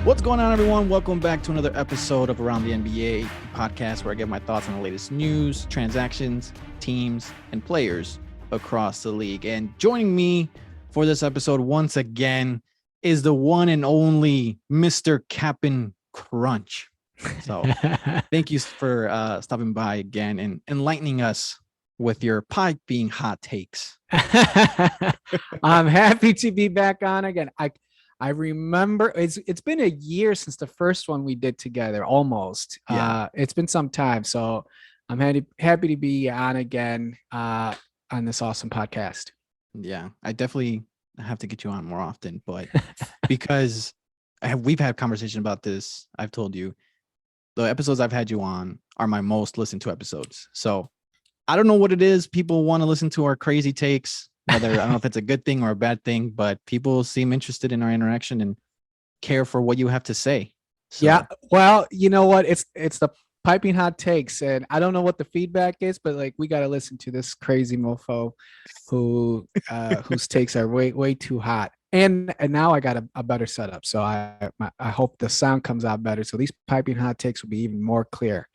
What's going on, everyone? Welcome back to another episode of Around the NBA podcast, where I give my thoughts on the latest news, transactions, teams, and players across the league. And joining me for this episode once again is the one and only Mr. Cap'n Crunch. So thank you for stopping by again and enlightening us with your piping hot takes. I'm happy to be back on again. I remember it's been a year since the first one we did together, almost. Yeah. It's been some time, so I'm happy to be on again on this awesome podcast. Yeah, I definitely have to get you on more often, but because we've had conversation about this, I've told you the episodes I've had you on are my most listened to episodes. So I don't know what it is. People want to listen to our crazy takes. Whether I don't know if it's a good thing or a bad thing, but people seem interested in our interaction and care for what you have to say. So. Yeah, well, you know what? It's the piping hot takes, and I don't know what the feedback is, but like we got to listen to this crazy mofo whose takes are way too hot. And now I got a better setup, so I hope the sound comes out better. So these piping hot takes will be even more clear.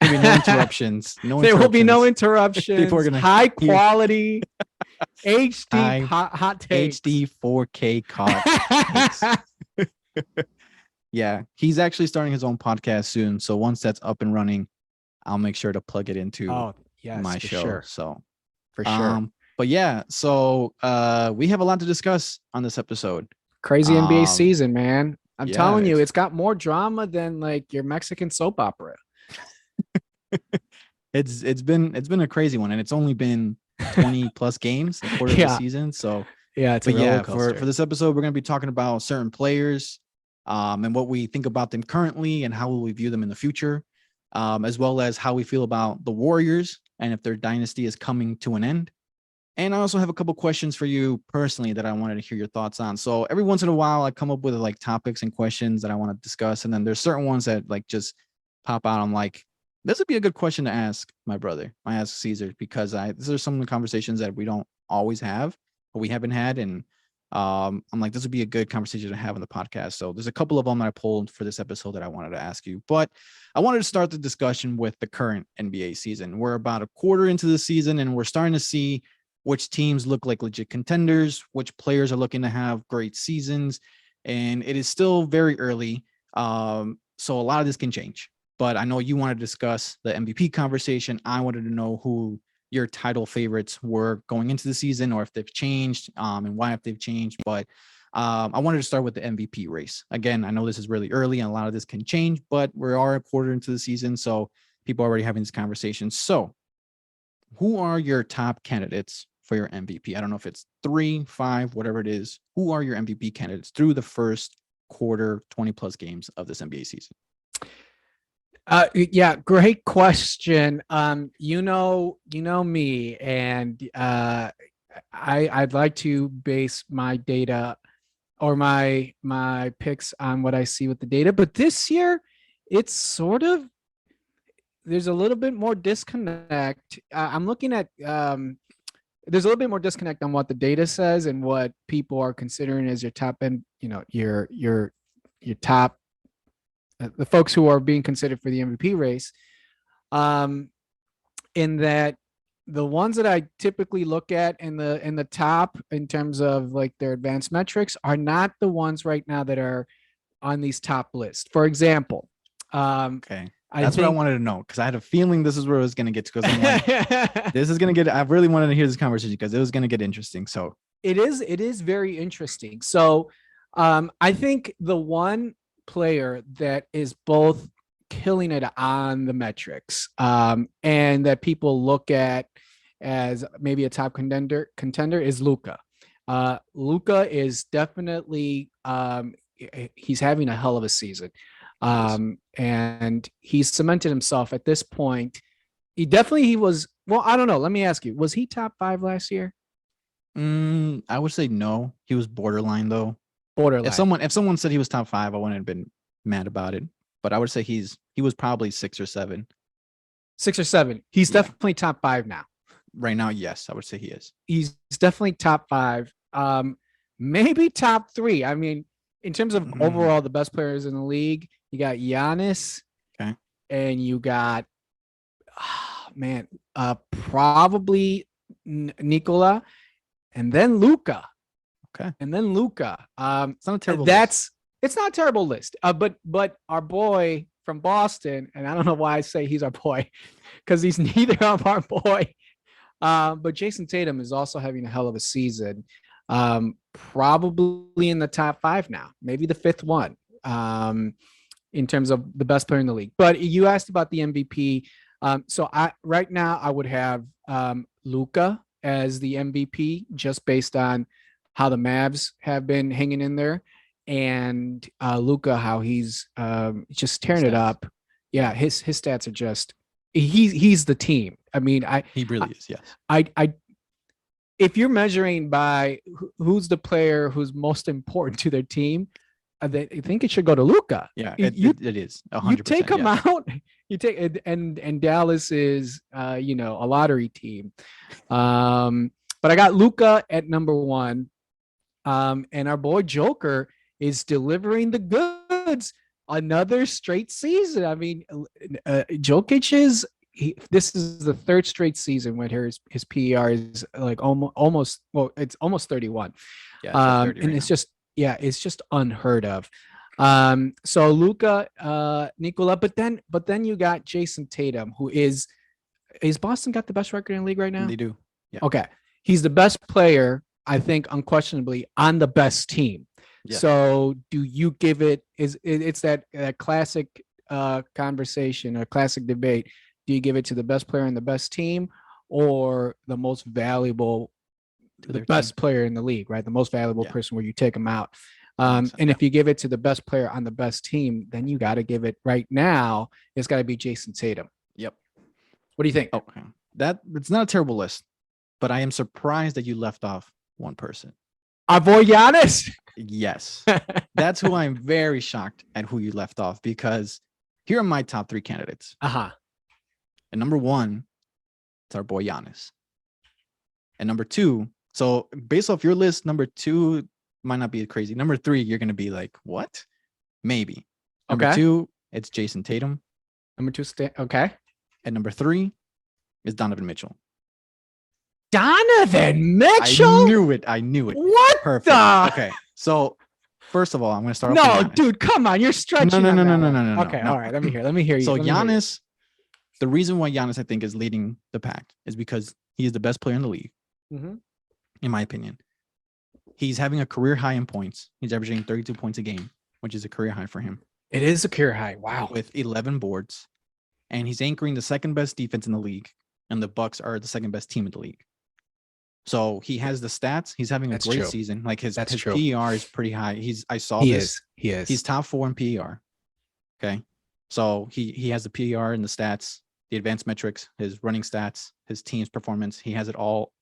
I mean, no interruptions. There will be no interruptions. People are gonna high quality HD hot takes. HD 4K caught. Yeah, he's actually starting his own podcast soon. So once that's up and running, I'll make sure to plug it into my show. Sure. So for sure. But yeah, so we have a lot to discuss on this episode. Crazy NBA season, man. I'm telling you, it's got more drama than like your Mexican soap opera. It's been a crazy one, and it's only been 20 plus games a quarter of the season. So it's a roller coaster. For this episode, we're going to be talking about certain players, and what we think about them currently, and how will we view them in the future, as well as how we feel about the Warriors and if their dynasty is coming to an end. And I also have a couple questions for you personally that I wanted to hear your thoughts on. So every once in a while, I come up with like topics and questions that I want to discuss. And then there's certain ones that like just pop out. I'm like, this would be a good question to ask my brother. I ask Caesar, because these are some of the conversations that we don't always have, or we haven't had. And I'm like, this would be a good conversation to have on the podcast. So there's a couple of them that I pulled for this episode that I wanted to ask you. But I wanted to start the discussion with the current NBA season. We're about a quarter into the season, and we're starting to see which teams look like legit contenders, which players are looking to have great seasons. And it is still very early. So a lot of this can change. But I know you want to discuss the MVP conversation. I wanted to know who your title favorites were going into the season, or if they've changed, and why if they've changed. But I wanted to start with the MVP race. Again, I know this is really early and a lot of this can change, but we are a quarter into the season. So people are already having this conversation. So who are your top candidates for your MVP? I don't know if it's 3, 5, whatever it is. Who are your MVP candidates through the first quarter, 20 plus games of this NBA season? Yeah, great question. You know me, and I'd like to base my data or my picks on what I see with the data. But this year, it's sort of, there's a little bit more disconnect. I'm looking at there's a little bit more disconnect on what the data says and what people are considering as your top end. You know, your top. The folks who are being considered for the MVP race, in that the ones that I typically look at in the top in terms of like their advanced metrics are not the ones right now that are on these top lists. For example, okay, that's what I wanted to know, because I had a feeling this is where it was going to get to. Because I'm like, this is going to get. I really wanted to hear this conversation because it was going to get interesting. So it is very interesting. So I think the one player that is both killing it on the metrics, and that people look at as maybe a top contender is Luka. Luka is definitely he's having a hell of a season, and he's cemented himself at this point. He was. Well, I don't know. Let me ask you: was he top 5 last year? I would say no. He was borderline though. Borderline. If someone said he was top 5, I wouldn't have been mad about it. But I would say he was probably 6 or 7. 6 or 7. He's definitely top 5 now. Right now, yes, I would say he is. He's definitely top 5. Maybe top 3. I mean, in terms of overall the best players in the league, you got Giannis, Okay. and you got probably Nikola, and then Luca. Okay. And then Luca. It's not a terrible list. It's not a terrible list. But our boy from Boston, and I don't know why I say he's our boy, because he's neither of our boy. But Jason Tatum is also having a hell of a season. Probably in the top 5 now, maybe the 5th one. In terms of the best player in the league. But you asked about the MVP. So right now I would have Luca as the MVP, just based on how the Mavs have been hanging in there, and Luca, how he's just tearing it up. Yeah, his stats are just he's the team. I mean, he really is. Yes. I if you're measuring by who's the player who's most important to their team, I think it should go to Luca. Yeah, it is. 100%, you take him out. You take and Dallas is a lottery team. But I got Luca at number 1. And our boy Joker is delivering the goods. Another straight season. I mean, Jokic is this is the 3rd straight season when his PER is like almost it's almost 31. Yeah, and right it's just it's just unheard of. So Luca, Nikola, but then you got Jason Tatum, who is Boston got the best record in the league right now? They do. Yeah. Okay. He's the best player, I think, unquestionably on the best team. Yeah. So do you give it's that classic conversation, a classic debate. Do you give it to the best player on the best team, or the most valuable, the best player in the league, right? The most valuable person where you take them out. And if you give it to the best player on the best team, then you got to give it right now. It's got to be Jason Tatum. Yep. What do you think? Okay. It's not a terrible list, but I am surprised that you left off one person. Our boy Giannis? Yes. That's who I'm very shocked at who you left off, because here are my top 3 candidates. And number 1, it's our boy Giannis. And number 2, so based off your list, number 2 might not be crazy. Number 3, you're going to be like, what? Maybe. Number 2, it's Jason Tatum. Number 2, okay. And number 3 is Donovan Mitchell. Donovan Mitchell? I knew it. What? Perfect. Okay. So first of all, I'm going to start off with Giannis. Dude, come on. You're stretching. No. Okay. All right. Let me hear you. So Giannis, the reason why Giannis, I think, is leading the pack is because he is the best player in the league, in my opinion. He's having a career high in points. He's averaging 32 points a game, which is a career high for him. It is a career high. Wow. With 11 boards. And he's anchoring the 2nd best defense in the league. And the Bucks are the 2nd best team in the league. So he has the stats. He's having a great season. Like his PER is pretty high. He is. He's top 4 in PER. Okay. So he has the PER and the stats, the advanced metrics, his running stats, his team's performance. He has it all,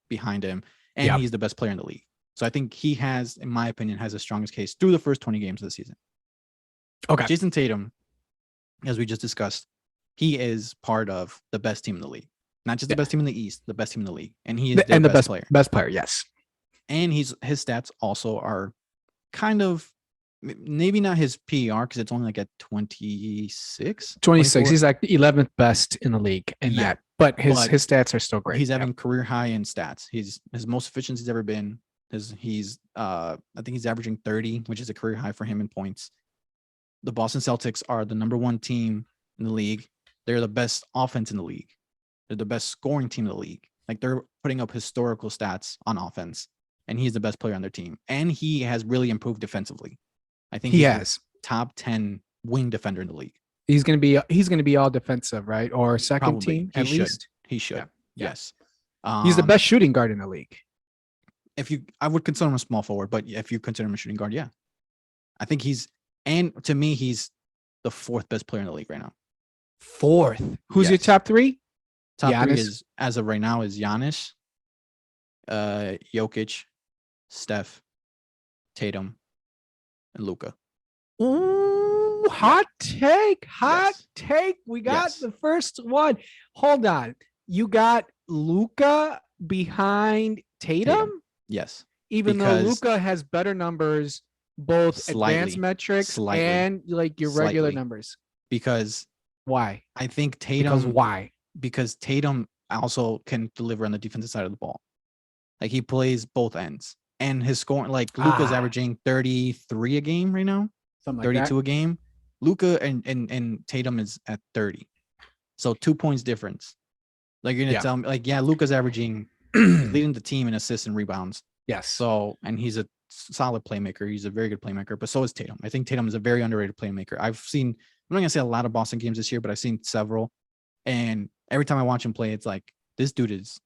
behind him. And he's the best player in the league. So I think he has, in my opinion, has the strongest case through the first 20 games of the season. Okay. Jason Tatum, as we just discussed, he is part of the best team in the league. Not just the best team in the East, the best team in the league. And he is the best player. Best player, yes. And his stats also are kind of, maybe not his PER, because it's only like at 26. 26. He's like the 11th best in the league in that. But his stats are still great. He's having career high in stats. He's his most efficient he's ever been. I think he's averaging 30, which is a career high for him in points. The Boston Celtics are the number 1 team in the league. They're the best offense in the league. They're the best scoring team in the league. Like, they're putting up historical stats on offense, and he's the best player on their team. And he has really improved defensively. I think he has top 10 wing defender in the league. He's going to be all defensive, right? Or second team at least. He should. Yeah. Yes. He's the best shooting guard in the league. I would consider him a small forward, but if you consider him a shooting guard, yeah. I think and to me, he's the 4th best player in the league right now. 4th. Who's your top 3? Top Giannis. 3 is, as of right now, is Giannis, Jokic, Steph, Tatum, and Luca. Ooh, hot take. We got the first one. Hold on. You got Luca behind Tatum? Yes. Even though Luca has better numbers both advanced Slightly, metrics slightly, and like your regular slightly, numbers. because Why? I think Because Tatum, why? because Tatum also can deliver on the defensive side of the ball. Like he plays both ends, and his scoring, like Luka's Ah, averaging 33 a game right now, something like that. 32 a game. Luka and Tatum is at 30, so 2 points difference. Like you're gonna Yeah. tell me, like, yeah, Luka's averaging, he's leading the team in assists and rebounds. Yes. So, and he's a solid playmaker. He's a very good playmaker, but so is Tatum. I think Tatum is a very underrated playmaker. I've seen, I'm not gonna say a lot of Boston games this year, but I've seen several. And every time I watch him play, it's like this dude is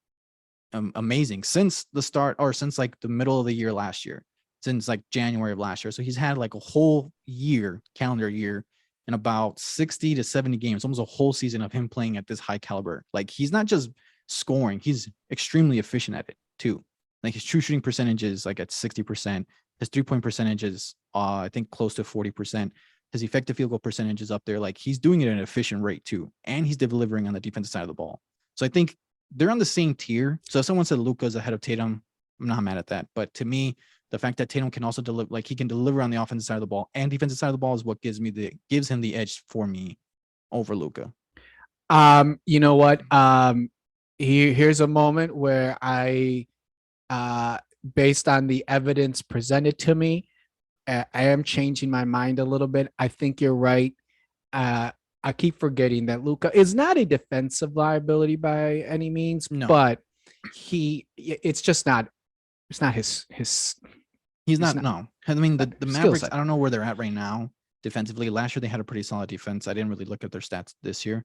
amazing since the start, or since like the middle of the year last year, since like January of last year. So he's had like a whole year, calendar year, and about 60 to 70 games, almost a whole season of him playing at this high caliber. Like he's not just scoring, he's extremely efficient at it too. Like his true shooting percentage is like at 60%. His 3-point percentage is I think close to 40%. His effective field goal percentage is up there. Like he's doing it at an efficient rate too. And he's delivering on the defensive side of the ball. So I think they're on the same tier. So if someone said Luka's ahead of Tatum, I'm not mad at that. But to me, the fact that Tatum can also deliver, like he can deliver on the offensive side of the ball and defensive side of the ball, is what gives him the edge for me over Luka. You know what? Here's a moment where I based on the evidence presented to me, I am changing my mind a little bit. I think you're right. Uh, I keep forgetting that Luka is not a defensive liability by any means, No, but it's just not. It's not his. he's It's not. not No, I mean the skill Mavericks. set. I don't know where they're at right now defensively. Last year they had a pretty solid defense. I didn't really look at their stats this year.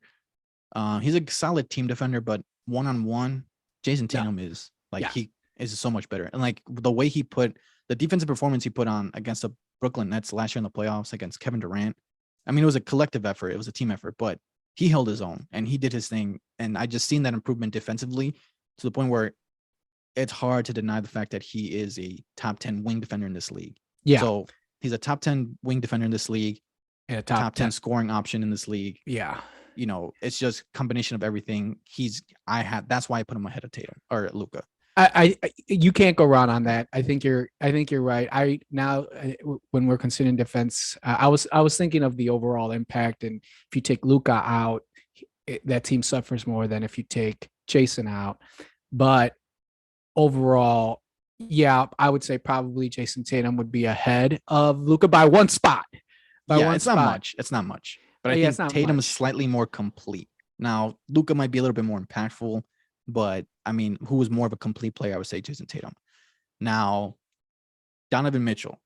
He's a solid team defender, but one on one, Jason No, Tatum is like yeah, he is so much better. And like the way he put the defensive performance he put on against the Brooklyn Nets last year in the playoffs against Kevin Durant. I mean, it was a collective effort, it was a team effort, but he held his own and he did his thing. And I just seen that improvement defensively to the point where it's hard to deny the fact that he is a top 10 wing defender in this league. yeah, So he's a top 10 wing defender in this league, and a top top 10 10. scoring option in this league. Yeah, It's just combination of everything. That's why I put him ahead of Tatum or Luka. you can't go wrong on that. I think you're right. I now when we're considering defense, I was thinking of the overall impact, and if you take Luka out, that team suffers more than if you take Jason out. But overall, yeah, I would say probably Jason Tatum would be ahead of Luka by one spot. By Yeah, one it's not spot. much. It's not much. But I Yeah, it's think not Tatum is much. slightly more complete. Now, Luka might be a little bit more impactful, but I mean, who was more of a complete player? I would say Jason Tatum. Now, Donovan Mitchell.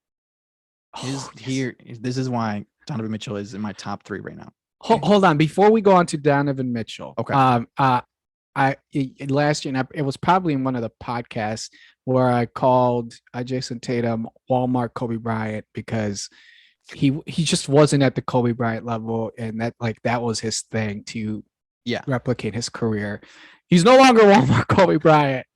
Oh, yes. Here. This is why Donovan Mitchell is in my top 3 right now. Hold on, before we go on to Donovan Mitchell. Okay. Last year, and it was probably in one of the podcasts where I called Jason Tatum Walmart Kobe Bryant because he just wasn't at the Kobe Bryant level, and that was his thing to Yeah. replicate his career. He's no longer Walmart Kobe Bryant.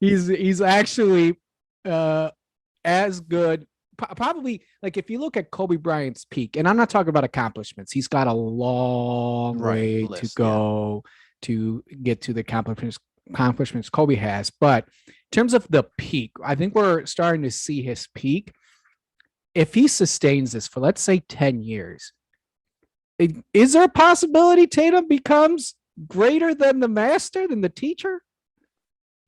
He's actually as good. Probably like if you look at Kobe Bryant's peak, and I'm not talking about accomplishments, he's got a long Right. way to List. go to get to the accomplishments Kobe has. But in terms of the peak, I think we're starting to see his peak. If he sustains this for, let's say, 10 years, is there a possibility Tatum becomes greater than the master, than the teacher?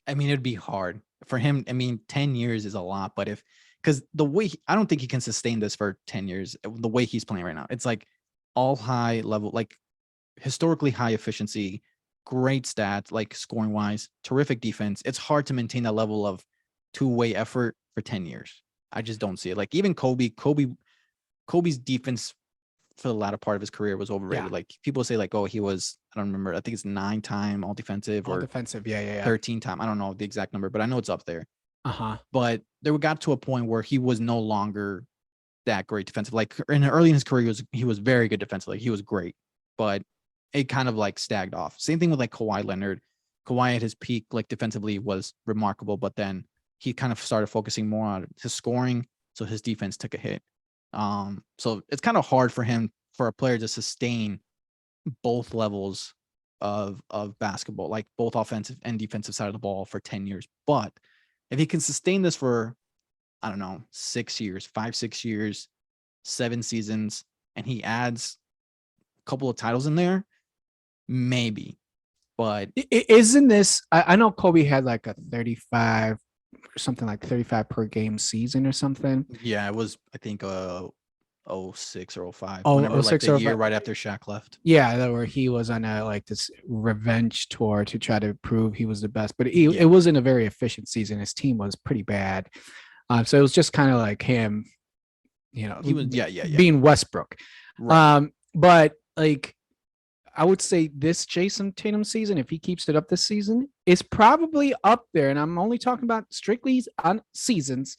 I mean, it'd be hard for him. I mean, 10 years is a lot, but because the way I don't think he can sustain this for 10 years, the way he's playing right now. It's like all high level, like historically high efficiency, great stats, like scoring wise, terrific defense. It's hard to maintain that level of two-way effort for 10 years. I just don't see it. Like even Kobe's defense for the latter part of his career was overrated. Yeah. Like people say like, oh, he was, I don't remember. I think it's 9-time all defensive All or defensive. Yeah. 13-time. I don't know the exact number, but I know it's up there. Uh-huh. But there got to a point where he was no longer that great defensive. Like early in his career, he was very good defensively. He was great, but it kind of like stagged off. Same thing with like Kawhi Leonard. Kawhi at his peak, like defensively, was remarkable, but then he kind of started focusing more on his scoring, so his defense took a hit. So it's kind of hard for a player to sustain both levels of basketball, like both offensive and defensive side of the ball for 10 years. But if he can sustain this for I don't know, 6 years, 5, 6 years, 7 seasons, and he adds a couple of titles in there, maybe. But Isn't this? I know Kobe had like a 35 or something like 35 per game season or something. yeah, it was, I think, 06 or 05. Oh, Whenever, like, 06 the or year 05. right after Shaq left. Yeah, that where he was on a like this revenge tour to try to prove he was the best, but it Yeah. wasn't a very efficient season. His team was pretty bad, so it was just kind of like him, He was, yeah. being Westbrook. Right. But like I would say this Jason Tatum season, if he keeps it up this season, is probably up there. And I'm only talking about strictly on seasons.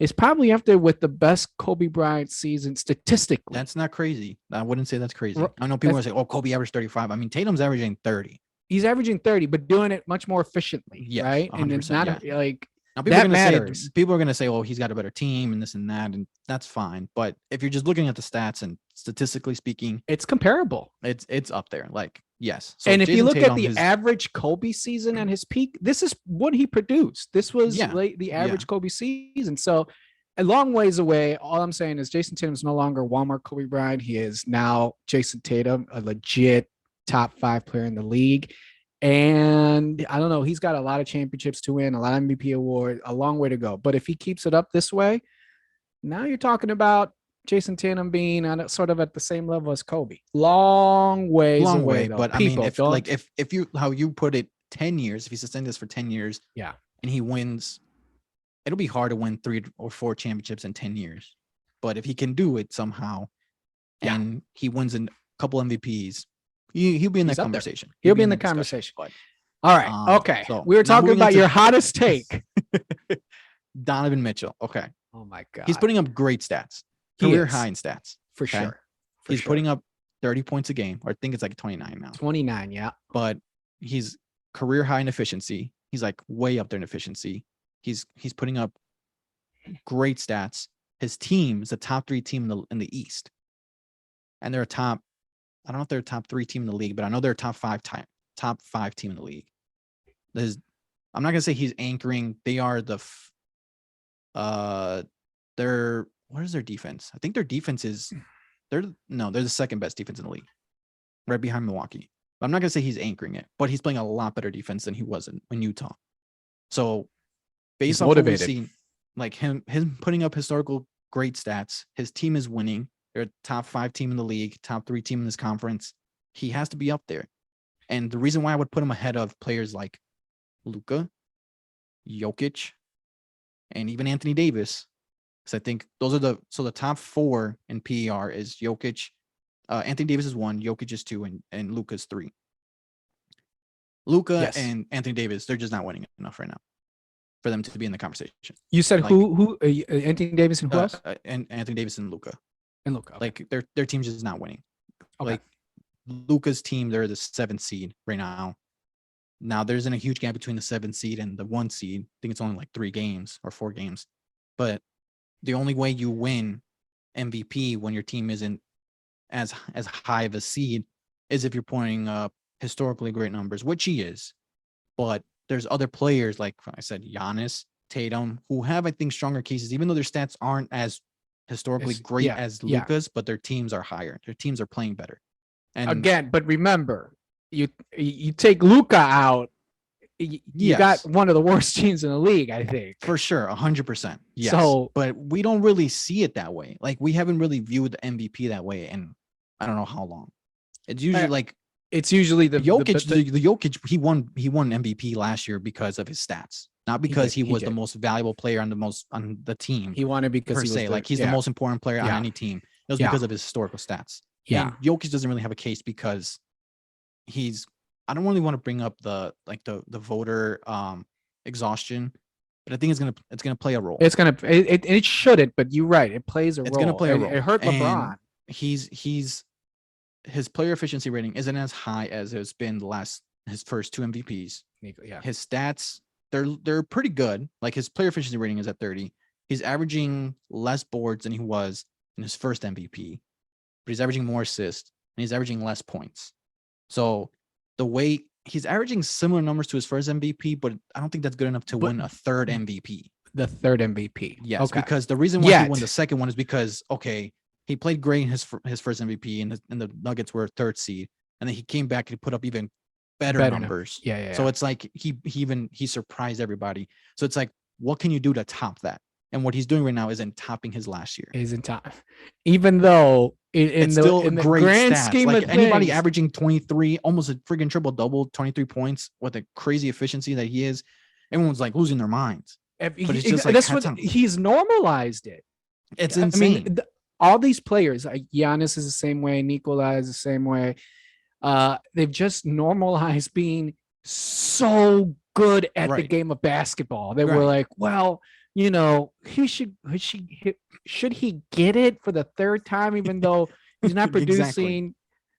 Is probably up there with the best Kobe Bryant season statistically. That's not crazy. I wouldn't say that's crazy. R- I know people are That's, saying, "Oh, Kobe averaged 35." I mean, Tatum's averaging 30. he's averaging 30, but doing it much more efficiently, Yes, right? And it's 100%. not Yeah. like Now people are that gonna matters. say people are gonna say, "Oh, he's got a better team and this and that," and that's fine. But if you're just looking at the stats and statistically speaking, It's comparable. it's up there. Like, yes. So And if you Jason look at Tatum the is, average Kobe season and his peak, this is what he produced. This was Yeah, like the yeah. average Kobe season. So a long ways away. All I'm saying is Jason Tatum is no longer Walmart Kobe Bryant. He is now Jason Tatum, a legit top 5 player in the league. And I don't know, he's got a lot of championships to win, a lot of MVP awards, a long way to go. But if he keeps it up this way, now you're talking about Jason Tatum being on sort of at the same level as Kobe. Long ways long away, way. though. But I mean, People if don't. like if you how you put it, 10 years, if he sustains this for 10 years, Yeah. and he wins, it'll be hard to win 3 or 4 championships in 10 years. But if he can do it somehow, Yeah. and he wins a couple MVPs, he'll be in He's that up there. conversation. He'll be in the discussion. conversation. But All right. Okay. so We were now talking moving about into- your hottest take. Donovan Mitchell. Okay, Oh my God. he's putting up great stats, He career is. high in stats. For okay? sure. He's putting up 30 points a game, or I think it's like 29 now. 29. Yeah. But he's career high in efficiency. He's like way up there in efficiency. He's putting up great stats. His team is a top 3 team in the East, and they're a top. I don't know if they're a top 3 team in the league, but I know they're a top 5 team in the league. I'm not gonna say he's anchoring. They are they're what is their defense? I think their defense is they're the second best defense in the league, right behind Milwaukee. But I'm not gonna say he's anchoring it, but he's playing a lot better defense than he was in Utah. So based on what we've seen, like him putting up historical great stats, his team is winning. They're a top 5 team in the league, top 3 team in this conference. He has to be up there. And the reason why I would put him ahead of players like Luka, Jokic, and even Anthony Davis, because I think those are the top 4 in PER is Jokic, Anthony Davis is 1, Jokic is 2, and Luka's 3. Luka and Anthony Davis, they're just not winning enough right now for them to be in the conversation. You said like, who Anthony Davis and who else? And Anthony Davis and Luka. And Luka. Okay. Like their team's just not winning. Okay. Like Luka's team, they're the 7th seed right now. Now there's a huge gap between the 7th seed and the 1 seed. I think it's only like 3 games or 4 games. But the only way you win MVP when your team isn't as high of a seed is if you're putting up historically great numbers, which he is. But there's other players like I said, Giannis, Tatum, who have, I think, stronger cases, even though their stats aren't as historically great as Luka's, but their teams are higher. Their teams are playing better. And again, but remember, you take Luka out, you got one of the worst teams in the league, I think. For sure, 100%. Yes. So, but we don't really see it that way. Like we haven't really viewed the MVP that way in I don't know how long. It's usually like it's usually the Jokic. The Jokic, he won MVP last year because of his stats, not because he was the most valuable player on the team. He won it because he's the most important player on any team. It was because of his historical stats. Yeah. And Jokic doesn't really have a case because I don't really want to bring up the voter exhaustion, but I think it's gonna play a role. It shouldn't, but you're right. It plays a role. It's gonna play a role. It hurt LeBron. His player efficiency rating isn't as high as it's been his first 2 MVPs. Yeah. His stats, they're pretty good. Like his player efficiency rating is at 30. He's averaging less boards than he was in his first MVP, but he's averaging more assists and he's averaging less points. So the way he's averaging similar numbers to his first MVP, but I don't think that's good enough to win a 3rd MVP. the third MVP. Yes, Okay. because the reason why he Yet. won the second one is because he played great in his first MVP, and the Nuggets were third seed, and then he came back and he put up even better numbers. Yeah. So it's like he surprised everybody. So it's like, what can you do to top that? And what he's doing right now isn't topping his last year. Is in time, even though It's still in the great grand stats. scheme Like of anybody things, averaging 23, almost a freaking triple double, 23 points with a crazy efficiency that he is, everyone's like losing their minds. But it's just like that's what he's normalized it. It's I insane. mean, all these players, like Giannis is the same way, Nikola is the same way. They've just normalized being so good at the game of basketball that we're like, well, you know, should he get it for the third time, even though he's not producing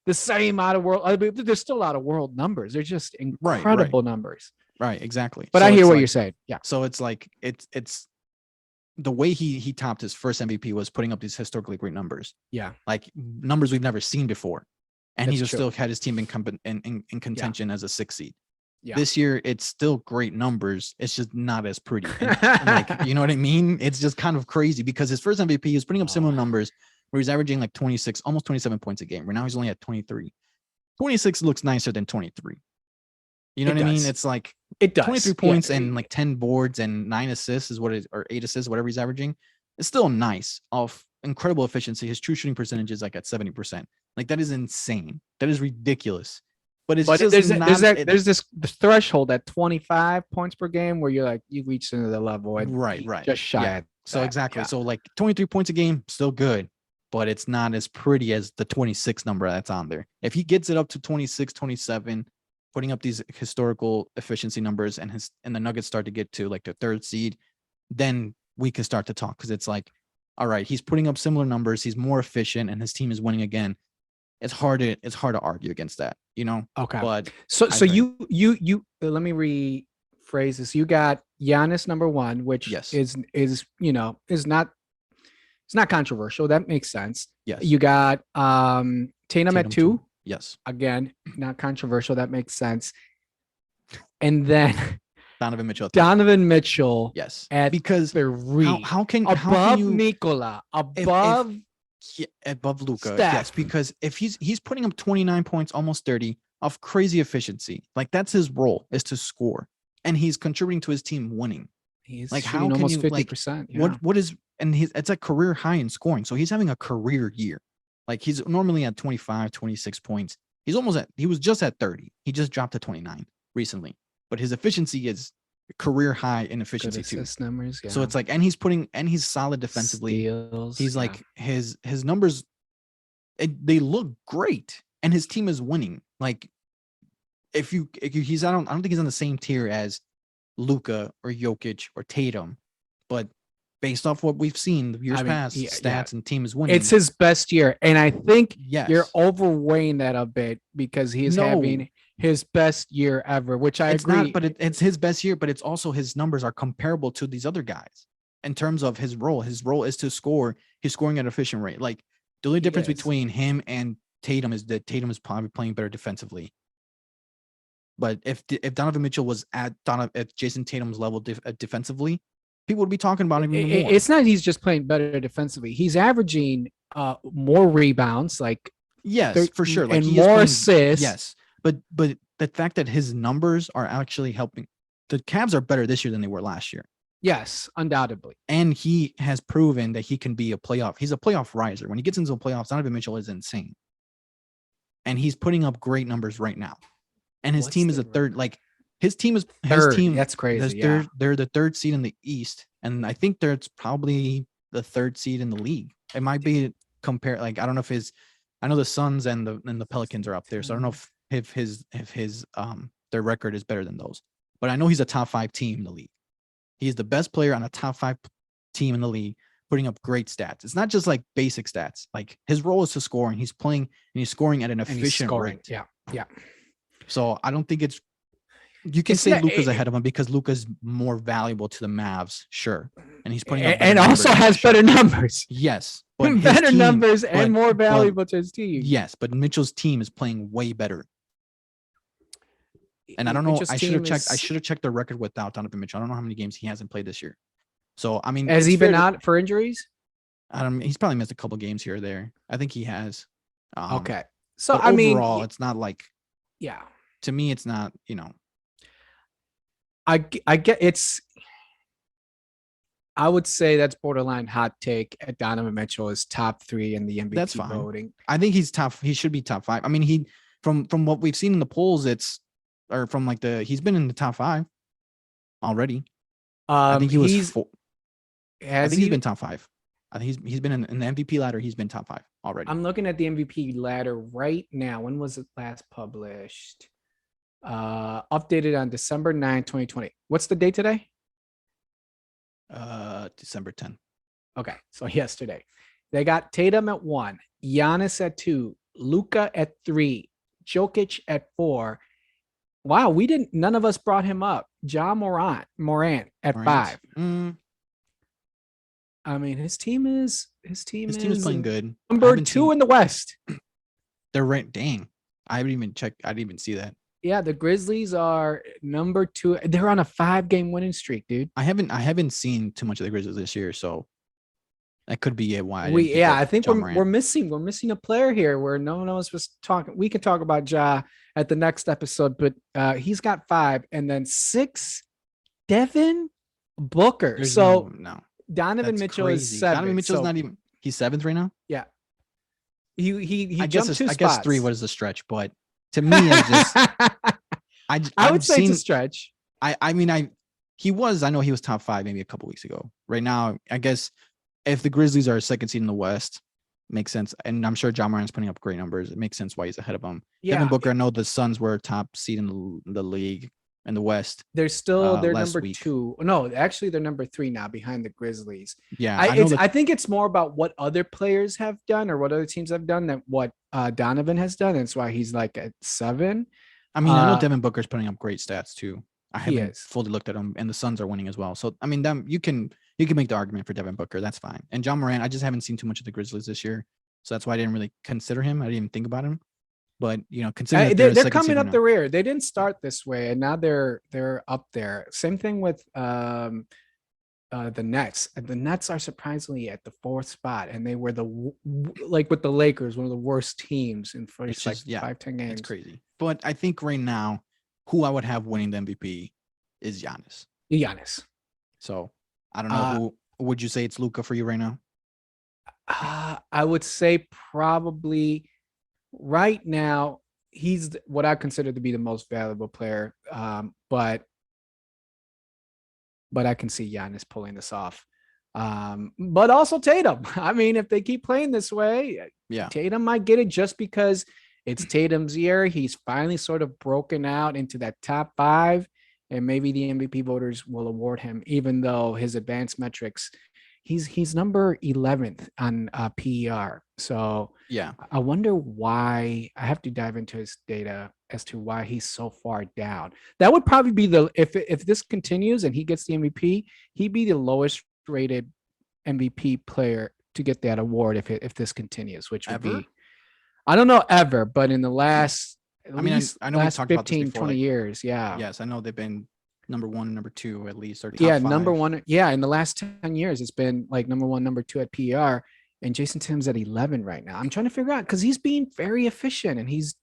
the same amount of world? I mean, there's still a lot of world numbers. They're just incredible numbers. Right, exactly. But so I hear what like, you're saying. Yeah. So it's like it's the way he topped his first MVP was putting up these historically great numbers. Yeah. Like numbers we've never seen before. And he just true. still had his team in contention as a 6 seed. Yeah. This year, it's still great numbers. It's just not as pretty. And like, you know what I mean? It's just kind of crazy because his first MVP, he was putting up similar numbers where he's averaging like 26, almost 27 points a game. Right now, he's only at 23. 26 looks nicer than 23. You know what I mean? It's like it does. 23 points and like 10 boards and 9 assists is what it is, or 8 assists, whatever he's averaging. It's still nice. Off incredible efficiency. His true shooting percentage is like at 70%. Like that is insane. That is ridiculous. But it's just there's this threshold at 25 points per game where you're like, you reached into the level and right. just shy. So exactly. So like 23 points a game, still good, but it's not as pretty as the 26 number that's on there. If he gets it up to 26, 27, putting up these historical efficiency numbers and the Nuggets start to get to like the third seed, then we can start to talk because it's like, all right, he's putting up similar numbers, he's more efficient, and his team is winning again. It's hard to argue against that, you know. Okay. But so you let me rephrase this. You got Giannis number 1, which is you know is not, it's not controversial. That makes sense. Yes. You got Tatum at 2. Yes. Again, not controversial. That makes sense. And then Donovan Mitchell. Yes. At because 3. How can you, Nikola, above Luka? Steph. Yes, because if he's putting up 29 points, almost 30 of crazy efficiency, like that's his role, is to score, and he's contributing to his team winning. He's like how can almost you 50%. Like, what is, and it's a career high in scoring, so he's having a career year. Like he's normally at 25, 26 points. He was just at 30. He just dropped to 29 recently, but his efficiency is career high in efficiency too. Numbers, So it's like, and he's solid defensively. Steals, he's like his numbers, they look great, and his team is winning. Like if he's, I don't think he's on the same tier as Luka or Jokic or Tatum, but based off what we've seen the years past, stats and team is winning. It's his best year, and I think you're overweighing that a bit because he's having his best year ever, which I agree. Not, but it's his best year, but it's also his numbers are comparable to these other guys in terms of his role. His role is to score. He's scoring at an efficient rate. Like the only difference between him and Tatum is that Tatum is probably playing better defensively. But if Donovan Mitchell was at Jason Tatum's level defensively, people would be talking about him even more. It's not he's just playing better defensively. He's averaging more rebounds, like for sure, like and more assists. Yes, but the fact that his numbers are actually helping, the Cavs are better this year than they were last year. Yes, undoubtedly. And he has proven that he can be a playoff. He's a playoff riser. When he gets into the playoffs, Donovan Mitchell is insane. And he's putting up great numbers right now. And his team is a third. Like his team is third. That's crazy. They're the third seed in the East, and I think it's probably the third seed in the league. It might be compared. Like I don't know if I know the Suns and the Pelicans are up there, so I don't know if his their record is better than those. But I know he's a top 5 team in the league. He's the best player on a top 5 team in the league, putting up great stats. It's not just like basic stats. Like his role is to score, and he's playing and he's scoring at an efficient rate. Yeah. So I don't think you can say Luka's ahead of him because Luka's more valuable to the Mavs, sure, and he's putting up and also has better numbers. Yes, but better numbers and more valuable to his team. Yes, but Mitchell's team is playing way better. And I don't know. I should have checked the record without Donovan Mitchell. I don't know how many games he hasn't played this year. So I mean, Has it's he fair been to, out for injuries? I don't. He's probably missed a couple games here or there. I think he has. Okay. So But I mean, overall, it's not like, yeah, to me, it's not. You know, I get it's. I would say that's borderline hot take. Donovan Mitchell is top 3 in the that's MVP fine. voting. I think he's top. He should be top 5. I mean, he from what we've seen in the polls, it's or from like he's been in the top 5 already. I think he was He's four. I has think he's he been top 5. I think he's been in the MVP ladder. He's been top 5 already. I'm looking at the MVP ladder right now. When was it last published? Updated on December 9, 2020. What's the date today? December 10th. Okay, so yesterday. They got Tatum at 1, Giannis at 2, Luka at 3, Jokic at 4. Wow, none of us brought him up. Morant at 5. I mean, his team is playing good. Number 2 in the West. They're ranked. Dang, I haven't even checked. I didn't even see that. Yeah, the Grizzlies are number 2. They're on a 5-game winning streak, dude. I haven't seen too much of the Grizzlies this year, so that could be it. Why? I think we're missing a player here where no one else was talking. We can talk about Ja at the next episode, but he's got 5, and then 6, Devin Booker. No. Donovan Mitchell is 7. Donovan Mitchell's not even. He's 7th right now. Yeah. He I jumped guess 2 spots. I guess 3 was a stretch, but to me, it's just I would say it's a stretch. I mean, I know he was top 5 maybe a couple weeks ago. Right now, I guess if the Grizzlies are a second seed in the West, makes sense. And I'm sure John Moran's putting up great numbers. It makes sense why he's ahead of him. Yeah. Devin Booker, I know the Suns were top seed in the league in the West. They're still they're number 2. No, actually they're number 3 now behind the Grizzlies. Yeah, I think it's more about what other players have done or what other teams have done than what Donovan has done. That's why he's like at 7. I mean, I know Devin Booker's putting up great stats too. I haven't is. fully looked at him, and the Suns are winning as well. So I mean, you can make the argument for Devin Booker. That's fine. And John Moran, I just haven't seen too much of the Grizzlies this year, so that's why I didn't really consider him. I didn't even think about him. But considering they're coming up the rear. They didn't start this way, and now they're up there. Same thing with the Nets. The Nets are surprisingly at the 4th spot, and they were like with the Lakers, one of the worst teams in first 5-10 games. It's crazy. But I think right now, who I would have winning the MVP is Giannis. So I don't know who would you say it's Luka for you right now? I would say probably. Right now, he's what I consider to be the most valuable player, but I can see Giannis pulling this off. But also Tatum. I mean, if they keep playing this way, Tatum might get it just because it's Tatum's year. He's finally sort of broken out into that top 5, and maybe the MVP voters will award him, even though his advanced metrics, he's number 11th on PER. So yeah, I wonder why. I have to dive into his data as to why he's so far down. That would probably be if this continues and he gets the MVP, he'd be the lowest rated MVP player to get that award if this continues, which would be, I don't know ever, but in the last I know last 15, 20 years. Yeah. Yes, I know they've been number 1, number 2 at least, or top 5. Number 1. Yeah, in the last 10 years, it's been like number 1, number 2 at PER, and Jason Tatum's at 11 right now. I'm trying to figure out because he's being very efficient and he's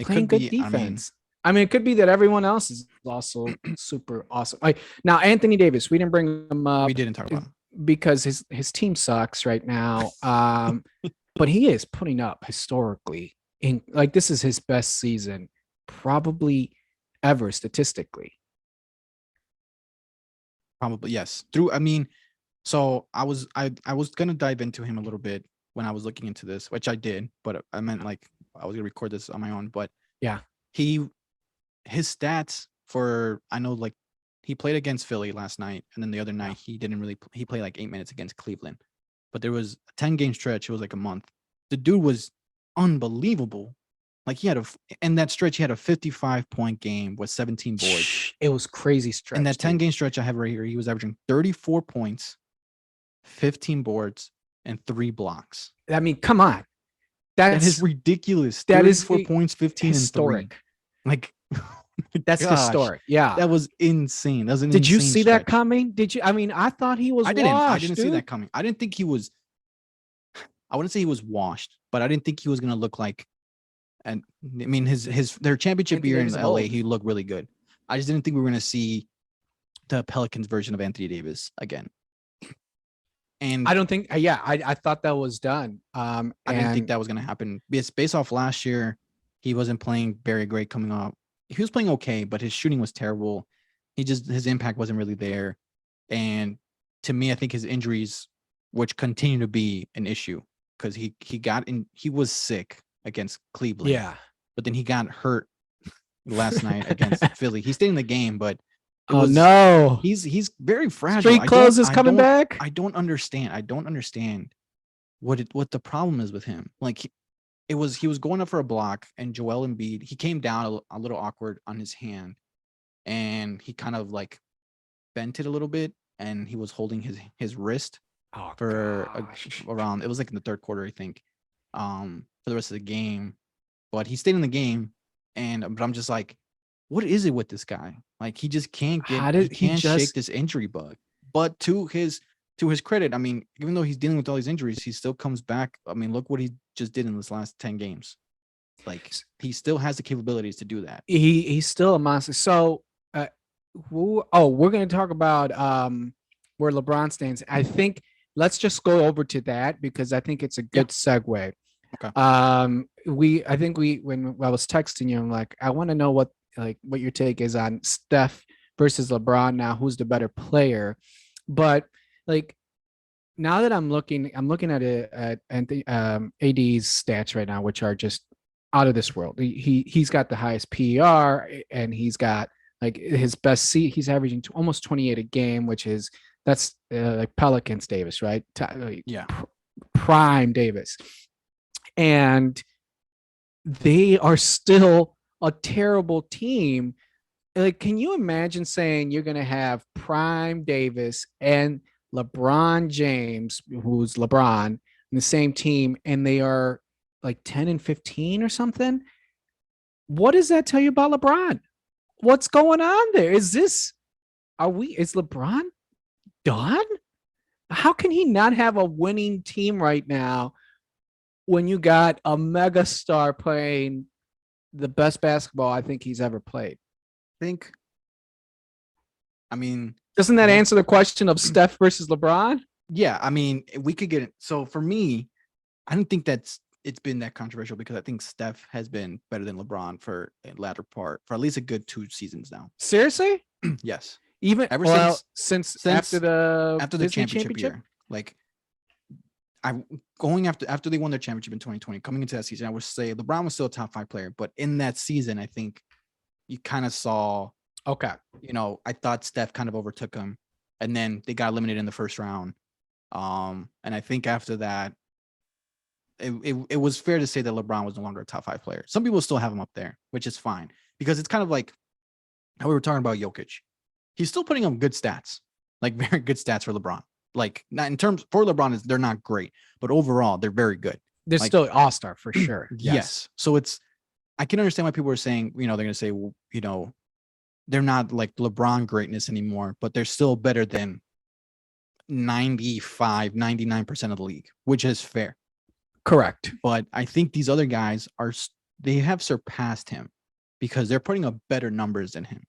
playing good defense. I mean, it could be that everyone else is also super awesome. Like now, Anthony Davis, we didn't bring him up. We didn't talk about him because his team sucks right now. But he is putting up historically this is his best season probably ever statistically. Probably, yes. So I was gonna dive into him a little bit when I was looking into this, which I did, but I meant like I was gonna record this on my own. But yeah, his stats I know like he played against Philly last night, and then the other night he played like 8 minutes against Cleveland. But there was a 10-game stretch. It was like a month. The dude was unbelievable. Like in that stretch, he had a 55-point game with 17 boards. It was crazy stretch. In that 10-game stretch I have right here, he was averaging 34 points, 15 boards, and 3 blocks. I mean, come on. That is ridiculous. That is 4 points, 15 historic. and 3. Like, That's Gosh, historic. Yeah. that was insane. That was an Did you insane see that stretch. coming? Did you? I mean, I thought he was I washed, didn't see dude. that coming. I didn't think he was. I wouldn't say he was washed, but I didn't think he was gonna look like. And I mean, their championship Anthony year in Davis LA, old. he looked really good. I just didn't think we were gonna see the Pelicans version of Anthony Davis again. And I don't think. Yeah, I thought that was done. I didn't think that was gonna happen. Based off last year, he wasn't playing very great coming up. He was playing okay, but his shooting was terrible. His impact wasn't really there. And to me, I think his injuries, which continue to be an issue, because he was sick against Cleveland. Yeah. But then he got hurt last night against Philly. He stayed in the game, but no, he's very fragile. street clothes is coming back. I don't understand. I don't understand what the problem is with him. Like he was going up for a block, and Joel Embiid, he came down a little awkward on his hand, and he kind of like bent it a little bit, and he was holding his wrist for around. It was like in the third quarter, I think, for the rest of the game. But he stayed in the game, but I'm just like, what is it with this guy? Like he just can't shake this injury bug. But to his credit, I mean, even though he's dealing with all these injuries, he still comes back. I mean, look what he just did in this last 10 games. Like he still has the capabilities to do that. He's still a monster. So, we're going to talk about where LeBron stands. I think let's just go over to that because I think it's a good segue. Okay. I think when I was texting you, I'm like, I want to know what your take is on Steph versus LeBron now, who's the better player. But like now that I'm looking at it at AD's stats right now, which are just out of this world. He's got the highest PER, and he's got like his best seat. He's averaging almost 28 a game, that's like Pelicans Davis, right? Yeah. Prime Davis. And they are still a terrible team. Like, can you imagine saying you're going to have Prime Davis and LeBron James, who's LeBron, in the same team, and they are like 10 and 15 or something? What does that tell you about LeBron? What's going on there? Is LeBron done? How can he not have a winning team right now when you got a mega star playing the best basketball I think he's ever played? I mean, doesn't that answer the question of Steph versus LeBron? Yeah, I mean, we could get it. So for me, I don't think it's been that controversial because I think Steph has been better than LeBron for a latter part for at least a good 2 seasons now. Seriously? Yes. Even since after the championship year. Like after they won their championship in 2020, coming into that season, I would say LeBron was still a top 5 player, but in that season, I think you kind of saw, I thought Steph kind of overtook him, and then they got eliminated in the first round. And I think after that, it was fair to say that LeBron was no longer a top 5 player. Some people still have him up there, which is fine because it's kind of like how we were talking about Jokic. He's still putting up good stats, like very good stats for LeBron. Like not in terms for LeBron, they're not great, but overall they're very good. They're still all-star for sure. Yes. So I can understand why people are saying, they're going to say, they're not like LeBron greatness anymore, but they're still better than 99% of the league, which is fair. Correct. But I think these other guys they have surpassed him because they're putting up better numbers than him.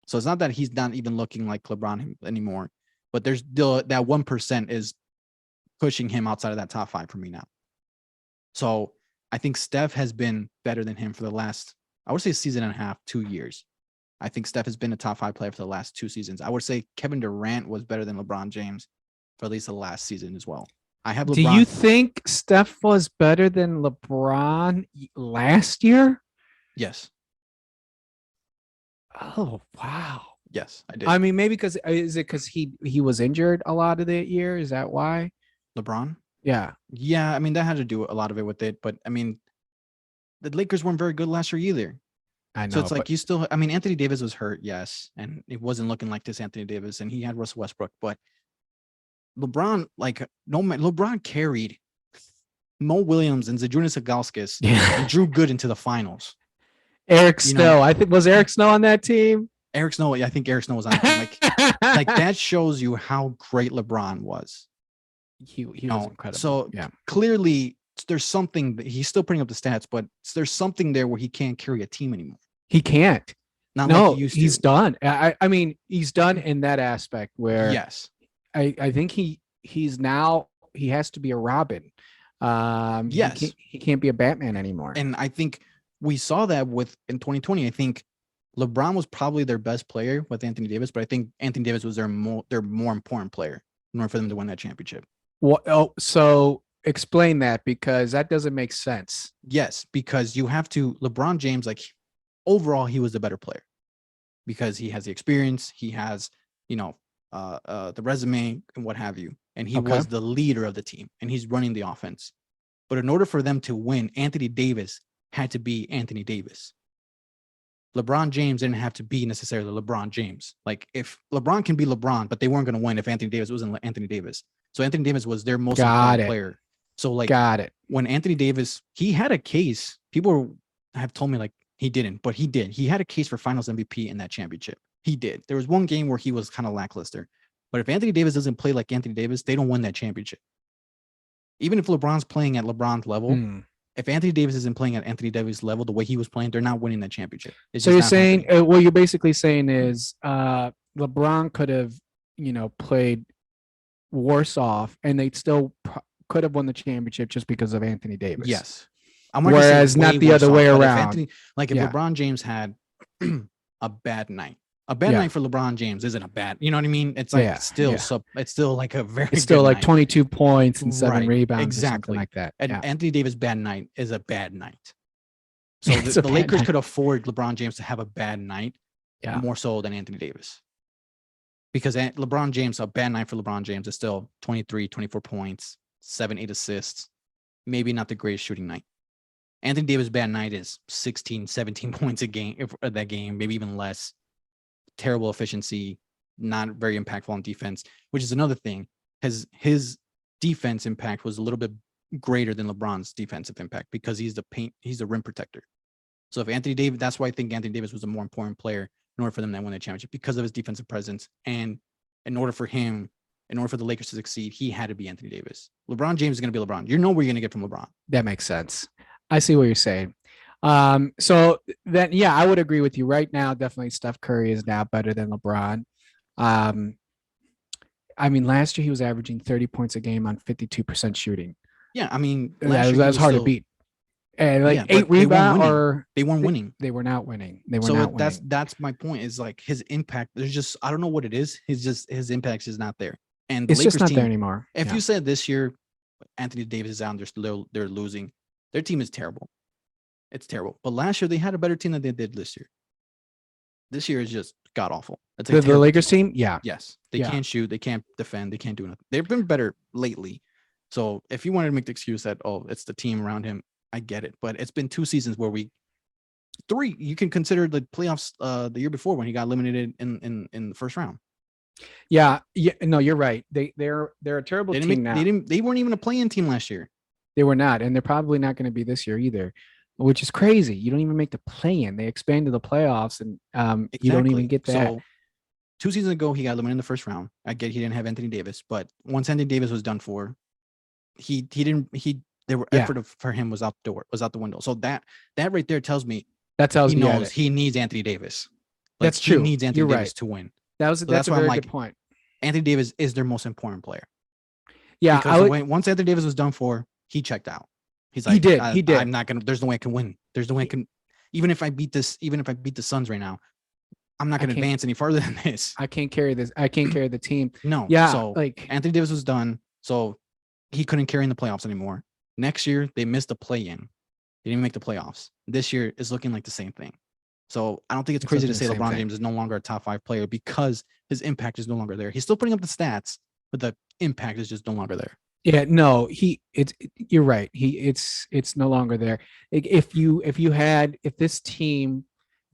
So it's not that he's not even looking like LeBron anymore, but there's still that 1% is pushing him outside of that top 5 for me now. So I think Steph has been better than him for the last, I would say, season and a half, 2 years. I think Steph has been a top 5 player for the last 2 seasons. I would say Kevin Durant was better than LeBron James for at least the last season as well. I have LeBron. Do you think Steph was better than LeBron last year? Yes. Oh, wow. Yes, I did. I mean, maybe because he was injured a lot of the year? Is that why? LeBron? Yeah. Yeah, I mean, that had to do a lot of it with it. But, I mean, the Lakers weren't very good last year either. I know. So it's like Anthony Davis was hurt, yes. And it wasn't looking like this Anthony Davis. And he had Russell Westbrook. But LeBron, LeBron carried Mo Williams and Zydrunas Ilgauskas and Drew Good into the finals. Eric You know, Snow. I think was Eric Snow on that team. Eric Snow. I think Eric Snow was on the team. Like that shows you how great LeBron was. He You was know, incredible. so Yeah. clearly there's something that he's still putting up the stats, but there's something there where he can't carry a team anymore. He can't. Not like No, he used he's to. done. I mean, he's done in that aspect where Yes. I think he's now he has to be a Robin. Yes. He can't be a Batman anymore. And I think we saw that with in 2020. I think LeBron was probably their best player with Anthony Davis, but I think Anthony Davis was their more important player in order for them to win that championship. What? Oh, so explain that because that doesn't make sense. Yes, because you have to LeBron James, like overall, he was the better player because he has the experience, he has, you know, the resume and what have you. And he Okay. was the leader of the team and he's running the offense. But in order for them to win, Anthony Davis had to be Anthony Davis. LeBron James didn't have to be necessarily LeBron James. Like if LeBron can be LeBron, but they weren't going to win if Anthony Davis wasn't Anthony Davis. So Anthony Davis was their most important player. So like Got it. when Anthony Davis, he had a case. People have told me like he didn't, but he did. He had a case for Finals MVP in that championship. He did. There was one game where he was kind of lackluster. But if Anthony Davis doesn't play like Anthony Davis, they don't win that championship. Even if LeBron's playing at LeBron's level, if Anthony Davis isn't playing at Anthony Davis' level the way he was playing, they're not winning that championship. So you're saying what you're basically saying is LeBron could have, played worse off, and they still could have won the championship just because of Anthony Davis. Yes. Whereas not the other way around. If LeBron James had a bad night, night for LeBron James isn't a bad, you know what I mean? It's like it's still like a very it's still like night. 22 points and 7 rebounds, exactly, or something like that. And Anthony Davis' bad night is a bad night. So the Lakers could afford LeBron James to have a bad night more so than Anthony Davis. Because LeBron James, a bad night for LeBron James is still 23, 24 points, 7, 8 assists, maybe not the greatest shooting night. Anthony Davis' bad night is 16, 17 points a game, that game, maybe even less. Terrible efficiency, not very impactful on defense, which is another thing. His defense impact was a little bit greater than LeBron's defensive impact because he's the rim protector. So if Anthony Davis, that's why I think Anthony Davis was a more important player in order for them to win the championship because of his defensive presence. And in order for the Lakers to succeed, he had to be Anthony Davis. LeBron James is going to be LeBron. You know where you're going to get from LeBron. That makes sense. I see what you're saying. So then, I would agree with you right now. Definitely Steph Curry is now better than LeBron. I mean, last year he was averaging 30 points a game on 52% shooting. Yeah. I mean, that was hard to beat. And like 8 rebounds or they weren't winning. They were not winning. That's my point is like his impact. There's just, I don't know what it is. His impact is not there. And the it's Lakers just not team, there anymore. If you said this year, Anthony Davis is out and they're losing, their team is terrible. It's terrible. But last year they had a better team than they did this year. This year is just god awful. It's the Lakers team? Yeah. Yes. They can't shoot. They can't defend. They can't do nothing. They've been better lately. So if you wanted to make the excuse that, it's the team around him, I get it. But it's been 2 seasons where you can consider the playoffs the year before when he got eliminated in the first round. Yeah. No, you're right. They're a terrible team now. They weren't even a play-in team last year. They were not, and they're probably not going to be this year either, which is crazy. You don't even make the play-in. They expanded the playoffs, and you don't even get that. So 2 seasons ago, he got eliminated in the first round. I get he didn't have Anthony Davis, but once Anthony Davis was done for, effort for him was out the window. So that right there tells me he knows he needs Anthony Davis. Like, that's true. He needs Anthony Davis to win. That's a very good point. Anthony Davis is their most important player. Yeah, because once Anthony Davis was done for, he checked out. He's like, he did. I'm not gonna. There's no way I can win. There's no way I can. Even if I beat the Suns right now, I'm not gonna advance any further than this. I can't carry this. I can't carry the team. No. Yeah. So Anthony Davis was done, so he couldn't carry in the playoffs anymore. Next year they missed the play-in. They didn't make the playoffs. This year is looking like the same thing. So I don't think it's crazy to say LeBron James is no longer a top 5 player because his impact is no longer there. He's still putting up the stats, but the impact is just no longer there. Yeah, no, you're right. It's no longer there. If this team,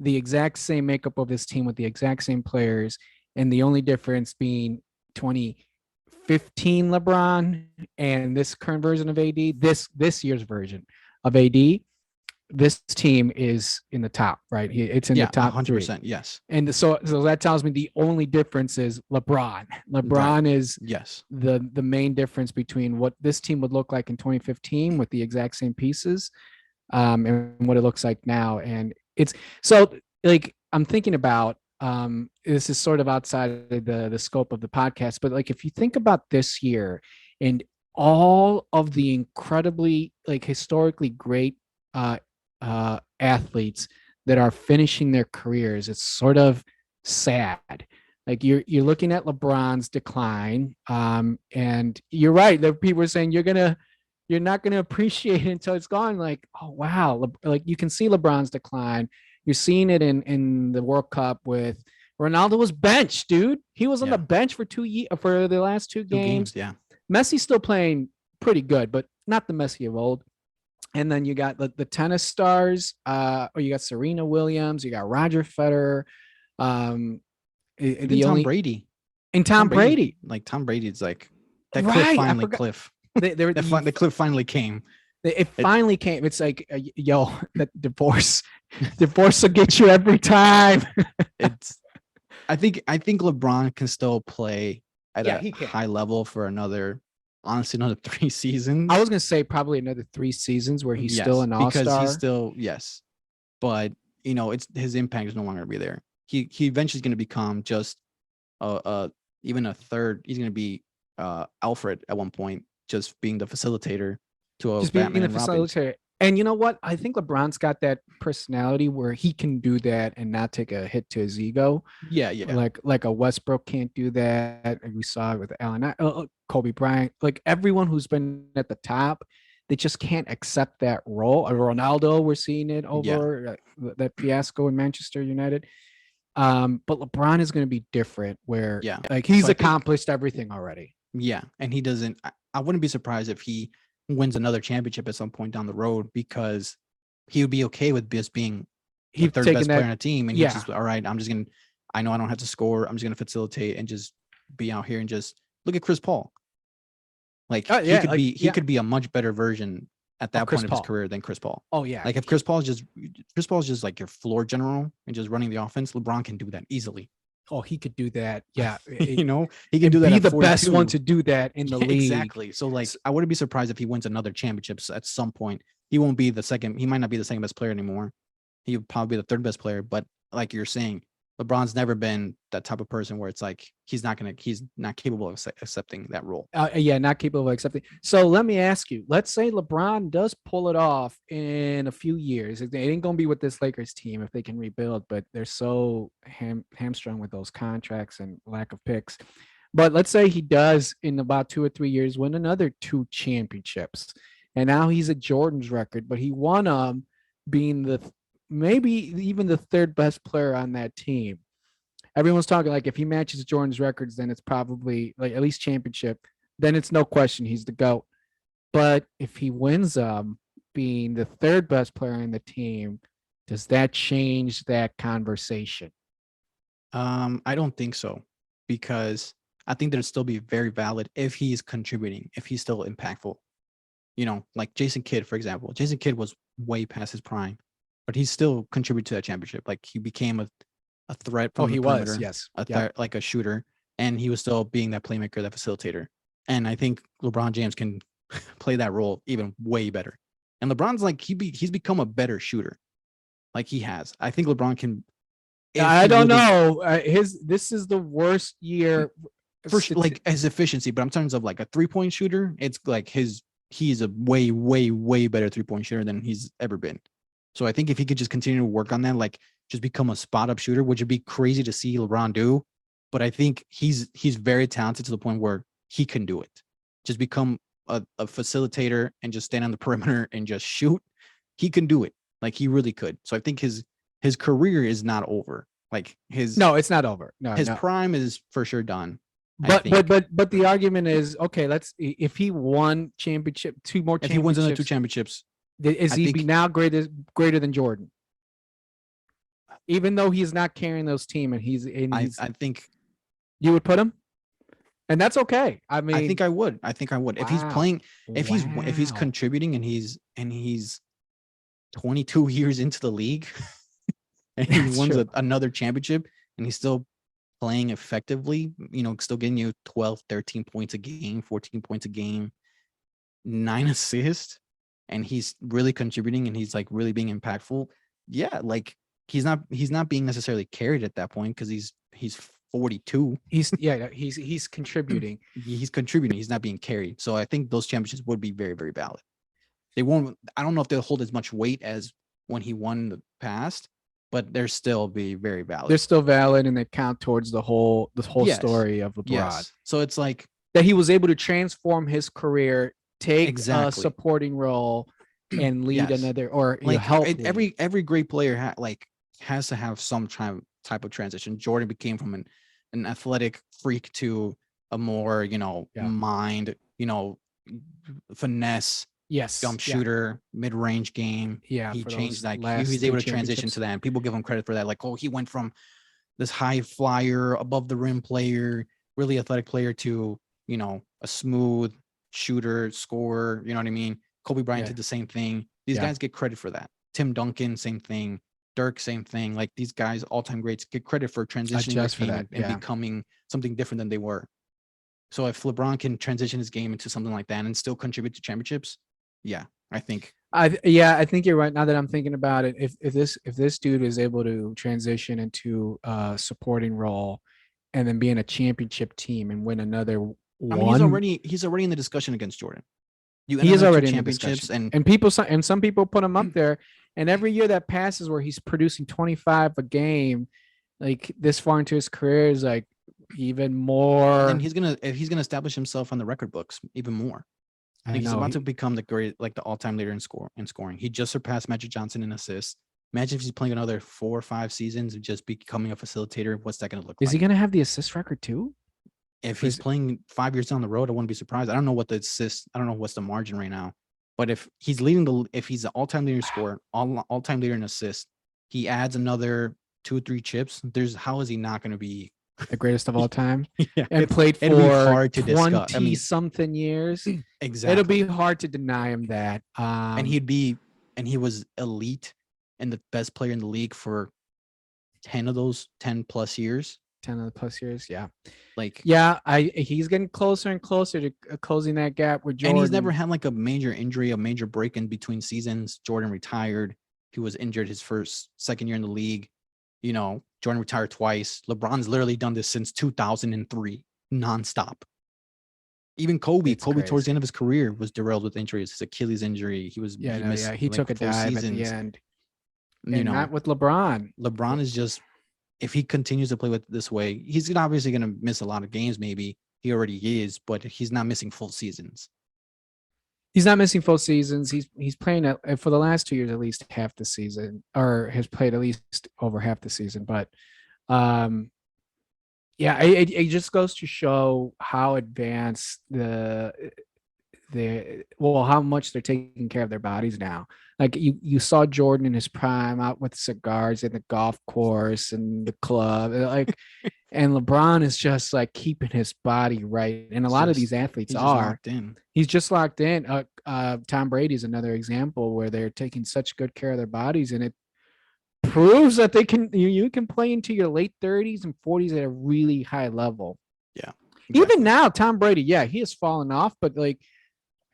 the exact same makeup of this team with the exact same players, and the only difference being 2015 LeBron and this current version of AD, this year's version of AD, this team is in the top, right? It's in the Yeah, top three. 100%. Yes. And so that tells me the only difference is LeBron. Right. LeBron is Yes. the main difference between what this team would look like in 2015 with the exact same pieces, and what it looks like now. And it's so like I'm thinking about, this is sort of outside of the scope of the podcast, but like if you think about this year and all of the incredibly like historically great athletes that are finishing their careers, it's sort of sad. Like you're looking at LeBron's decline, and you're right. There people are saying you're not gonna appreciate it until it's gone. Like, oh wow, like you can see LeBron's decline. You're seeing it in the World Cup with Ronaldo was benched, dude. He was on Yeah. the bench for 2 years for the last two 2 games. games. Yeah. Messi's still playing pretty good, but not the Messi of old. And then you got the tennis stars, or you got Serena Williams, you got Roger Federer, um, Even the Tom only Brady. and Tom Brady. Like Tom Brady's like that cliff Right, I finally forgot. cliff. The The cliff finally came. it finally came. It's like, yo, that divorce will get you every time. It's I think LeBron can still play at Yeah, a he can. high level for honestly another 3 seasons. I was gonna say probably another 3 seasons where he's still an because all-star. he's still but it's his impact is no longer gonna be there. He eventually is gonna become just even a third. He's gonna be Alfred at one point, just being the facilitator to a Just being Batman the and Robin. facilitator. And you know what? I think LeBron's got that personality where he can do that and not take a hit to his ego. Yeah. Like a Westbrook can't do that. And we saw it with Allen, Kobe Bryant, like everyone who's been at the top, they just can't accept that role. Ronaldo, we're seeing it over that fiasco in Manchester United. But LeBron is going to be different, where like he's accomplished everything already. Yeah, and he doesn't. I wouldn't be surprised if he wins another championship at some point down the road, because he would be okay with just being the third best player on a team, and he's just all right. I know I don't have to score. I'm just gonna facilitate and just be out here and just look at Chris Paul. Like he could be a much better version at that point of his career than Chris Paul. Oh yeah, like if Chris Paul is just like your floor general and just running the offense, LeBron can do that easily. Oh, he could do that. Yeah. He can do that. Be the best one to do that in the league. Exactly. So like, I wouldn't be surprised if he wins another championships at some point. He won't be the second. He might not be the second best player anymore. He would probably be the third best player. But like you're saying, LeBron's never been that type of person where it's like he's not capable of accepting that role. Not capable of accepting. So let me ask you, let's say LeBron does pull it off in a few years. It ain't going to be with this Lakers team if they can rebuild, but they're so hamstrung with those contracts and lack of picks. But let's say he does in about 2 or 3 years win another 2 championships. And now he's at Jordan's record, but he won being maybe even the third best player on that team. Everyone's talking like if he matches Jordan's records, then it's probably like at least championship. Then it's no question he's the GOAT. But if he wins being the third best player on the team, does that change that conversation? I don't think so, because I think that'd still be very valid if he's contributing, if he's still impactful. Like Jason Kidd, for example. Jason Kidd was way past his prime, but he still contributed to that championship. Like he became a threat from the perimeter, like a shooter, and he was still being that playmaker, that facilitator. And I think LeBron James can play that role even way better. And LeBron's like he's become a better shooter. Like he has. I think LeBron can. I don't know. This is the worst year for like his efficiency, but in terms of like a 3-point shooter, it's like he's a way, way, way better 3-point shooter than he's ever been. So I think if he could just continue to work on that, like just become a spot up shooter, which would be crazy to see LeBron do. But I think he's very talented to the point where he can do it. Just become a facilitator and just stand on the perimeter and just shoot. He can do it. Like he really could. So I think his career is not over. Like it's not over. His prime is for sure done. But the argument is, okay, if he won championship, 2 more championships, if he wins another 2 championships, is he be now greater than Jordan? Even though he's not carrying those team, and I think you would put him, and that's okay. I mean, I think I would. Wow. If he's playing, if he's contributing, and he's 22 years into the league, and he That's wins true. another championship, and he's still playing effectively, still getting you 12, 13 points a game, 14 points a game, 9 assists, and he's really contributing and he's like really being impactful. Yeah, like he's not being necessarily carried at that point because he's 42. He's contributing. He's contributing. He's not being carried. So I think those championships would be very, very valid. They won't. I don't know if they'll hold as much weight as when he won the past, but they're still be very valid. They're still valid and they count towards the whole Yes. story of LeBron. Yes. So it's like that he was able to transform his career, take a Exactly. supporting role, and lead Yes. another or like help. every great player has to have some type of transition. Jordan became from an athletic freak to a more Yeah. mind, finesse yes, jump shooter, mid-range game. Yeah, He for changed those that. He last was two able to transition championships. to that, and people give him credit for that. Like, oh, he went from this high flyer, above the rim player, really athletic player to a smooth shooter, scorer. You know what I mean? Kobe Bryant Yeah. did the same thing. These Yeah. guys get credit for that. Tim Duncan, same thing. Dirk, same thing. Like these guys, all-time greats, get credit for transitioning their Adjust for game that, and yeah. becoming something different than they were. So if LeBron can transition his game into something like that and still contribute to championships, yeah, I think I think you're right. Now that I'm thinking about it, if this dude is able to transition into a supporting role and then be in a championship team and win another one, I mean, he's already in the discussion against Jordan. He is already in the championships, discussion. and And some people put him up there. And every year that passes where he's producing 25 a game, like this far into his career, is like even more. and he's gonna establish himself on the record books even more. I think he's about to become the all-time leader in scoring. He just surpassed Magic Johnson in assists. Imagine if he's playing another 4 or 5 seasons and just becoming a facilitator. What's that going to look like? Is he going to have the assist record too? If he's playing 5 years down the road, I wouldn't be surprised. I don't know what the assist. I don't know what's the margin right now. But if he's if he's the all-time leader in score, all-time leader in assists, he adds another 2 or 3 chips. How is he not going to be the greatest of all time? Yeah, and played for hard to 20 something years. Exactly. It'll be hard to deny him that. And he was elite and the best player in the league for 10 of those 10 plus years. 10 of the plus years, yeah. Like, yeah, he's getting closer and closer to closing that gap with Jordan. And he's never had like a major injury, a major break in between seasons. Jordan retired. He was injured his second year in the league. Jordan retired twice. LeBron's literally done this since 2003, nonstop. Even Kobe towards the end of his career was derailed with injuries. His Achilles injury. He took a dive at the end. Not with LeBron. LeBron is just, if he continues to play with this way, he's obviously going to miss a lot of games. Maybe he already is, but he's not missing full seasons. He's not missing full seasons. He's playing for the last 2 years at least half the season, or has played at least over half the season. But it just goes to show how advanced how much they're taking care of their bodies now. Like you saw Jordan in his prime out with cigars in the golf course and the club, and LeBron is just like keeping his body right. And a lot of these athletes are. He's just locked in. Tom Brady is another example where they're taking such good care of their bodies, and it proves that you can play into your late 30s and 40s at a really high level. Yeah. Exactly. Even now, Tom Brady, he has fallen off, but like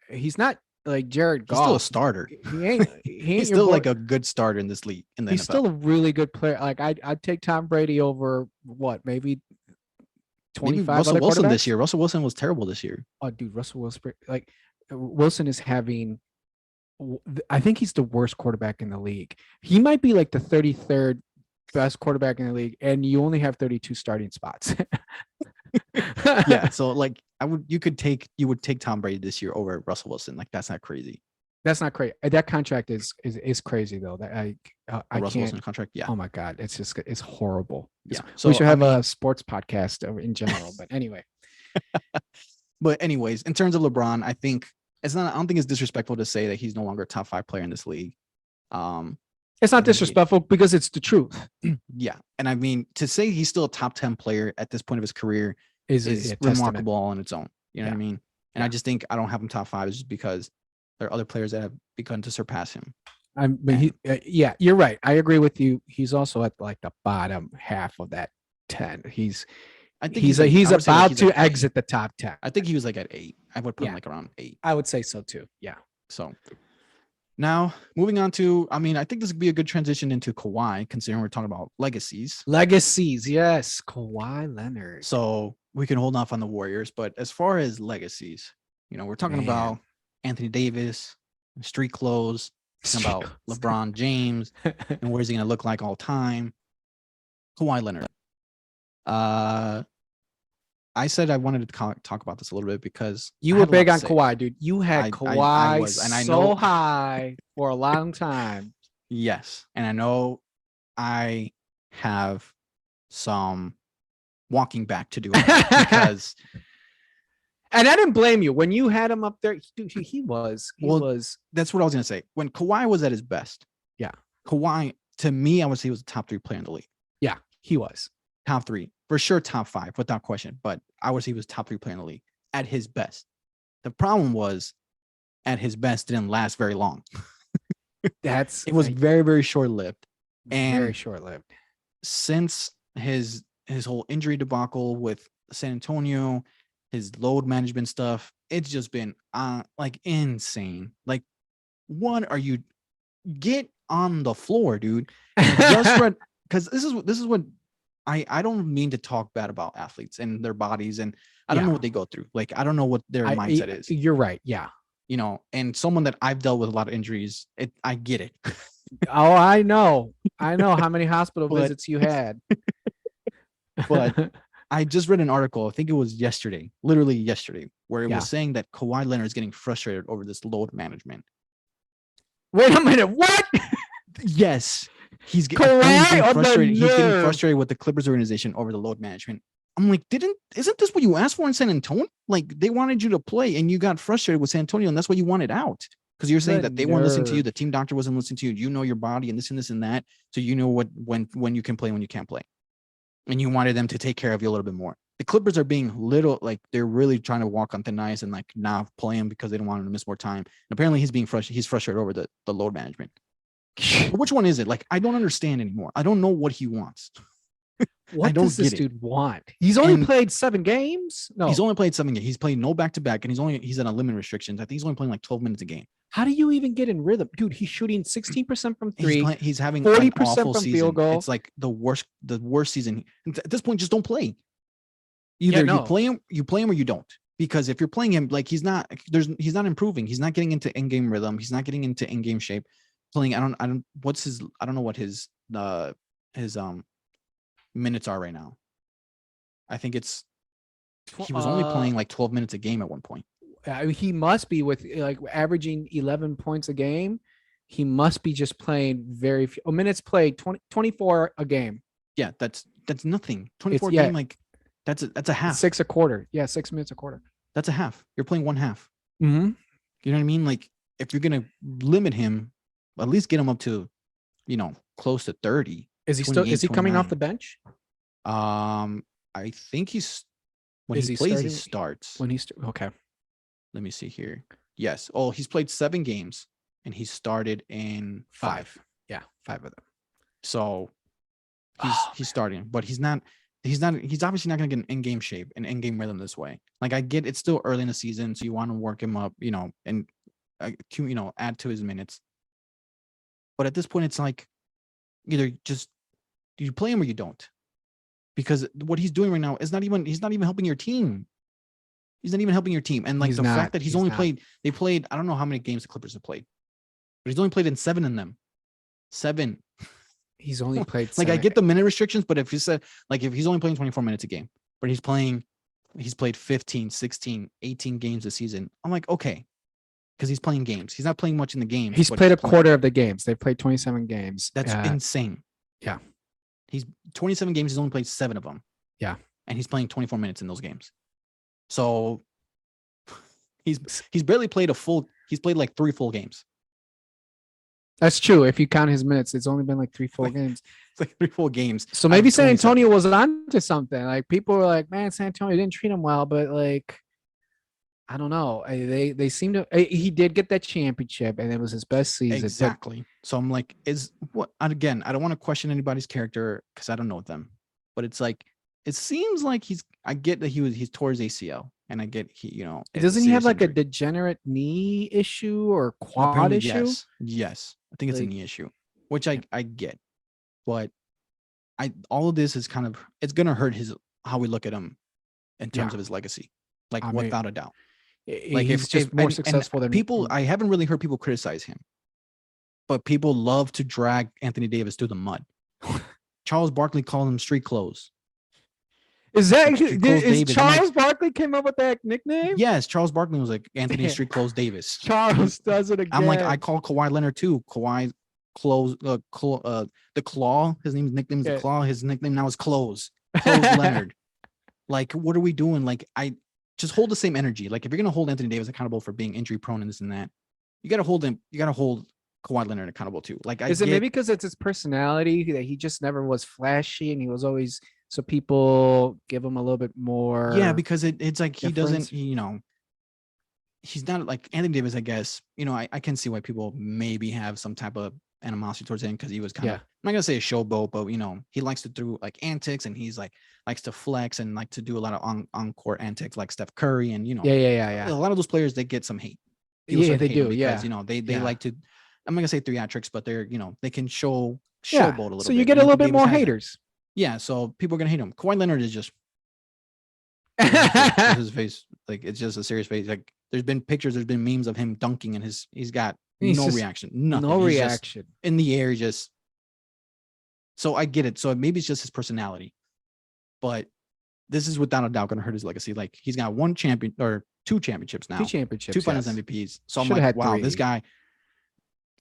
he's not like Jared Goff. He's still a starter. He's still like a good starter in this league. He's NFL. Still a really good player. Like I'd take Tom Brady over maybe 25 Russell Wilson this year. Russell Wilson was terrible this year. Oh, dude, Russell Wilson. Like Wilson is having. I think he's the worst quarterback in the league. He might be like the 33rd best quarterback in the league, and you only have 32 starting spots. Yeah, so like you would take Tom Brady this year over Russell Wilson. Like that's not crazy. That's not crazy. That contract is crazy though. That I Russell Wilson contract. Yeah. Oh my God, it's horrible. Yeah. So we should have a sports podcast in general. But anyway. But anyways, in terms of LeBron, I think I don't think it's disrespectful to say that he's no longer a top 5 player in this league. It's not disrespectful because it's the truth. Yeah. And I mean, to say he's still a top 10 player at this point of his career is remarkable all on its own. You know what I mean? And I just think I don't have him top 5 just because there are other players that have begun to surpass him. Yeah, you're right. I agree with you. He's also at like the bottom half of that 10. I think He's I would say like about he's to like 8. exit the top 10. I think he was like at 8. I would put him Yeah, like around 8. I would say so too. Yeah. So now moving on to, I mean, I think this would be a good transition into Kawhi, considering we're talking about legacies. Legacies, yes. Kawhi Leonard. So we can hold off on the Warriors. But as far as legacies, we're talking Man. about Anthony Davis, street clothes, talking about LeBron James, and where's he going to look like all time. Kawhi Leonard. I said I wanted to talk about this a little bit because you were big on Kawhi, dude. You had Kawhi I was, and I so know, high for a long time. Yes, and I know I have some walking back to do because, and I didn't blame you when you had him up there. Dude, he was. That's what I was gonna say. When Kawhi was at his best, yeah, Kawhi, to me, I would say he was a top 3 player in the league. Yeah, he was top 3 for sure, top 5 without question. But I would say he was top 3 player in the league at his best. The problem was, at his best, didn't last very long. It was very, very short lived, and very short lived. Since his whole injury debacle with San Antonio, his load management stuff, it's just been like insane. Like, what are you? Get on the floor, dude. Just read, because this is what I don't mean to talk bad about athletes and their bodies, and I don't know what they go through. Like, I don't know what their mindset is. You're right. Yeah. And someone that I've dealt with a lot of injuries, I get it. Oh, I know how many hospital visits you had. But I just read an article, I think it was literally yesterday, where it was saying that Kawhi Leonard is getting frustrated over this load management. Wait a minute, what? Yes. He's getting frustrated. He's getting frustrated with the Clippers organization over the load management. I'm like, isn't this what you asked for in San Antonio? Like, they wanted you to play and you got frustrated with San Antonio, and that's what you wanted out. Because you're saying that they weren't listening to you, the team doctor wasn't listening to you, you know your body and this and that. So you know when you can play, when you can't play. And you wanted them to take care of you a little bit more. The Clippers are being they're really trying to walk on thin ice and like not play him because they don't want him to miss more time. And apparently he's frustrated over the load management. Which one is it? Like, I don't understand anymore. I don't know what he wants. What does this dude want? He's only played 7 games? No. He's only played 7 games. He's played no back-to-back, and he's in a limit restrictions. I think he's only playing like 12 minutes a game. How do you even get in rhythm? Dude, he's shooting 16% from 3. He's having 40% from season. Field goal. It's like the worst season. At this point, just don't play. Either you play him or you don't. Because if you're playing him, like he's not improving. He's not getting into in-game rhythm. He's not getting into in-game shape. Playing, I don't know what his minutes are right now. I think he was only playing like 12 minutes a game at one point. He must be with like averaging 11 points a game. He must be just playing very few minutes played, 24 a game. Yeah, that's nothing. 24 game, like that's a half. 6 a quarter. Yeah, 6 minutes a quarter. That's a half. You're playing one half. Mm-hmm. You know what I mean? Like, if you're gonna limit him, at least get him up to, close to 30. Is he coming off the bench? I think when he plays, he starts. Okay. Let me see here. Yes. Oh, he's played 7 games and he started in 5. Yeah, 5 of them. So he's starting, but he's obviously not going to get an in-game shape and in-game rhythm this way. Like, I get it's still early in the season, so you want to work him up, and add to his minutes. But at this point, it's like either just you play him or you don't, because what he's doing right now is he's not even helping your team. He's not even helping your team, and like fact that he's only played, they played, I don't know how many games the Clippers have played, but he's only played in 7 in them. 7. He's only played like 7. I get the minute restrictions, but if you said like if he's only playing 24 minutes a game, but he's played 15, 16, 18 games this season, I'm like, okay, because he's playing games. He's not playing much in the game. He's played a quarter of the games. They've played 27 games. That's insane. Yeah. He's 27 games. He's only played 7 of them. Yeah. And he's playing 24 minutes in those games. So he's barely played he's played like 3 full games. That's true. If you count his minutes, it's only been like 3 full games. It's like 3 full games. So maybe San Antonio was on to something. Like, people were like, man, San Antonio didn't treat him well, but like, I don't know. They seem to. He did get that championship, and it was his best season. But Exactly. So I'm like, is what? And again, I don't want to question anybody's character because I don't know them, but it's like it seems like I get that he's towards ACL, and I get it's a doesn't he have serious like a injury. degenerate knee issue or quad Apparently, issue? yes. I think it's a Like, knee issue, which I get, but all of this is kind of it's gonna hurt how we look at him in terms yeah, of his legacy, like I mean, without a doubt. Like he's if just more and successful than people, I haven't really heard people criticize him, but people love to drag Anthony Davis through the mud. Charles Barkley called him street clothes. Is that Street Clothes is Davis. I'm Charles like, Barkley came up with that nickname? yes, Charles Barkley was like Anthony Street Clothes Davis. Charles does it again. I'm like, I call Kawhi Leonard too. Kawhi Clothes, the Claw. His nickname is the Claw. His nickname now is Clothes. Clothes Leonard. Like, what are we doing? Like, I just hold the same energy. Like, if you're gonna hold Anthony Davis accountable for being injury prone and this and that, you gotta hold him. You gotta hold Kawhi Leonard accountable too. Like, is it maybe because it's his personality that he just never was flashy and he was always so people give him a little bit more? Yeah, because it's like he difference? doesn't. He's not like Anthony Davis. I guess I can see why people maybe have some type of animosity towards him because he was kind of, I'm not gonna say a showboat, but he likes to do like antics and he's like likes to flex and like to do a lot of on-court antics like Steph Curry and yeah. a lot of those players they get some hate. Yeah, they do. Because they like to. I'm not gonna say theatrics, but they're they can showboat a little bit. So you get a little bit more haters. Yeah, so people are gonna hate him. Kawhi Leonard is just his face, like it's just a serious face. Like there's been pictures, there's been memes of him dunking, and he's got no reaction, nothing, no he's reaction just in the air. Just so I get it. So maybe it's just his personality, but this is without a doubt going to hurt his legacy. Like he's got two championships now, two Finals MVPs. So I'm like, wow, this guy,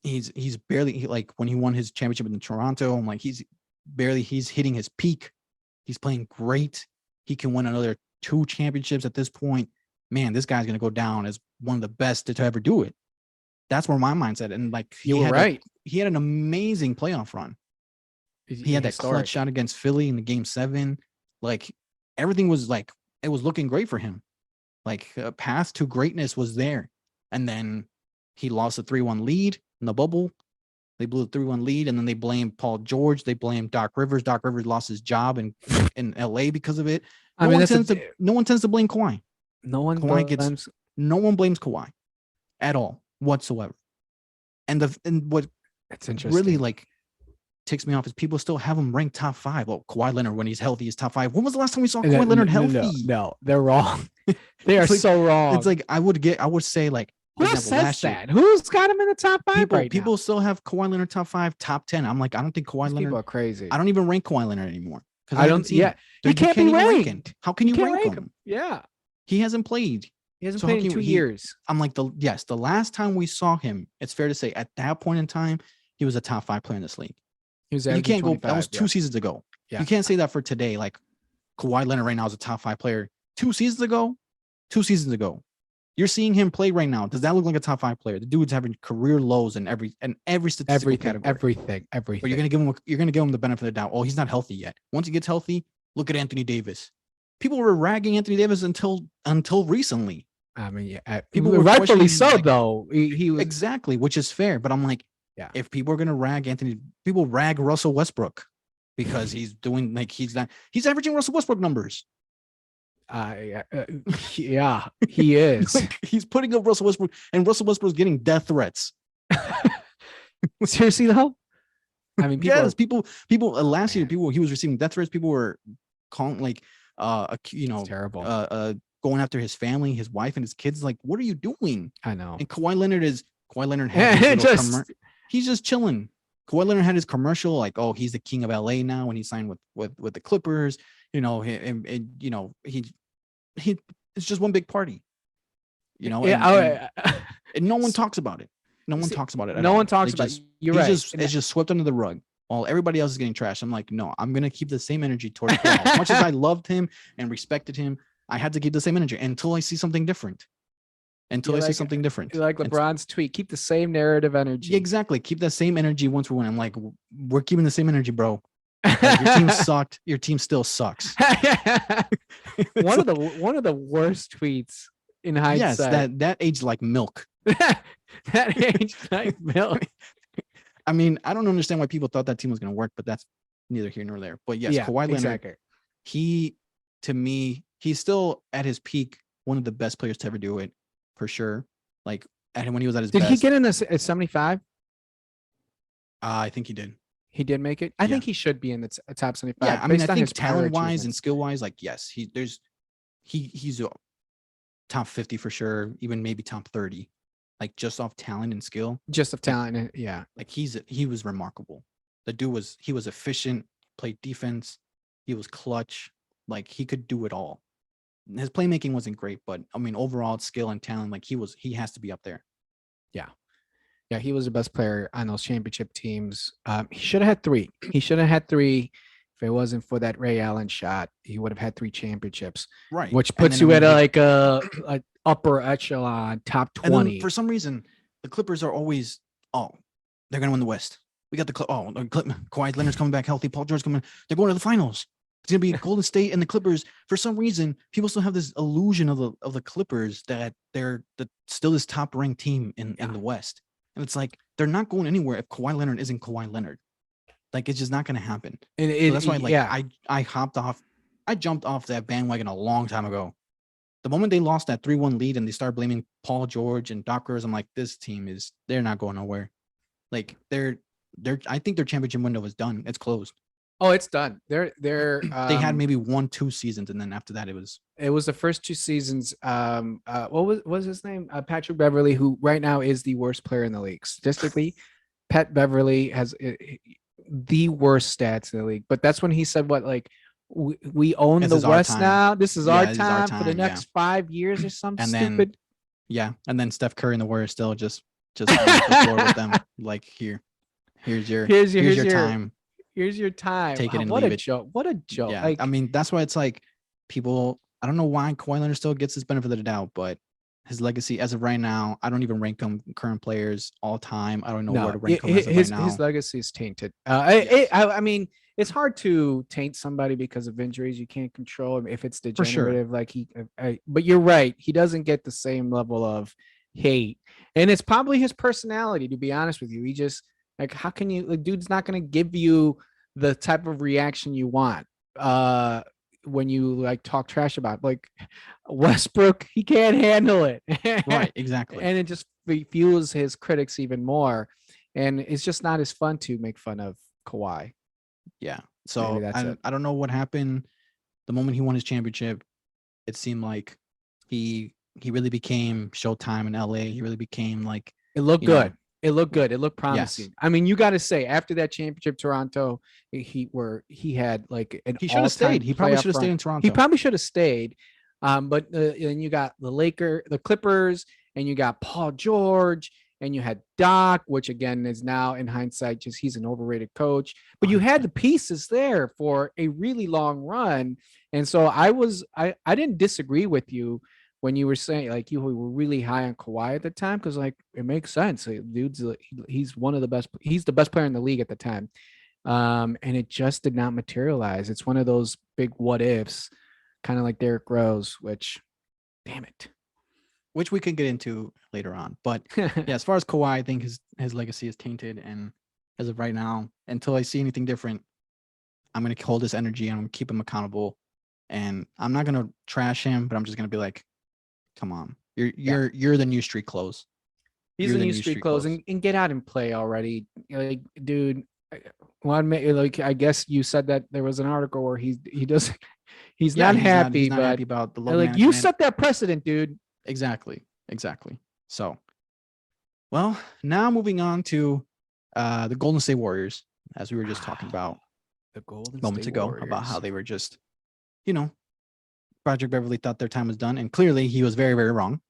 he's barely like when he won his championship in Toronto. I'm like, he's hitting his peak. He's playing great. He can win another 2 championships at this point. Man, this guy's going to go down as one of the best to ever do it. That's where my mindset. And like, you were right. He had an amazing playoff run. He had that clutch shot against Philly in the Game 7. Like everything was like, it was looking great for him. Like a path to greatness was there. And then he lost a 3-1 lead in the bubble. They blew a 3-1 lead, and then they blamed Paul George. They blamed Doc Rivers. Doc Rivers lost his job in LA because of it. No one tends to blame Kawhi. No one blames Kawhi at all whatsoever. And what it's interesting really like ticks me off is people still have him ranked top 5. Well, Kawhi Leonard when he's healthy is top 5. When was the last time we saw Kawhi Leonard healthy? No, they're wrong. They are so wrong. It's like I would say like. Who says that? Who's got him in the top 5 people still have Kawhi Leonard top 5, top 10. I'm like, I don't think Kawhi Leonard. People are crazy. I don't even rank Kawhi Leonard anymore. I don't. Yeah, he can't be ranked. How can you rank him? Yeah, he hasn't played. He hasn't played in 2 years. I'm like, the last time we saw him, it's fair to say at that point in time, he was a top 5 player in this league. You can't go. That was 2 seasons ago. Yeah. You can't say that for today. Like Kawhi Leonard right now is a top 5 player. 2 seasons ago. You're seeing him play right now. Does that look like a top 5 player? The dude's having career lows in every statistical category. Everything. But you're gonna give him the benefit of the doubt. Oh, he's not healthy yet. Once he gets healthy, look at Anthony Davis. People were ragging Anthony Davis until recently. I mean, yeah, people were rightfully so like, though. He was exactly, which is fair. But I'm like, if people are gonna rag people rag Russell Westbrook because he's doing like he's averaging Russell Westbrook numbers. Yeah, he is. Like, he's putting up Russell Westbrook, and Russell Westbrook's getting death threats. Seriously though, I mean, people last year, he was receiving death threats. People were calling like, terrible. Going after his family, his wife, and his kids. Like, what are you doing? I know. And Kawhi Leonard he's just chilling. Kawhi Leonard had his commercial, like, oh, he's the king of LA now, when he signed with the Clippers. It's just one big party, and no one talks about it. No one talks about it. No one talks about it. You're right. It's just swept under the rug while everybody else is getting trashed. I'm like, no, I'm going to keep the same energy towards Kawhi. As much as I loved him and respected him, I had to keep the same energy until I see something different. Like LeBron's tweet, keep the same narrative energy. Exactly. Keep that same energy once we win. I'm like, we're keeping the same energy, bro. Like, your team sucked. Your team still sucks. One of the worst tweets in Yes, hindsight. that aged like milk. That aged like milk. I mean, I don't understand why people thought that team was going to work, but that's neither here nor there. But yes, Yeah, Kawhi Leonard, exactly. he, to me, he's still at his peak, one of the best players to ever do it, for sure. Like, and when he was at his Did he best, get in this at 75? I think he did. He did make it. I Yeah, think he should be in the top yeah. 75 I mean, I based on think his prior talent wise and achievements. skill wise, like yes, he's a top 50 for sure, even maybe top 30, like just off talent and skill. Just of Like talent. Yeah. like he was remarkable. The dude was he was efficient, played defense, he was clutch, like he could do it all. His playmaking wasn't great, but I mean overall skill and talent, like he has to be up there. Yeah. Yeah. He was the best player on those championship teams. He should have had three. He should have had three. If it wasn't for that Ray Allen shot, he would have had three championships, Right. which And puts then I you at mean like a upper echelon, top and then 20. for some reason the Clippers are always they're gonna win the West. We got the Kawhi Leonard's coming back healthy, Paul George coming. They're going to the finals. It's gonna be Golden State and the Clippers. For some reason, people still have this illusion of the Clippers that they're still this top ranked team in the West. And it's like they're not going anywhere if Kawhi Leonard isn't Kawhi Leonard. Like it's just not gonna happen. And So that's why like yeah. I jumped off that bandwagon a long time ago. The moment they lost that 3-1 lead and they started blaming Paul George and Doc Rivers, I'm like, this team they're not going nowhere. Like I think their championship window is done. It's closed. Oh, it's done. They had maybe 1-2 seasons, and then after that, it was the first two seasons. What was his name? Patrick Beverly, who right now is the worst player in the league statistically. Pat Beverly has the worst stats in the league, but that's when he said, "What like we own This the is our West time. now. This is our This is our time for the time, yeah. next 5 years or something and then stupid." and then Steph Curry and the Warriors still just on the floor with them. Like here's your time. Here's your time. Take it and what leave a it. joke! What a joke! Yeah, Like, I mean that's why it's like people. I don't know why Kawhi Leonard still gets his benefit of the doubt, but his legacy as of right now, I don't even rank him current players all time. I don't know where to rank him as of right now. His legacy is tainted. Yes. I mean, it's hard to taint somebody because of injuries. You can't control if it's For sure. degenerative. Like but you're right. He doesn't get the same level of hate, and it's probably his personality. To be honest with you, he just like how can you? Like, dude's not going to give you the type of reaction you want. When you like talk trash about like Westbrook, he can't handle it. Right, exactly. And it just fuels his critics even more. And it's just not as fun to make fun of Kawhi. Yeah. So that's it. I don't know what happened. The moment he won his championship, it seemed like he really became Showtime in LA. He really became like It looked you know, good. It looked good. It looked promising. Yes. I mean, you got to say after that championship, Toronto, he had like an he should have stayed. He probably should have stayed in Toronto. He probably should have stayed. But then you got the Clippers, and you got Paul George, and you had Doc, which again is now in hindsight just he's an overrated coach. But you had the pieces there for a really long run, and so I didn't disagree with you when you were saying like you were really high on Kawhi at the time because like it makes sense. Dude's he's one of the best. He's the best player in the league at the time, and it just did not materialize. It's one of those big what ifs, kind of like Derrick Rose, which, damn it, which we can get into later on. But yeah, as far as Kawhi, I think his legacy is tainted, and as of right now, until I see anything different, I'm gonna hold his energy and I'm gonna keep him accountable, and I'm not gonna trash him, but I'm just gonna be like, come on, you're the new street clothes. He's the new street clothes, and get out and play already, like dude. Like I guess you said that there was an article where he doesn't. He's not happy, not but happy about the low like management. you set that precedent, dude. Exactly. So, well, now moving on to the Golden State Warriors, as we were just talking about the Golden moments State ago Warriors. about how they were just, Patrick Beverly thought their time was done, and clearly he was very, very wrong.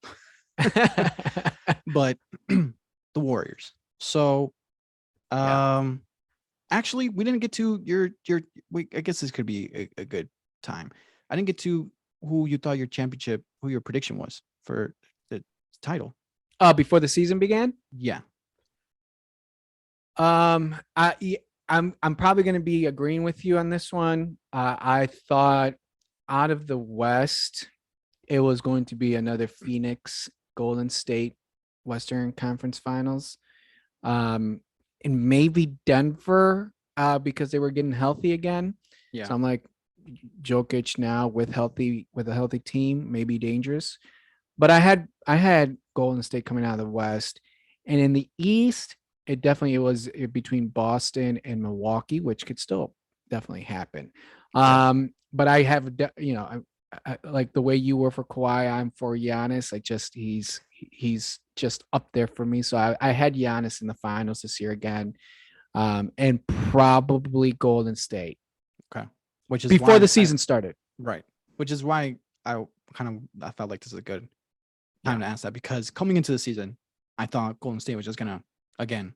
But the Warriors. So, actually, we didn't get to your. I guess this could be a good time. I didn't get to who you thought who your prediction was for the title. Before the season began? Yeah. I'm probably going to be agreeing with you on this one. I thought out of the West, it was going to be another Phoenix Golden State Western Conference Finals. And maybe Denver because they were getting healthy again. Yeah. So I'm like, Jokic now with a healthy team may be dangerous. But I had Golden State coming out of the West, and in the East, it definitely was between Boston and Milwaukee, which could still definitely happen. But I have, I like the way you were for Kawhi, I'm for Giannis. I just he's just up there for me. So I had Giannis in the finals this year again, and probably Golden State. Okay. Which is before why the season started. Right. Which is why I felt like this is a good time to ask that, because coming into the season, I thought Golden State was just gonna, again,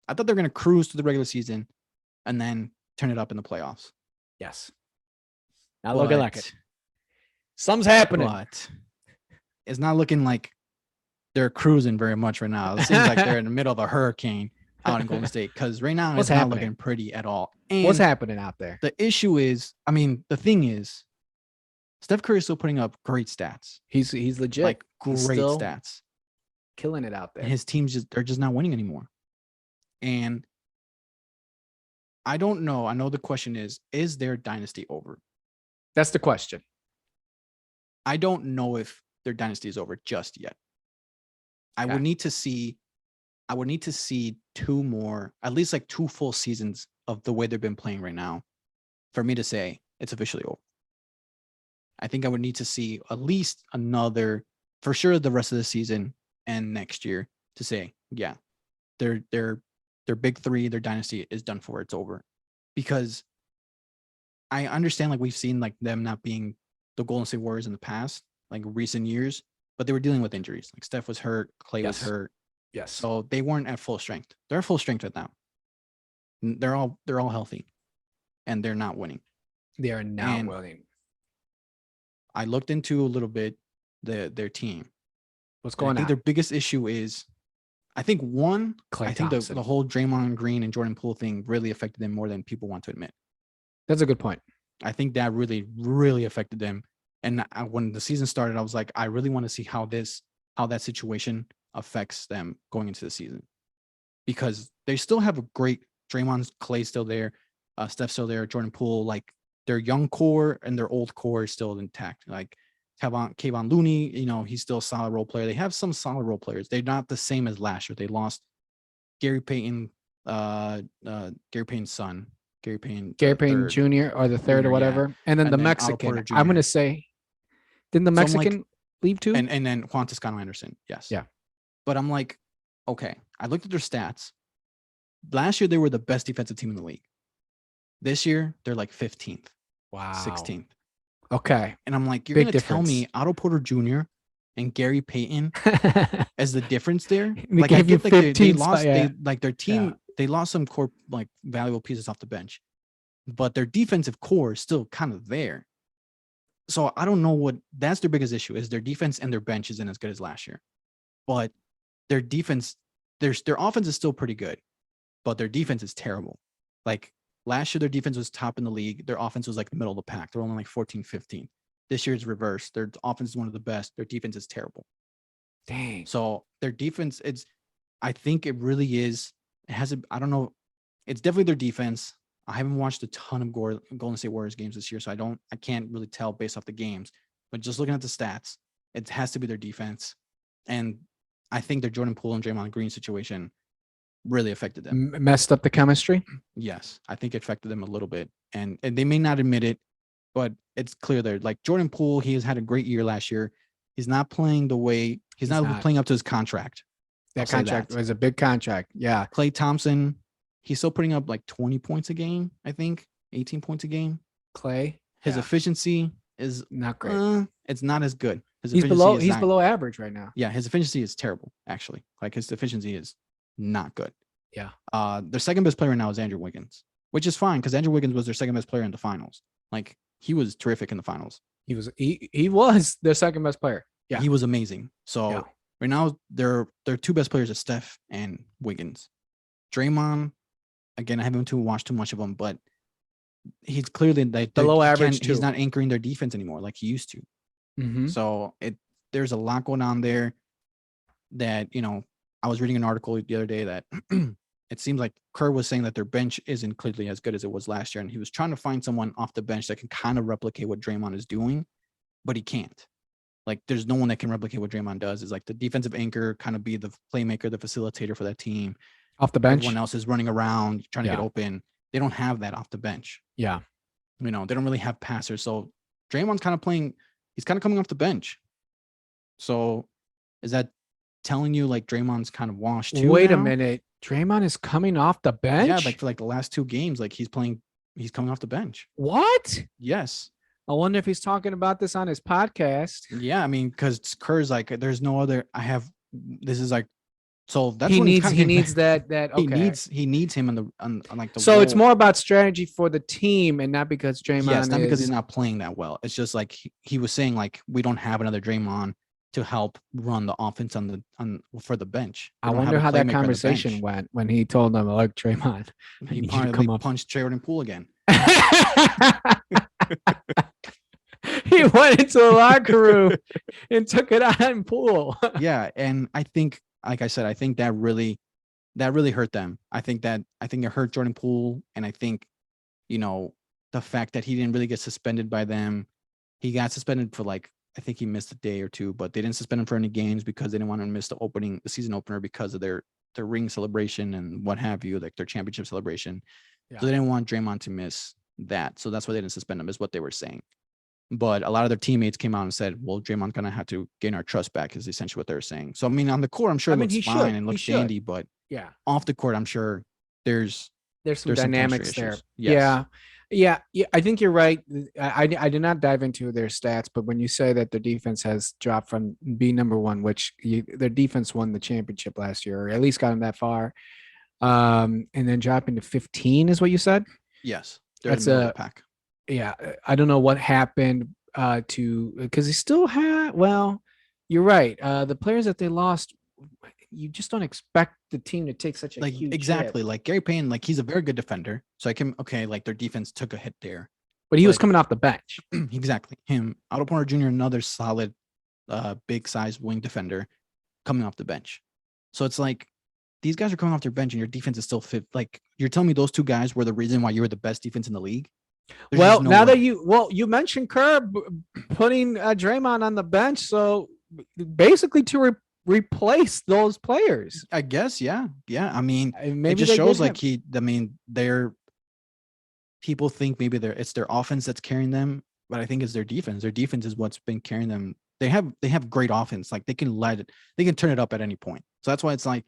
I thought they were gonna cruise to the regular season and then turn it up in the playoffs. Yes. Not looking like it. Something's happening. But it's not looking like they're cruising very much right now. It seems like they're in the middle of a hurricane out in Golden State, because right now it's not looking pretty at all. And what's happening out there? The issue is, I mean, the thing is, Steph Curry is still putting up great stats. He's legit. Like great stats. Killing it out there. And his teams they're just not winning anymore. And I don't know. I know the question is their dynasty over? That's the question. I don't know if their dynasty is over just yet. I would need to see two more, at least like 2 full seasons of the way they've been playing right now for me to say it's officially over. I think I would need to see at least another, for sure, the rest of the season and next year to say, yeah, their big three, their dynasty is done for. It's over. Because I understand, like, we've seen like them not being the Golden State Warriors in the past, like recent years, but they were dealing with injuries. Like Steph was hurt, Clay was hurt. Yes. So they weren't at full strength. They're at full strength right now. They're all healthy, and they're not winning. They are not winning. I looked into a little bit their team. What's going on? I think their biggest issue is, I think one, Klay I think Thompson. the whole Draymond Green and Jordan Poole thing really affected them more than people want to admit. That's a good point. I think that really, really affected them. And when the season started, I was like, I really want to see how that situation affects them going into the season, because they still have a great Draymond, Clay still there, Steph still there, Jordan Poole, like their young core and their old core is still intact. Like Kevon Looney, he's still a solid role player. They have some solid role players. They're not the same as last year. They lost Gary Payton, Gary Payton's son, Gary Payton Jr. or the third or whatever, and then the Mexican. I'm gonna say, didn't the Mexican leave too? And then Juan Toscano Anderson, yes. Yeah. But I'm like, okay, I looked at their stats. Last year they were the best defensive team in the league. This year they're like 15th. Wow. 16th. Okay. And I'm like, you're going to tell me Otto Porter Jr. and Gary Payton as the difference there? Like, I get like they lost, their team, they lost some core, like, valuable pieces off the bench, but their defensive core is still kind of there. So I don't know that's their biggest issue, is their defense, and their bench isn't as good as last year. But their defense, their offense is still pretty good, but their defense is terrible. Like, last year, their defense was top in the league. Their offense was like the middle of the pack. They're only like 14, 15. This year's reverse. Their offense is one of the best. Their defense is terrible. Dang. So their defense, I think it really is. I don't know. It's definitely their defense. I haven't watched a ton of Golden State Warriors games this year, so I can't really tell based off the games. But just looking at the stats, it has to be their defense. And I think their Jordan Poole and Draymond Green situation really affected them. Messed up the chemistry? Yes, I think it affected them a little bit. And they may not admit it, but it's clear there. Like Jordan Poole, he has had a great year last year. He's not playing the way he's not playing up to his contract. That contract was a big contract. Yeah. Klay Thompson, he's still putting up like 20 points a game, I think, 18 points a game. Clay, his efficiency is not great. It's not as good. He's below average right now. Yeah, his efficiency is terrible, actually. Like, his efficiency is not good. Yeah. Their second best player now is Andrew Wiggins, which is fine because Andrew Wiggins was their second best player in the finals. Like, he was terrific in the finals. He was their second best player. Yeah. He was amazing. So right now their two best players are Steph and Wiggins. Draymond, again, I haven't watched too much of him, but he's clearly below average too. He's not anchoring their defense anymore like he used to. Mhm. So there's a lot going on there that, I was reading an article the other day that it seems like Kerr was saying that their bench isn't clearly as good as it was last year. And he was trying to find someone off the bench that can kind of replicate what Draymond is doing, but he can't. Like, there's no one that can replicate what Draymond does. Is like the defensive anchor, kind of be the playmaker, the facilitator for that team. Off the bench. Everyone else is running around trying to get Yeah. open. They don't have that off the bench. Yeah. They don't really have passers. So Draymond's kind of playing. He's kind of coming off the bench. So is that telling you like Draymond's kind of washed too Wait a now? minute. Draymond is coming off the bench? Yeah, like for like the last 2 games, like he's coming off the bench. What? Yes. I wonder if he's talking about this on his podcast. Yeah, I mean, because Kerr's like, there's no other. This is like, so that's He when needs that he okay. needs him on like the. So it's role. more about strategy for the team and not because Draymond Yes, not because is he's not playing that well. It's just like he was saying, like, we don't have another Draymond to help run the offense for the bench. I We don't have wonder a how that playmaker on the conversation bench. went when he told them, look, Draymond, I He need you to probably come up. punched Jordan Poole again. He went into the locker room and took it on Poole. Yeah, and I think, like I said, I think that really hurt them. I think it hurt Jordan Poole, and I think, the fact that he didn't really get suspended by them. He got suspended for like, I think he missed a day or two, but they didn't suspend him for any games because they didn't want to miss the season opener because of their ring celebration and what have you, like their championship celebration. Yeah. So they didn't want Draymond to miss that. So that's why they didn't suspend him, is what they were saying. But a lot of their teammates came out and said, well, Draymond's going to have to gain our trust back, is essentially what they're saying. So, I mean, on the court, I'm sure it looks fine and looks dandy, but yeah, off the court, I'm sure there's some dynamics there. Yes. Yeah. I think you're right. I did not dive into their stats, but when you say that their defense has dropped from being number one, which their defense won the championship last year, or at least got them that far, and then dropping to 15 is what you said? Yes. They're That's in the middle of the pack. Yeah, I don't know what happened because he still had. Well, you're right. The players that they lost, you just don't expect the team to take such a huge exactly hit. like Gary Payton. Like, he's a very good defender, so like their defense took a hit there, but he was coming off the bench. Exactly. Him, Otto Porter Jr., another solid, big size wing defender, coming off the bench. So it's like these guys are coming off their bench, and your defense is still fit. Like, you're telling me those 2 guys were the reason why you were the best defense in the league? Well, now that you mentioned Kerr putting Draymond on the bench, so basically to replace those players, I guess, yeah. I mean, maybe it just shows like people think maybe it's their offense that's carrying them, but I think it's their defense. Their defense is what's been carrying them. They have great offense. Like, they can turn it up at any point. So that's why it's like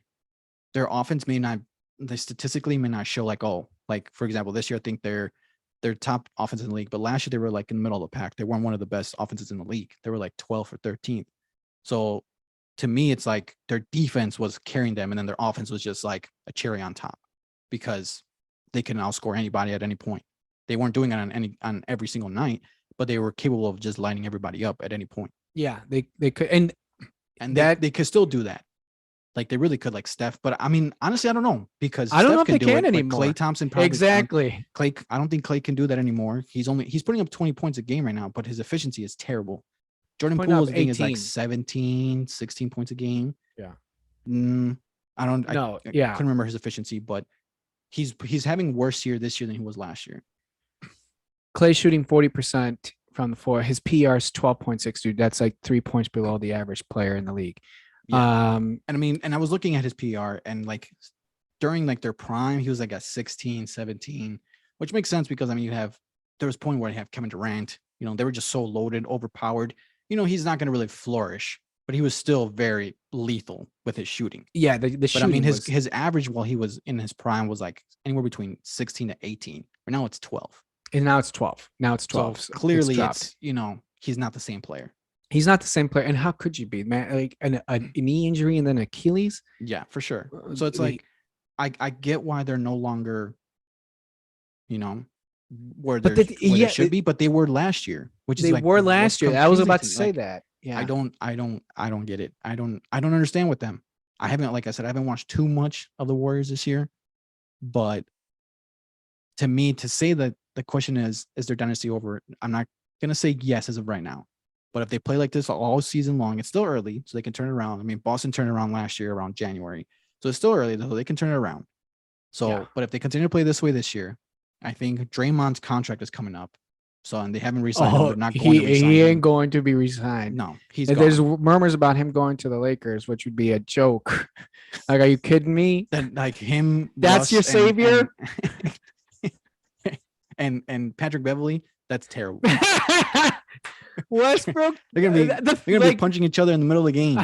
their offense they statistically may not show like, oh, like for example, this year I think they're top offense in the league, but last year they were like in the middle of the pack. They weren't one of the best offenses in the league. They were like 12th or 13th. So to me, it's like their defense was carrying them, and then their offense was just like a cherry on top because they can outscore anybody at any point. They weren't doing it on every single night, but they were capable of just lining everybody up at any point. Yeah, they could, and they could still do that. Like, they really could, like Steph. But I mean, honestly, I don't know, because I don't know if Steph they can it, anymore. Klay Thompson probably exactly. Klay, I don't think Klay can do that anymore. He's putting up 20 points a game right now, but his efficiency is terrible. Jordan Poole's thing is like 17, 16 points a game. Yeah. I couldn't Yeah. remember his efficiency, but he's having worse year this year than he was last year. Klay shooting 40% from the floor. His PR is 12.6, dude. That's like 3 points below the average player in the league. Yeah. And I mean, and I was looking at his PR, and like during like their prime, he was like at 16, 17, which makes sense because I mean, there was a point where you have Kevin Durant, they were just so loaded, overpowered. He's not going to really flourish, but he was still very lethal with his shooting. Yeah, the but shooting. I mean, his average while he was in his prime was like anywhere between 16 to 18. Right now it's 12. And now it's 12. So clearly it's he's not the same player. He's not the same player. And how could you be, man? Like a knee injury and then Achilles? Yeah, for sure. So it's like, I get why they're no longer, where they should be, but they were last year, which is like, were last year. I was about to say like, that. Yeah. I don't get it. I don't understand with them. Like I said, I haven't watched too much of the Warriors this year, but to me, to say that the question is their dynasty over? I'm not going to say yes as of right now. But if they play like this all season long, it's still early, so they can turn it around. I mean, Boston turned it around last year around January, so it's still early, though they can turn it around. So, Yeah. but if they continue to play this way this year, I think Draymond's contract is coming up. So, and they haven't re-signed him. They're not going to re-sign he him. ain't going to be resigned. No, he's And gone. there's murmurs about him going to the Lakers, which would be a joke. Like, are you kidding me? Then, like him, That's Russ, your savior? and Patrick Beverly, that's terrible. Westbrook, They're gonna be punching each other in the middle of the game.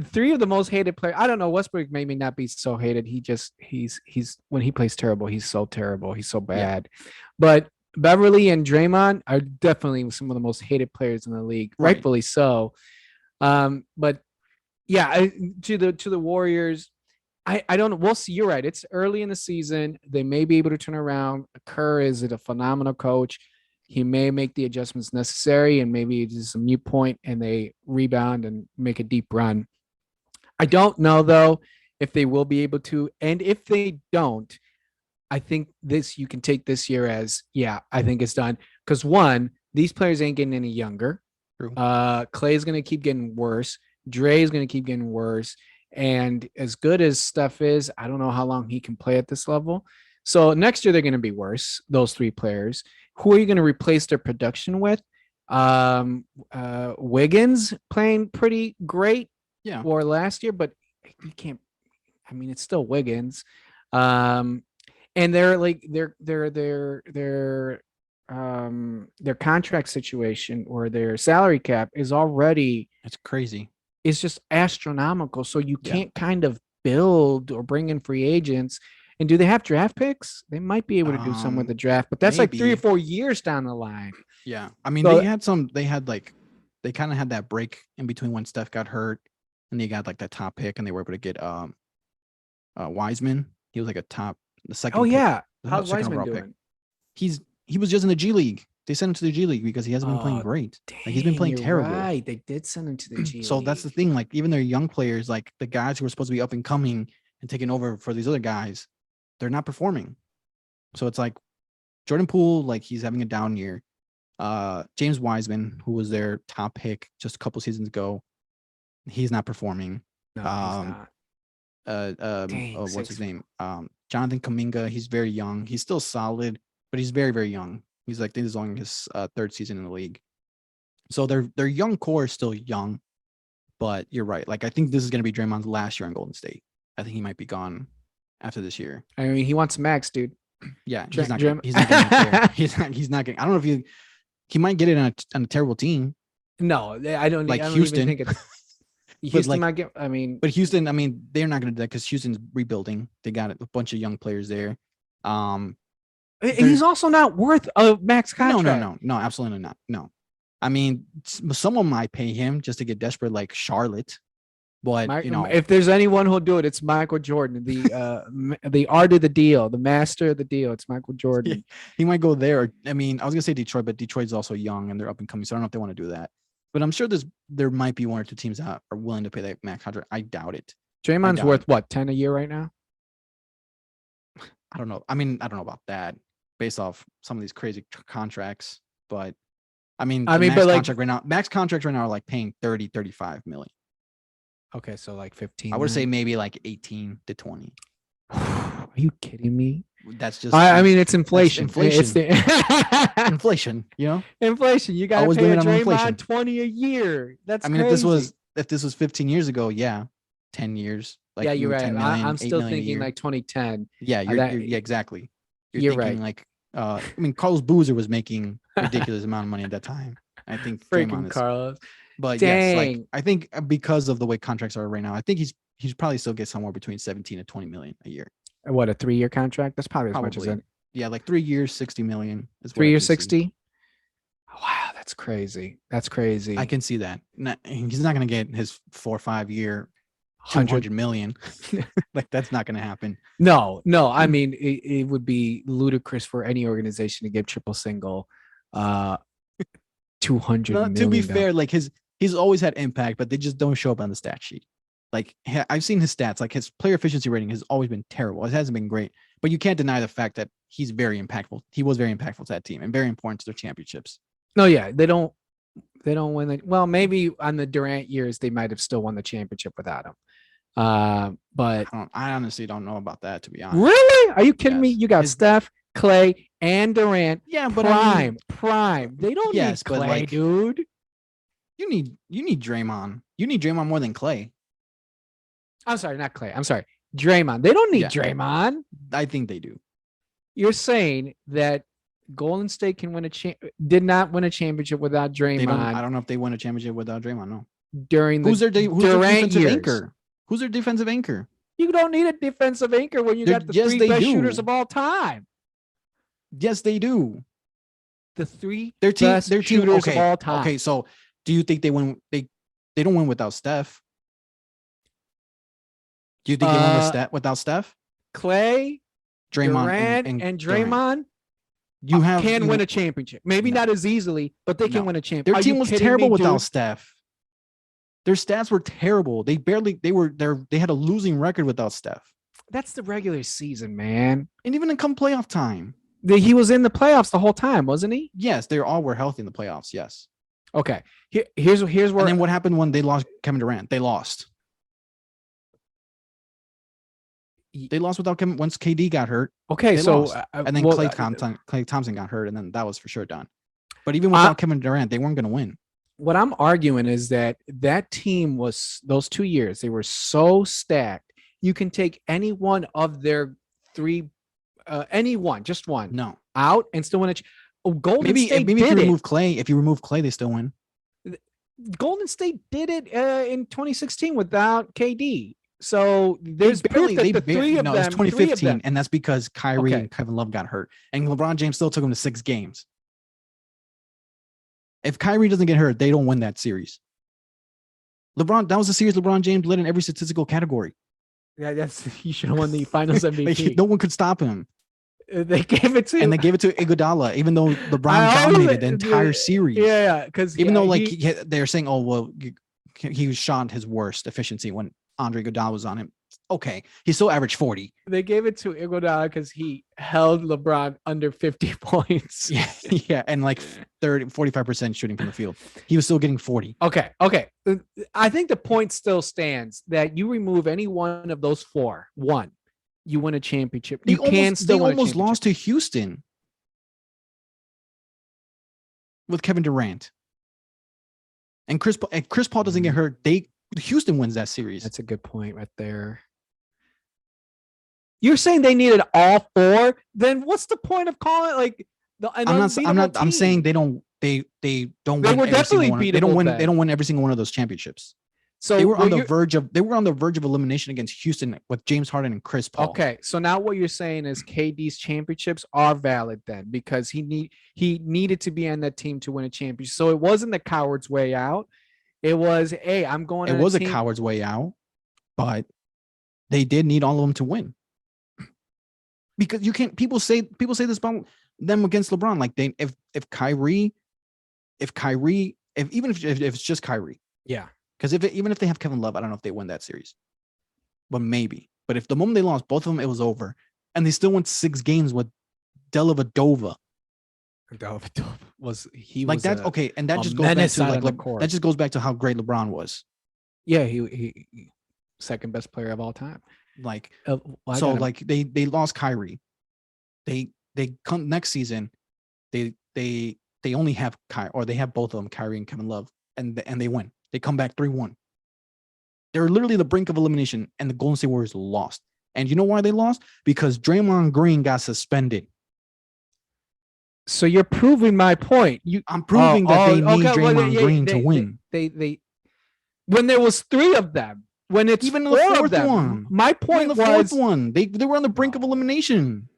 Three of the most hated players. I don't know. Westbrook maybe not be so hated. He's when he plays terrible, he's so terrible. He's so bad. Yeah. But Beverly and Draymond are definitely some of the most hated players in the league, right. Rightfully so. But yeah, to the Warriors, I don't know. We'll see. You're right. It's early in the season. They may be able to turn around. Kerr is a phenomenal coach. He may make the adjustments necessary, and maybe it's a mute point and they rebound and make a deep run. I don't know, though, if they will be able to. And if they don't, I think you can take this year as, yeah, I think it's done. Because one, these players ain't getting any younger. True. Clay is going to keep getting worse. Dre is going to keep getting worse. And as good as Steph is, I don't know how long he can play at this level. So next year, they're going to be worse, those three players. Who are you going to replace their production with? Wiggins playing pretty great, or last year, but you can't. I mean, it's still Wiggins, and they're like their contract situation or their salary cap is already it's crazy. It's just astronomical. So you can't kind of build or bring in free agents. And do they have draft picks? They might be able to do some with the draft, but that's maybe. Like 3 or 4 years down the line. Yeah. I mean, they kind of had that break in between when Steph got hurt and they got like that top pick and they were able to get Wiseman. He was like the second. Oh, yeah. Pick, how's Wiseman doing? Pick. He was just in the G League. They sent him to the G League because he hasn't been playing great. Dang, like he's been playing terrible. Right. They did send him to the G League. So that's the thing. Like even their young players, like the guys who were supposed to be up and coming and taking over for these other guys, they're not performing. So it's like Jordan Poole, like he's having a down year. James Wiseman, who was their top pick just a couple seasons ago, he's not performing. No, he's not. What's his name? Jonathan Kuminga, he's very young. He's still solid, but he's very, very young. He's like, this is only his third season in the league. So their young core is still young, but you're right. Like, I think this is going to be Draymond's last year in Golden State. I think he might be gone after this year. I mean, he wants max, dude. Yeah, he's not getting he's not getting. I don't know if he might get it on a terrible team. No, I don't like I don't Houston. Even think it's, Houston might get. I mean, but Houston. I mean, they're not going to do that because Houston's rebuilding. They got a bunch of young players there. He's also not worth a max contract. No, absolutely not. No, I mean, someone might pay him just to get desperate, like Charlotte. But if there's anyone who'll do it, it's Michael Jordan, the art of the deal, the master of the deal. It's Michael Jordan. He might go there. I mean, I was gonna say Detroit, but Detroit's also young and they're up and coming, so I don't know if they want to do that. But I'm sure there might be 1 or 2 teams that are willing to pay that max contract. I doubt it. Draymond's worth what, 10 a year right now? I don't know. I mean, I don't know about that based off some of these crazy contracts, but max contracts right now are like paying 30-35 million. Okay, so like 15. I would say maybe like 18 to 20. Are you kidding me? That's just. I mean, it's inflation. It's inflation. You know, inflation. You got to pay Draymond 20 a year. That's. I mean, crazy. if this was 15 years ago, 10 years. Like yeah, you're right. Million, I'm still thinking like 2010. Yeah, you're exactly. You're thinking right. Like, I mean, Carlos Boozer was making a ridiculous amount of money at that time. I think freaking Carlos. But yes, like I think because of the way contracts are right now, I think he's probably still get somewhere between 17 and 20 million a year. What, a 3-year contract? That's probably as much as it. Yeah, like 3 years, 60 million. 3 years, 60. Wow, that's crazy. That's crazy. I can see that. He's not going to get his 4 or 5 year 200 million. Like that's not going to happen. No. I mean, it would be ludicrous for any organization to give triple single 200 million. To be fair, like he's always had impact, but they just don't show up on the stat sheet. Like I've seen his stats, like his player efficiency rating has always been terrible. It hasn't been great, but you can't deny the fact that he's very impactful. He was very impactful to that team and very important to their championships. No, yeah, they don't. They don't win. Well, maybe on the Durant years they might have still won the championship without him. But I honestly don't know about that, to be honest. really, are you kidding me? Yes. You got Steph, Clay, and Durant. Yeah, but I mean, Prime. They don't yes, need but Clay, like dude. you need Draymond. You need Draymond more than Clay. I'm sorry, not Clay. I'm sorry, Draymond. They don't need Yeah. Draymond. I think they do. You're saying that Golden State can win did not win a championship without Draymond. I don't know if they win a championship without Draymond. No. During the Who's their Durant defensive years. anchor? Who's their defensive anchor? You don't need a defensive anchor when you got the three best shooters of all time. Yes, they do. The three their team, best shooters of all time. Okay, so do you think they win? They don't win without Steph. Do you think they win without Steph? Clay, Draymond, Durant, and Draymond can win a championship. Maybe not as easily, but they can win a championship. Their team was terrible without Steph. Their stats were terrible. They had a losing record without Steph. That's the regular season, man. And even in come playoff time. He was in the playoffs the whole time, wasn't he? Yes, they all were healthy in the playoffs. Yes. Okay. Here's where. And then what happened when they lost Kevin Durant? They lost. They lost without Kevin once KD got hurt. Okay, so and then Klay Thompson got hurt, and then that was for sure done. But even without Kevin Durant, they weren't going to win. What I'm arguing is that team was those 2 years. They were so stacked. You can take any one of their three, just one, out and still win a. Golden State maybe if you remove Clay, they still win. Golden State did it in 2016 without KD. So there's proof that the three of them. It's 2015, and that's because Kyrie and Kevin Love got hurt, and LeBron James still took them to 6 games. If Kyrie doesn't get hurt, they don't win that series. That was a series LeBron James led in every statistical category. Yeah, he should have won the Finals MVP. No one could stop him. They gave it to Iguodala, even though LeBron dominated the entire series. Yeah, because even though they're saying, oh well, he shot his worst efficiency when Andre Iguodala was on him. Okay, he still averaged 40. They gave it to Iguodala because he held LeBron under 50 points. Yeah, and like 45% shooting from the field. He was still getting 40. Okay. I think the point still stands that you remove any one of those four, you win a championship. They almost lost to Houston with Kevin Durant. And Chris Paul doesn't get hurt. Houston wins that series. That's a good point right there. You're saying they needed all four? Then what's the point of calling it I'm saying they don't win. They were definitely beatable. They don't win every single one of those championships. So they were on the verge of elimination against Houston with James Harden and Chris Paul. Okay, so now what you're saying is KD's championships are valid then because he needed to be on that team to win a championship. So it wasn't the coward's way out. It was, hey, I'm going. It was a coward's way out, but they did need all of them to win. Because you can't. People say this about them against LeBron. Like if it's just Kyrie, yeah. Because even if they have Kevin Love, I don't know if they win that series, but maybe. But if the moment they lost both of them, it was over, and they still went 6 games with Dellavedova. Was okay, and that just goes back to that just goes back to how great LeBron was. Yeah, he second best player of all time. They lost Kyrie. They come next season. They only have they have both of them, Kyrie and Kevin Love, and they win. They come back 3-1. They're literally the brink of elimination, and the Golden State Warriors lost. And you know why they lost? Because Draymond Green got suspended. So you're proving my point. I'm proving that they need Draymond Green to win. They when there was 3 of them. When it's even the 4th one. My point was the 4th one. They were on the brink of elimination.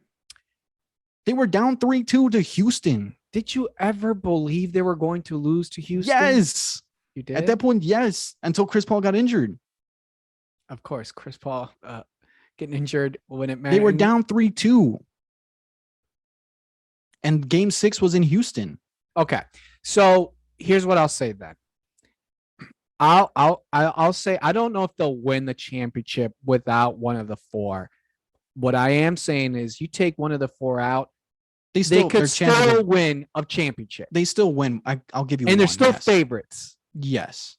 They were down 3-2 to Houston. Did you ever believe they were going to lose to Houston? Yes. You did? At that point, yes. Until Chris Paul got injured. Of course, Chris Paul getting injured when it mattered. They were down 3-2. And game 6 was in Houston. Okay. So here's what I'll say then. I'll say I don't know if they'll win the championship without one of the 4. What I am saying is you take one of the 4 out, They They could their chances still of, win a championship, they still win. I'll give you and one. they're still Yes. favorites Yes,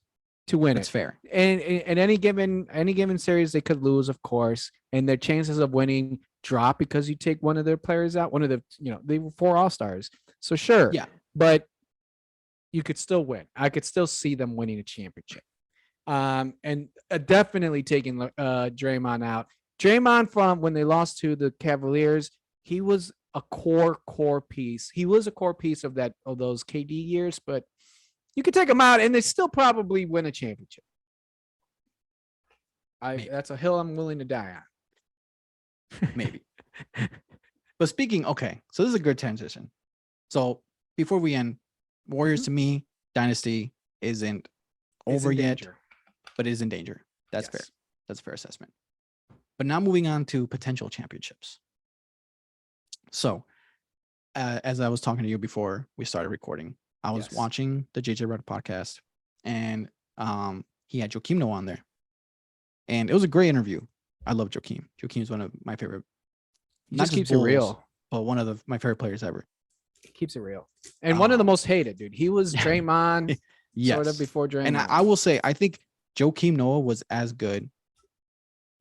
to win that's it. fair. And in any given series, they could lose, of course, and their chances of winning drop because you take one of their players out. One of the they were 4 All-Stars, so sure, Yeah. but you could still win. I could still see them winning a championship. And definitely taking Draymond out. Draymond, from when they lost to the Cavaliers, he was a core piece. He was a core piece of those KD years, but you could take him out and they still probably win a championship. That's a hill I'm willing to die on. Maybe. But okay, so this is a good transition. So before we end, Warriors to me, dynasty isn't over yet, but it is in danger. That's fair. That's a fair assessment. But now moving on to potential championships. So as I was talking to you before we started recording, I was watching the JJ Redd podcast, and he had Joakim Noah on there. And it was a great interview. I love Joakim. Joakim is one of my favorite. He just keeps it real. But one of my favorite players ever. He keeps it real. And one of the most hated, dude. He was Draymond sort of before Draymond. And I will say, I think Joakim Noah was as good,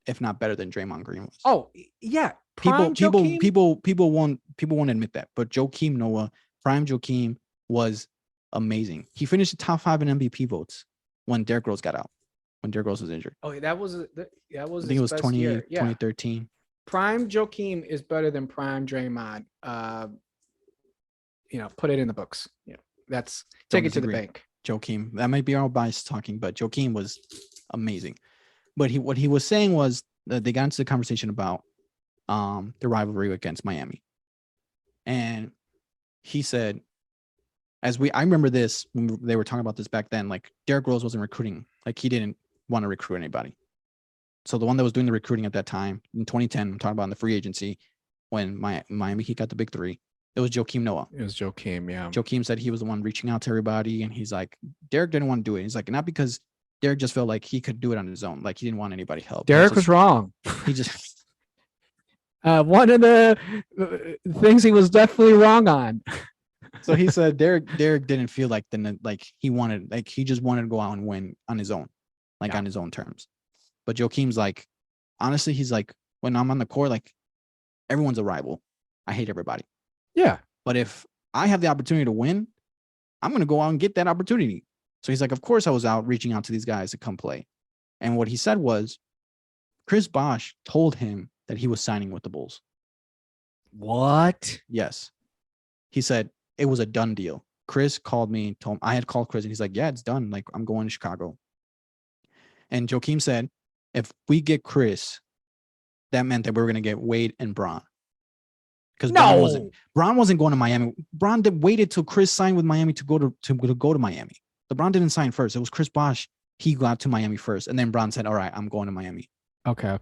if not better, than Draymond Green was. Oh, yeah. People won't admit that. But Joakim Noah, prime Joakim, was amazing. He finished the top 5 in MVP votes when Derrick Rose got out. When Derrick Rose was injured. Oh, that was I think it was 2013. Prime Joakim is better than prime Draymond. Put it in the books. That's take it to the bank. Joakim, that might be our bias talking, but Joakim was amazing. But what he was saying was that they got into the conversation about the rivalry against Miami, and he said, I remember this when they were talking about this back then. Like Derrick Rose wasn't recruiting, like he didn't want to recruit anybody. So the one that was doing the recruiting at that time in 2010, I'm talking about in the free agency when Miami he got the big 3. It was Joakim Noah. It was Joakim, yeah. Joakim said he was the one reaching out to everybody, and he's like, Derrick didn't want to do it. He's like, not because Derrick just felt like he could do it on his own, like he didn't want anybody help. Derrick was wrong. He just one of the things he was definitely wrong on. So he said Derrick didn't feel like he just wanted to go out and win on his own, on his own terms. But Joakim's like, honestly, he's like, when I'm on the court, like everyone's a rival. I hate everybody. Yeah. But if I have the opportunity to win, I'm going to go out and get that opportunity. So he's like, of course I was out reaching out to these guys to come play. And what he said was Chris Bosh told him that he was signing with the Bulls. What? Yes. He said it was a done deal. Chris called me and told him, I had called Chris and he's like, yeah, it's done. Like I'm going to Chicago. And Joakim said, if we get Chris, that meant that we were going to get Wade and Bron. Because Bron wasn't going to Miami. Bron waited till Chris signed with Miami to go to Miami. LeBron didn't sign first. It was Chris Bosh. He got to Miami first, and then Bron said, "All right, I'm going to Miami." Okay.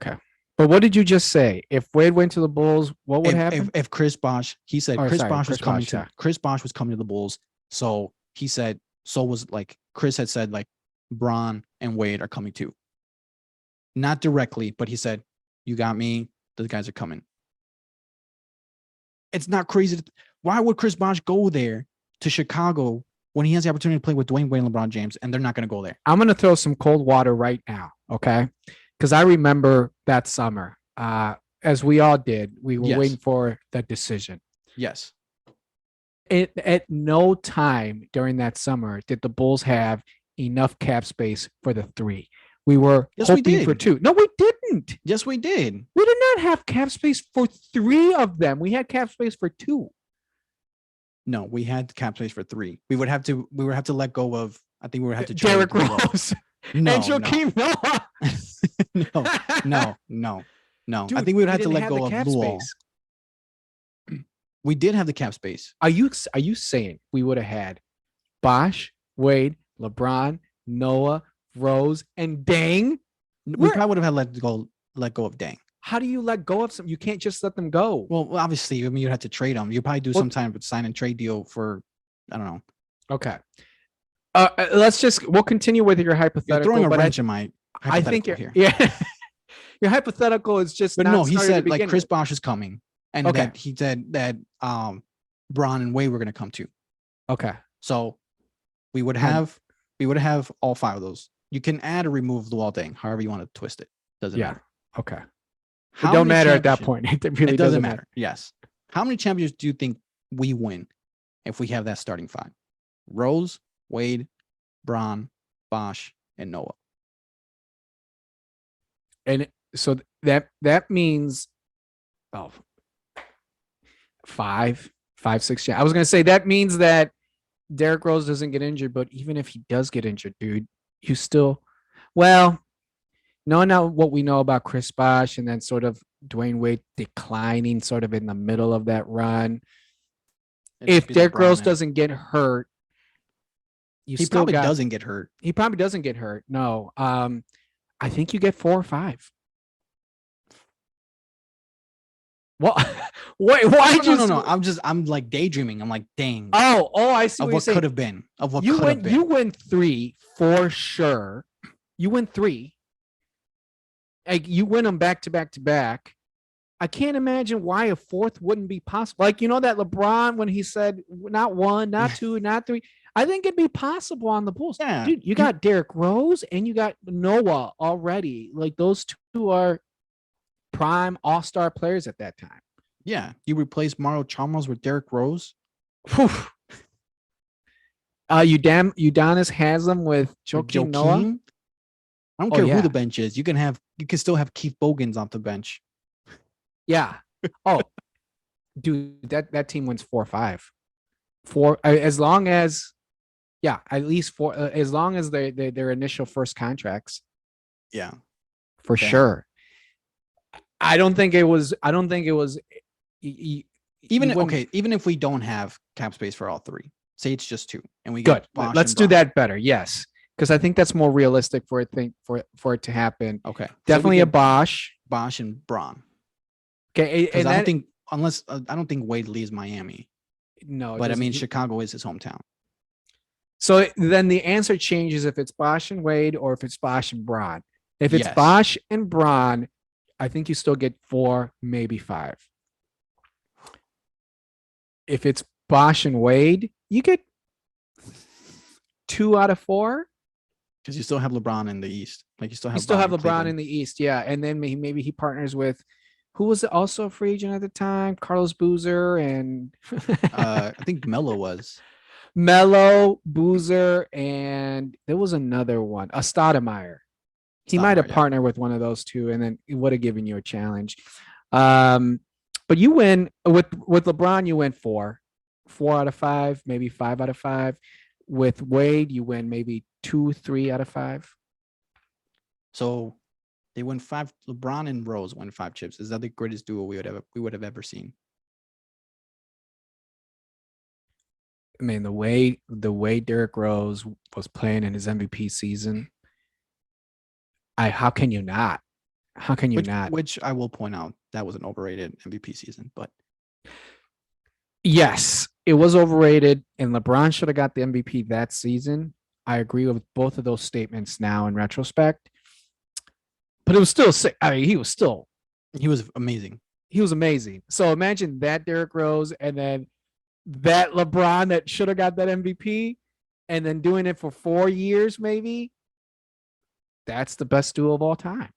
But what did you just say? If Wade went to the Bulls, what would happen? If Chris Bosh, he said Chris Bosh was coming to the Bulls. So he said, Chris had said like Bron and Wade are coming too. Not directly, but he said, "You got me. The guys are coming." It's not crazy. Why would Chris Bosh go there to Chicago when he has the opportunity to play with Dwayne Wade and LeBron James, and they're not going to go there? I'm going to throw some cold water right now, okay? Because I remember that summer, as we all did, we were waiting for that decision. Yes. At no time during that summer did the Bulls have enough cap space for the 3. We were hoping for 2. No, we didn't. Yes, we did. We did not have cap space for 3 of them. We had cap space for 2. No, we had cap space for 3. We would have to let go of. I think we would have to Derrick Rose and Joakim Noah. No. Dude, I think we would have to let go of Luol. We did have the cap space. Are you saying we would have had Bosh, Wade, LeBron, Noah, Rose, and Dang? We probably would have had let go of Dang. How do you let go of some? You can't just let them go. Well, obviously, I mean, you'd have to trade them. You'd probably do some kind of sign and trade deal for, I don't know. Okay. We'll continue with your hypothetical. You're throwing a wrench in my hypothetical here. Yeah. Your hypothetical is just. But no, he said like Chris Bosh is coming, and that he said that Bron and Wade were going to come to. Okay. So we would Um, have all 5 of those. You can add or remove Luol Deng, however you want to twist it. Doesn't Yeah. matter. Okay. It How don't many matter at that championships- point. It really It doesn't doesn't matter. matter. Yes. How many championships do you think we win if we have that starting 5? Rose, Wade, Bron, Bosch, and Noah. And so that means, oh, 5, 6. I was gonna say that means that Derrick Rose doesn't get injured, but even if he does get injured, dude, you still, well, knowing now what we know about Chris Bosh and then sort of Dwayne Wade declining sort of in the middle of that run. If Derrick Rose doesn't get hurt, he probably doesn't get hurt. He probably doesn't get hurt. No. I think you get 4 or 5. What? Wait, why? No. I'm like daydreaming. I'm like, dang. Oh, I see. Of what could have been. Of what could have been. You win 3 for sure. You win 3. Like you win them back to back to back. I can't imagine why a 4th wouldn't be possible. Like, you know, that LeBron, when he said not 1, not 2, not 3, I think it'd be possible on the Bulls. Yeah. Dude, you got Derrick Rose and you got Noah already. Like, those 2 are prime all-star players at that time. Yeah. You replace Mario Chalmers with Derrick Rose. Udonis Haslam with Joakim Noah. I don't care who the bench is. You can still have Keith Bogans off the bench. Yeah. Oh, dude, that team wins 4 or 5. 4 as long as, yeah, at least 4 as long as their initial first contracts. Yeah, for sure. I don't think it was. Even if we don't have cap space for all 3, say it's just 2, and we good. get Bosh Let's do that better. Yes, because I think that's more realistic for it to happen. Okay, definitely a Bosh and Bron. Okay, and I don't think Wade leaves Miami. No, but I mean Chicago is his hometown. So then the answer changes if it's Bosh and Wade or if it's Bosh and Bron. If it's Bosh and Bron, I think you still get 4, maybe 5. If it's Bosh and Wade, you get 2 out of 4. Because you still have LeBron in the East. Like you still have LeBron in the East, yeah. And then maybe he partners with, who was also a free agent at the time? Carlos Boozer and I think Melo was. Melo, Boozer, and there was another one, a Stoudemire. He might have partnered with one of those 2, and then it would have given you a challenge. But you win with LeBron, you win 4 out of 5, maybe 5 out of 5. With Wade, you win maybe 2, 3 out of 5. So they win 5. LeBron and Rose win 5 chips. Is that the greatest duo we would have ever seen? I mean, the way Derrick Rose was playing in his MVP season, how can you not? How can you not? Which I will point out, that was an overrated MVP season, but yes, it was overrated, and LeBron should have got the MVP that season. I agree with both of those statements now in retrospect. But it was still sick. I mean, he was amazing. He was amazing. So imagine that Derrick Rose and then that LeBron that should have got that MVP and then doing it for 4 years, maybe. That's the best duo of all time.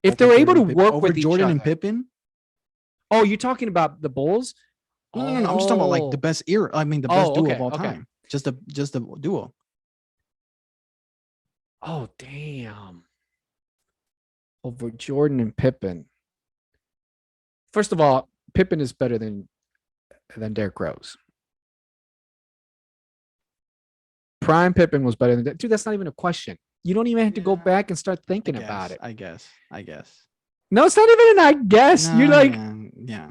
If they're able to work with Jordan and Pippen. Oh, you're talking about the Bulls? No. I'm just talking about like the best era. I mean, the best duo of all time. Just the duo. Oh, damn. Over Jordan and Pippen. First of all, Pippen is better than Derrick Rose. Prime Pippen was better than that. Dude, that's not even a question. You don't even have to go back and start thinking about it. I guess. No, it's not even an I guess. You're like, yeah.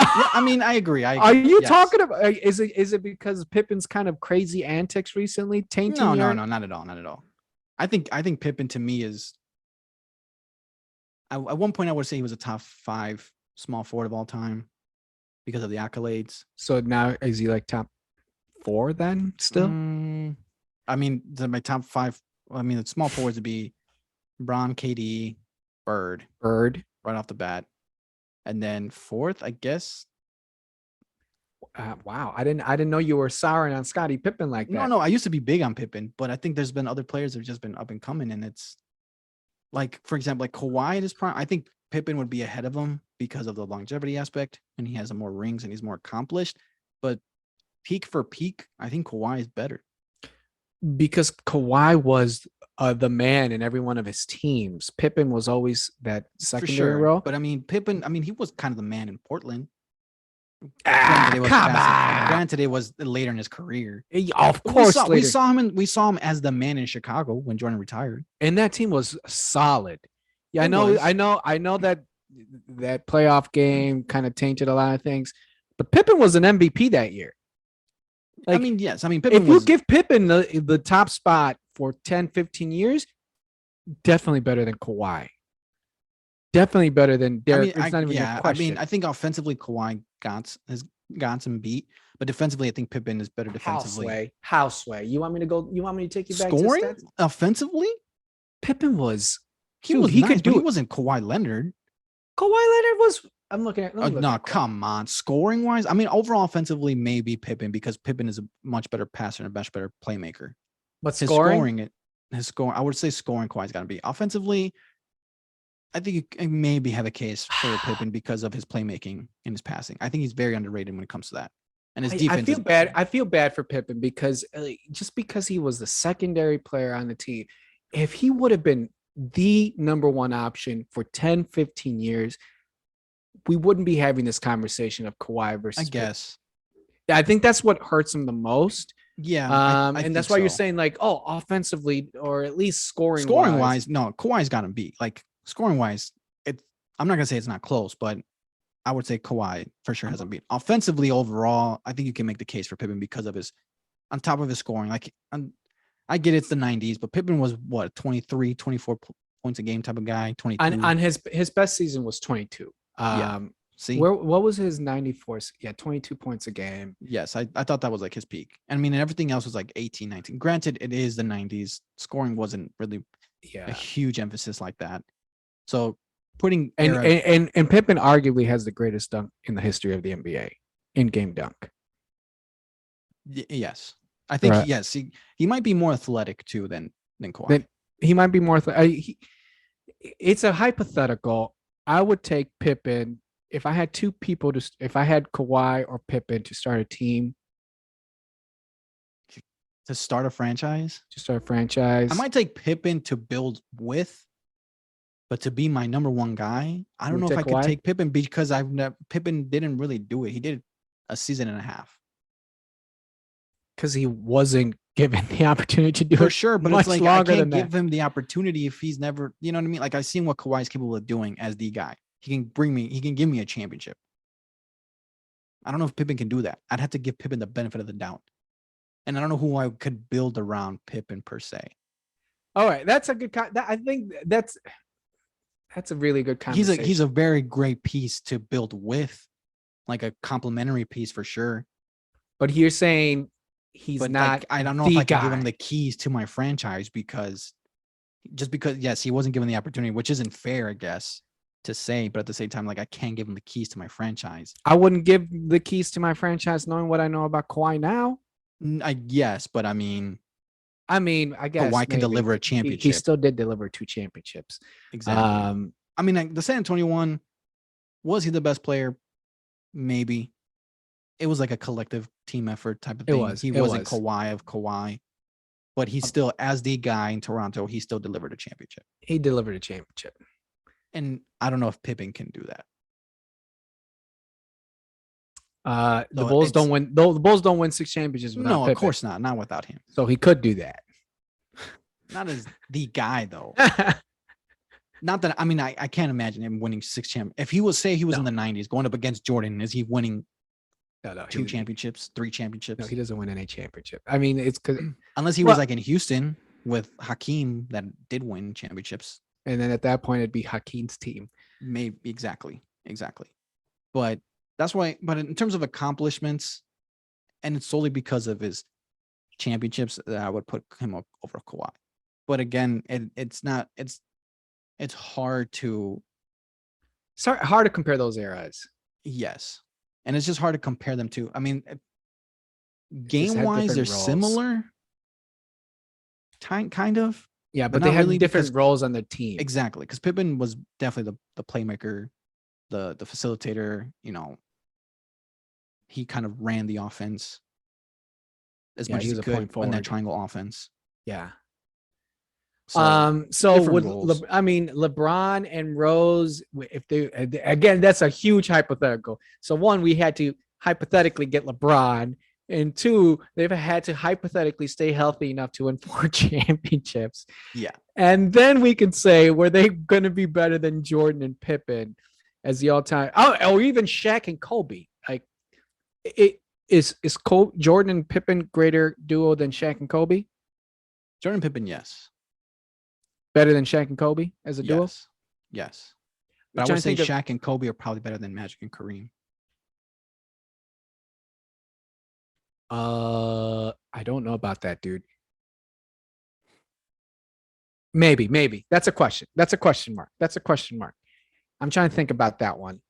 Yeah, I mean, I agree. Are you talking about? Is it because Pippen's kind of crazy antics recently tainting? No, not at all. I think Pippen to me is. At one point, I would say he was a top 5 small forward of all time because of the accolades. So now is he like top 4 then? Still, I mean, my top 5. I mean, the small forwards would be Bron, KD, Bird, right off the bat. And then fourth, I guess. Wow, I didn't know you were souring on Scottie Pippen like No, that. no, I used to be big on Pippen, but I think there's been other players that have just been up and coming, and it's like, for example, like Kawhi at his prime. I think Pippen would be ahead of him because of the longevity aspect, and he has more rings and he's more accomplished. But peak for peak, I think Kawhi is better. Because Kawhi was the man in every one of his teams. Pippen was always that For secondary sure. role. But I mean, Pippen, I mean, he was kind of the man in Portland. Ah, come on. Granted, it was later in his career. Of But course, we later. saw him as the man in Chicago when Jordan retired. And that team was solid. Yeah, It was. I know that that playoff game kind of tainted a lot of things, but Pippen was an MVP that year. I Like, mean, yes. I mean, Pippen if you was give Pippen the top spot for 10, 15 years, definitely better than Kawhi. Definitely better than Derek. It's not even a question. I think offensively Kawhi has got some beat, but defensively, I think Pippen is better defensively. Houseway. You want me to go? You want me to take you back Scoring to stats? offensively, Pippen was. he Dude, was he nice, could but do he it. wasn't Kawhi Leonard. Kawhi Leonard was. I'm looking at. Let me look No, at Kawhi. come on. Scoring wise, I mean, overall offensively, maybe Pippen because Pippen is a much better passer and a much better playmaker. But His scoring, scoring, I would say scoring Kawhi's got to be offensively. I think you can maybe have a case for Pippen because of his playmaking and his passing. I think he's very underrated when it comes to that. And his defense. I feel bad. I feel bad for Pippen because just because he was the secondary player on the team, if he would have been the number one option for 10, 15 years, we wouldn't be having this conversation of Kawhi versus I guess. Pippen. I think that's what hurts him the most. Yeah. And that's why you're saying like, oh, offensively or at least scoring wise, no, Kawhi's got to beat. Like scoring wise, I'm not gonna say it's not close, but I would say Kawhi for sure hasn't beat. Offensively, overall, I think you can make the case for Pippen because of his, on top of his scoring. Like, I get it's the 90s, but Pippen was what, 23, 24 points a game type of guy. 22. On his best season was 22. See, what was his 94? Yeah, 22 points a game. Yes, I thought that was like his peak. I mean, and everything else was like 18, 19. Granted, it is the 90s. Scoring wasn't really a huge emphasis like that. So putting and Pippen arguably has the greatest dunk in the history of the NBA, in-game dunk. Yes, I think yes, he might be more athletic too than Kawhi. He might be more. It's a hypothetical. I would take Pippen if I had two people to. If I had Kawhi or Pippen to start a team, to start a franchise, I might take Pippen to build with. But to be my number one guy, I don't know if I could take Pippen because Pippen didn't really do it. He did a season and a half. Because he wasn't given the opportunity to do it. For sure, but it's like I can't give him the opportunity if he's never, you know what I mean? Like I've seen what Kawhi's capable of doing as the guy. He can give me a championship. I don't know if Pippen can do that. I'd have to give Pippen the benefit of the doubt. And I don't know who I could build around Pippen per se. All right, that's a good. I think that's a really good conversation. He's a very great piece to build with, like a complementary piece for sure. But you're saying he's not. Like, I don't know if I can give him the keys to my franchise because yes, he wasn't given the opportunity, which isn't fair, I guess, to say. But at the same time, like I can't give him the keys to my franchise. I wouldn't give the keys to my franchise knowing what I know about Kawhi now. I guess, but I mean, I guess Kawhi can deliver a championship. He still did deliver 2 championships. Exactly. I mean, the San Antonio one, was he the best player? Maybe. It was like a collective team effort type of thing. He wasn't Kawhi, but he's still, as the guy in Toronto, he still delivered a championship. He delivered a championship. And I don't know if Pippen can do that. The Bulls don't win. The Bulls don't win 6 championships without Pippen. No, of course not. Not without him. So he could do that. Not as the guy though. Not that, I mean, I can't imagine him winning 6 championships. If he was in the 90s going up against Jordan, is he winning 2 championships, 3 championships? No, he doesn't win any championship. I mean, it's because unless he was like in Houston with Hakeem that did win championships. And then at that point, it'd be Hakeem's team. Maybe exactly. But that's why. But in terms of accomplishments, and it's solely because of his championships that I would put him up over Kawhi. But again, it's not. It's hard to It's hard to compare those eras. Yes. And it's just hard to compare them to. I mean, Just game had wise, they're different roles. similar. Kind of. Yeah, but but they not had really different because roles on the team. exactly because Pippen was definitely the playmaker, the facilitator. He kind of ran the offense as Yeah, much he as was he a point could in forward. that triangle offense. Yeah. So with different roles. I mean, LeBron and Rose, if they again, that's a huge hypothetical. So one, we had to hypothetically get LeBron, and two, they've had to hypothetically stay healthy enough to win 4 championships. Yeah. And then we can say, were they going to be better than Jordan and Pippen as the all-time? Or even Shaq and Kobe? Like, it is Jordan and Pippen greater duo than Shaq and Kobe? Jordan Pippen, yes. Better than Shaq and Kobe as a duo? Yes. But I would say think Shaq and Kobe are probably better than Magic and Kareem. I don't know about that, dude. Maybe. That's a question. That's a question mark. I'm trying to think about that one.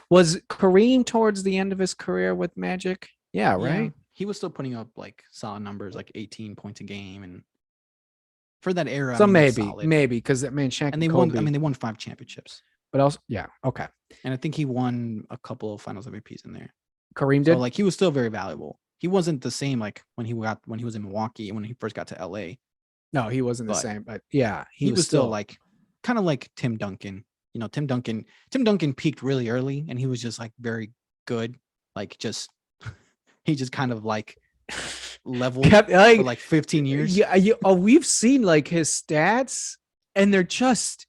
Was Kareem towards the end of his career with Magic? Yeah, right. Yeah, he was still putting up like solid numbers, like 18 points a game, and for that era, So I mean, that's maybe, solid. because I mean, Shaq And they Kobe, won. I mean, they won 5 championships, but also, yeah, okay. and I think he won a couple of Finals MVPs in there. Kareem So did. like he was still very valuable. He wasn't the same like when he was in Milwaukee and when he first got to LA. No, he wasn't the But same, but yeah, he was still like kind of like Tim Duncan. Tim Duncan peaked really early and he was just like very good. Like just he just kind of like leveled kept, for like 15 years. Yeah, we've seen like his stats, and they're just,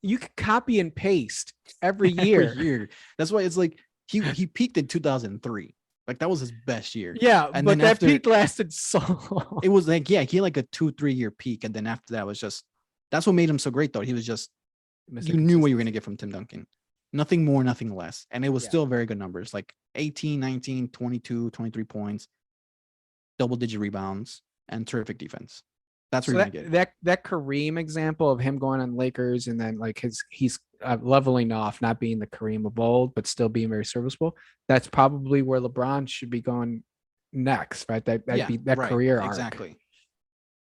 you can copy and paste every year. That's why it's like he peaked in 2003. Like that was his best year. Yeah, and but then that after, peak lasted so long. It was like, yeah, he had like a 2-3 year peak, and then after that was just, that's what made him so great though. He was just, you knew what you were going to get from Tim Duncan. Nothing more, nothing less. And it was still very good numbers, like 18, 19, 22, 23 points, double-digit rebounds, and terrific defense. That's what you're going to get. That Kareem example of him going on Lakers and then like he's leveling off, not being the Kareem of old, but still being very serviceable. That's probably where LeBron should be going next, right? That'd be that right, career arc. Exactly.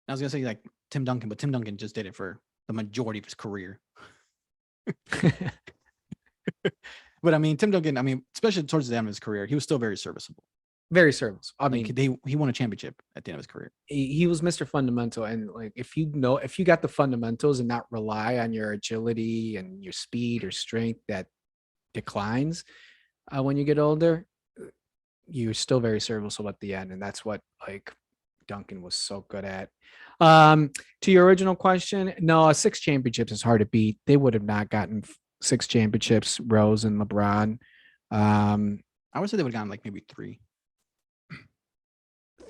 I was going to say like Tim Duncan, but Tim Duncan just did it for the majority of his career. But I mean, Tim Duncan, especially towards the end of his career, he was still very serviceable. Very serviceable. I mean, he won a championship at the end of his career. He was Mr. Fundamental, and like if you got the fundamentals and not rely on your agility and your speed or strength that declines when you get older, you're still very serviceable at the end, and that's what like Duncan was so good at. To your original question, no, 6 championships is hard to beat. They would have not gotten 6 championships, Rose and LeBron. I would say they would have gotten like maybe 3.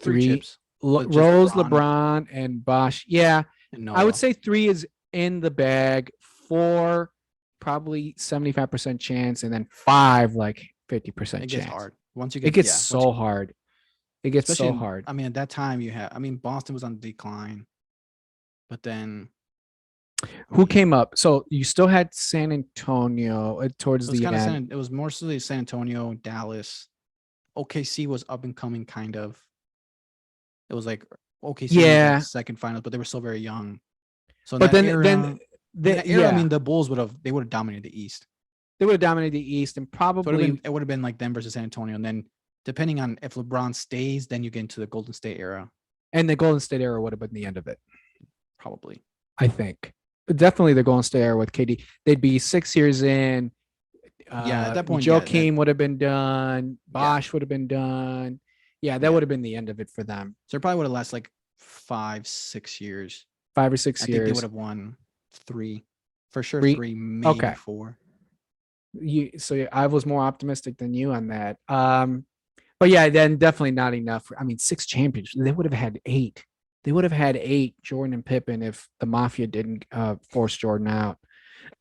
3 chips. Rose, LeBron, and Bosh. Yeah, I would say 3 is in the bag. 4, probably 75% chance, and then 5, like 50% chance. It gets hard. Once you get, it gets so hard. It gets so hard. I mean, at that time you had, Boston was on the decline, but then who came up? So you still had San Antonio towards the end. It was mostly San Antonio, Dallas. OKC was up and coming, kind of. It was like OKC was like second finals, but they were still very young. So but then era, the Bulls would have dominated the East. They would have dominated the East, and probably it would have been like them versus San Antonio, and then depending on if LeBron stays, then you get into the Golden State era. And the Golden State era would have been the end of it. Probably. I think. But definitely the Golden State era with KD. They'd be 6 years in. At that point, Joakim would have been done. Bosh would have been done. Yeah, that would have been the end of it for them. So it probably would have lasted like 5-6 years. 5 or 6 years. I think they would have won 3. For sure, 3, maybe 4. So I was more optimistic than you on that. But yeah, then definitely not enough. 6 championships. They would have had 8. They would have had 8, Jordan and Pippen, if the Mafia didn't force Jordan out.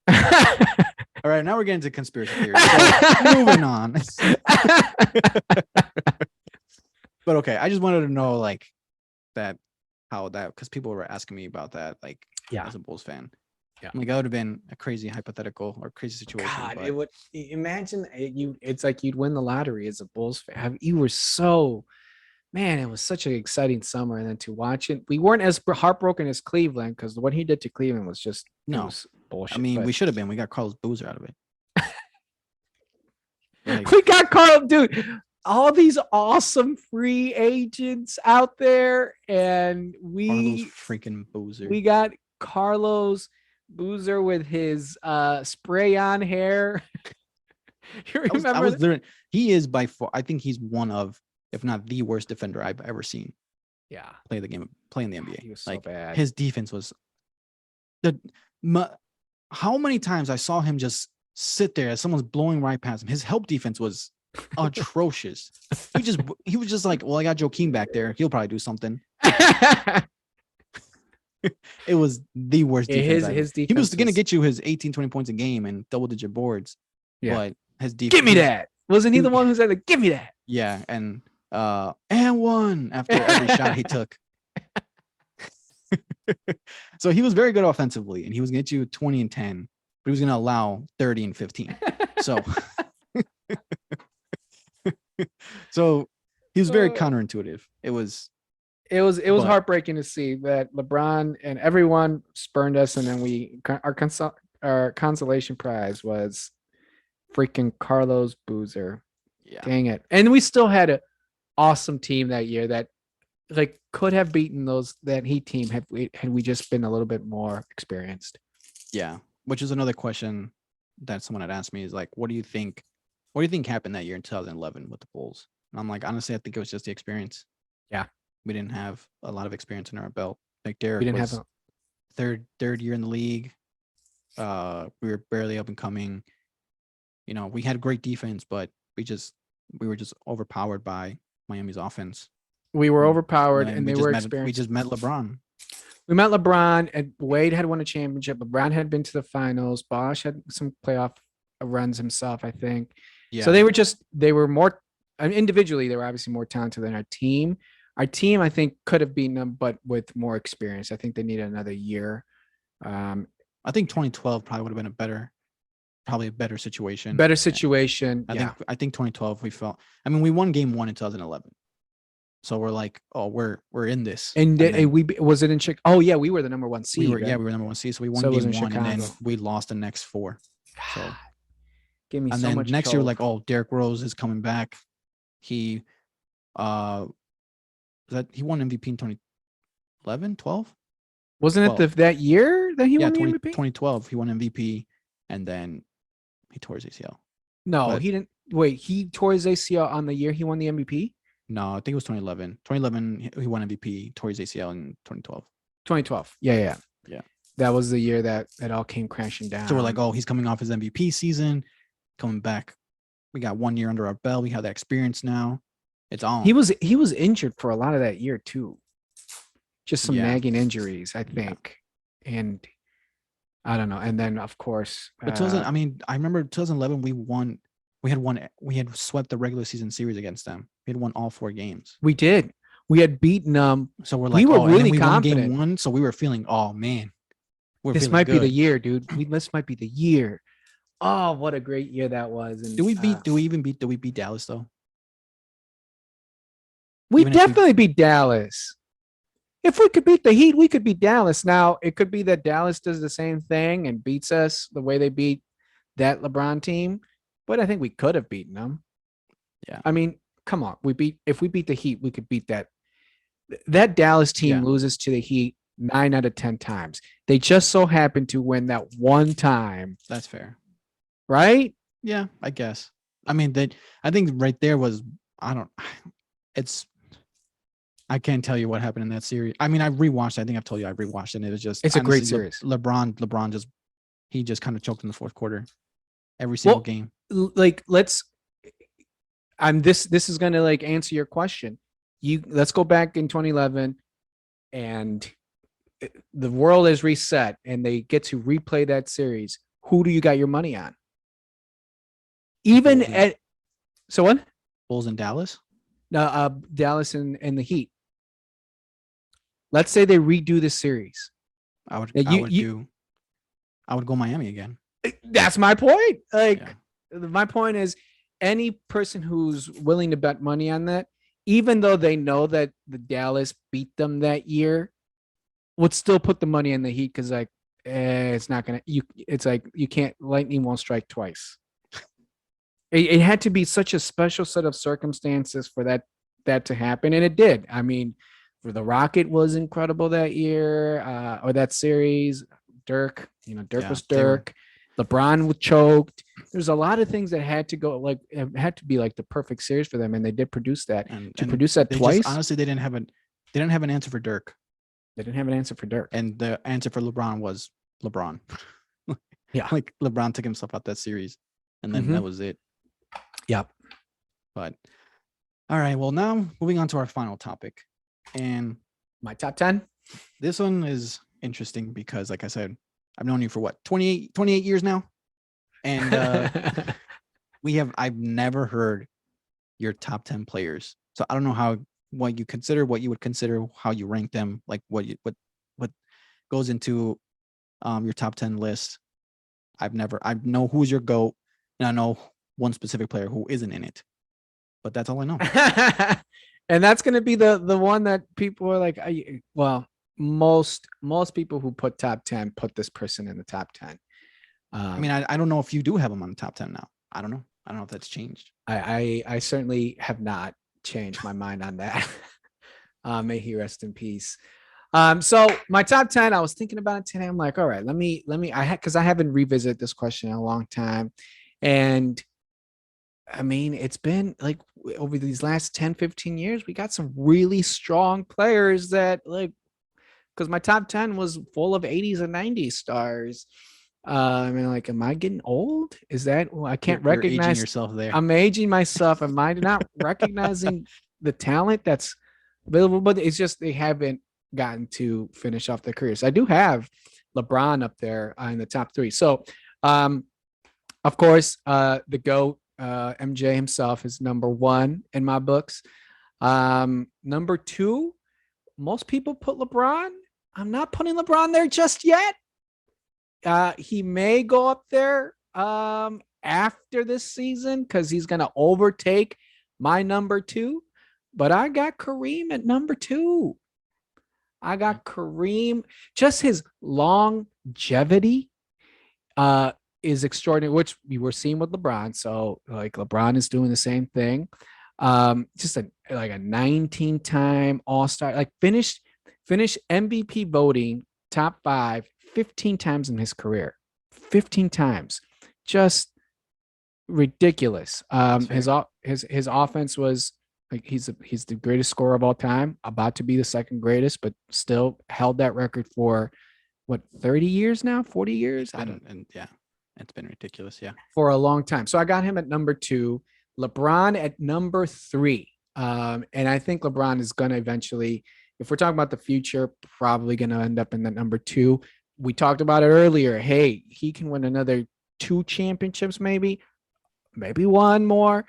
All right, now we're getting to conspiracy theories. So moving on. But okay, I just wanted to know because people were asking me about that, as a Bulls fan. Yeah. Like that would have been a crazy hypothetical or crazy situation. God, But it would imagine you. It's like you'd win the lottery as a Bulls fan. You were so man. It was such an exciting summer, and then to watch it, we weren't as heartbroken as Cleveland because what he did to Cleveland was just it no, was bullshit. I mean, but we should have been. We got Carlos Boozer out of it. Like, we got Carl, dude. All these awesome free agents out there, and Carlos freaking Boozer. we got Carlos Boozer with his spray on hair. You remember? He is by far. I think he's one of, if not the worst defender I've ever seen Yeah, play in the NBA. he was so Like bad. his defense was how many times I saw him just sit there as someone's blowing right past him. His help defense was atrocious. He was just like, well, I got Joakim back there. He'll probably do something. It was the worst defense. His defense. He was going to get you his 18, 20 points a game and double-digit boards. Yeah. But his defense. Give me that. Wasn't he the one who said, like, give me that? Yeah. And one after every shot he took. So he was very good offensively, and he was going to get you 20 and 10, but he was going to allow 30 and 15. So, so he was very counterintuitive. It was heartbreaking to see that LeBron and everyone spurned us, and then our consolation prize was freaking Carlos Boozer. Yeah. Dang it. And we still had an awesome team that year that like could have beaten that Heat team had we just been a little bit more experienced. Yeah. Which is another question that someone had asked me is like, what do you think happened that year in 2011 with the Bulls? And I'm like, honestly, I think it was just the experience. Yeah. We didn't have a lot of experience in our belt. Like Derek We didn't was have third year in the league. We were barely up and coming. You know, we had great defense, but we were just overpowered by Miami's offense. We were overpowered, and they were experienced. We just met LeBron. We met LeBron, and Wade had won a championship. LeBron had been to the finals. Bosh had some playoff runs himself, I think. Yeah. So they were more individually. They were obviously more talented than our team. Our team, I think, could have beaten them, but with more experience. I think they needed another year. I think 2012 probably would have been a better situation. Better situation. I think 2012 we felt. I mean, we won game 1 in 2011. So we're like, oh, we're in this. And we was it in Chicago? Oh yeah, we were the number 1 seed. We were number 1 seed. So we won game 1, and then we lost the next 4. So give me and so then much. Next year, like, oh, Derrick Rose is coming back. He he won MVP in 2011, 12? Wasn't it that year that he won the MVP? 2012, he won MVP, and then he tore his ACL. No, he didn't. Wait, he tore his ACL on the year he won the MVP? No, I think it was 2011. 2011, he won MVP, tore his ACL in 2012. 2012. Yeah. That was the year that all came crashing down. So we're like, oh, he's coming off his MVP season, coming back. We got 1 year under our belt. We have that experience now. It's on. He was injured for a lot of that year too. Just some nagging injuries, I think. Yeah. And I don't know. And then of course, but I remember 2011 we had swept the regular season series against them. We had won all 4 games. We did. We had beaten them. So we're like, we were really confident. Won game 1, so we were feeling, oh man, this might be the year, dude. This might be the year. Oh, what a great year that was! And did we beat Dallas though? We definitely beat Dallas. If we could beat the Heat, we could beat Dallas. Now it could be that Dallas does the same thing and beats us the way they beat that LeBron team. But I think we could have beaten them. Yeah. I mean, come on. If we beat the Heat, we could beat that. That Dallas team loses to the Heat 9 out of 10 times. They just so happen to win that one time. That's fair. Right? Yeah, I guess. I mean, I think right there was, I can't tell you what happened in that series. I mean, I rewatched it. I think I've told you I rewatched it. And it was just, it's a great series. LeBron just kind of choked in the fourth quarter every single game. Like, this is going to like answer your question. Let's go back in 2011 and the world is reset and they get to replay that series. Who do you got your money on? So what? Bulls in Dallas? No, Dallas and the Heat. Let's say they redo the series. I would go Miami again. That's my point. Like, Yeah. my point is, any person who's willing to bet money on that, even though they know that the Dallas beat them that year, would still put the money in the Heat because like it's not gonna you. It's like you can't lightning won't strike twice. It had to be such a special set of circumstances for that to happen, and it did. I mean, for the Rocket was incredible that year or that series. Dirk, Dirk Yeah, was they were. Dirk. LeBron was choked. There's a lot of things that had to go like it had to be like the perfect series for them, and they did produce that. To And produce that they twice, just honestly they didn't have an answer for Dirk, they didn't have an answer for Dirk. and the answer for LeBron was LeBron. Yeah. Like LeBron took himself out that series, and then that was it. Yep. But all right, well now moving on to our final topic, and My top 10. this one is interesting because, like I said, I've known you for what 28 years now, and I've never heard your top 10 players, so I don't know what you would consider, how you rank them, like what goes into your top 10 list. I know who's your GOAT, and I know one specific player who isn't in it, but that's all I know. And that's going to be the one that people are like, well, most people who put top 10 put this person in the top 10. I mean, I don't know if you do have him on the top 10 now. I don't know if that's changed. I certainly have not changed my mind on that. May he rest in peace. So my top 10, I was thinking about it today. I'm like, all right, because I haven't revisited this question in a long time. And I mean, it's been like over these last 10, 15 years, we got some really strong players that like, because my top 10 was full of 80s and 90s stars. I mean, like, am I getting old? Is that, well, I can't You're recognize aging yourself there. I'm aging myself. Am I not recognizing the talent that's available? But it's just, they haven't gotten to finish off their careers. I do have LeBron up there in the top 3. So, of course, the GOAT, MJ himself, is number 1 in my books. Number 2, most people put LeBron. I'm not putting LeBron there just yet. He may go up there after this season because he's going to overtake my number 2. But I got Kareem at number 2. I got Kareem. Just his longevity is extraordinary, which we were seeing with LeBron. So like LeBron is doing the same thing. Just a 19-time All-Star, like finished MVP voting top 5 15 times in his career. 15 times. Just ridiculous. His offense was like he's the greatest scorer of all time, about to be the second greatest, but still held that record for what, 30 years now, 40 years? It's been ridiculous, yeah. For a long time. So I got him at number 2, LeBron at number 3. And I think LeBron is going to eventually, if we're talking about the future, probably going to end up in the number 2. We talked about it earlier. Hey, he can win another 2 championships, maybe 1 more,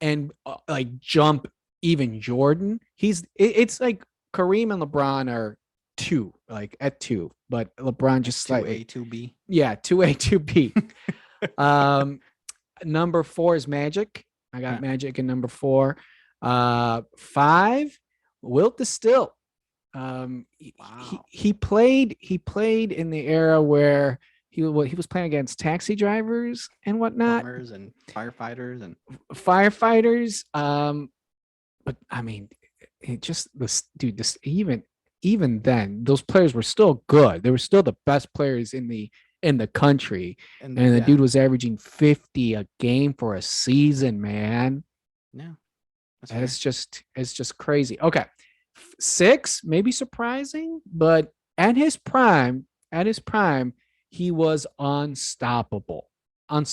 and like jump even Jordan. It's like Kareem and LeBron are 2, like at 2, but LeBron just slightly 2A, 2B. Yeah, 2A, 2B. Number 4 is Magic. I got Magic in number 4. 5, Wilt the Still. Wow. He played in the era where he was playing against taxi drivers and whatnot, Plumbers and firefighters. But I mean, it just even then, those players were still good. They were still the best players in the country, and the dude was averaging 50 a game for a season, man. Yeah, it's just crazy. Okay. 6, maybe surprising, but at his prime, he was unstoppable. And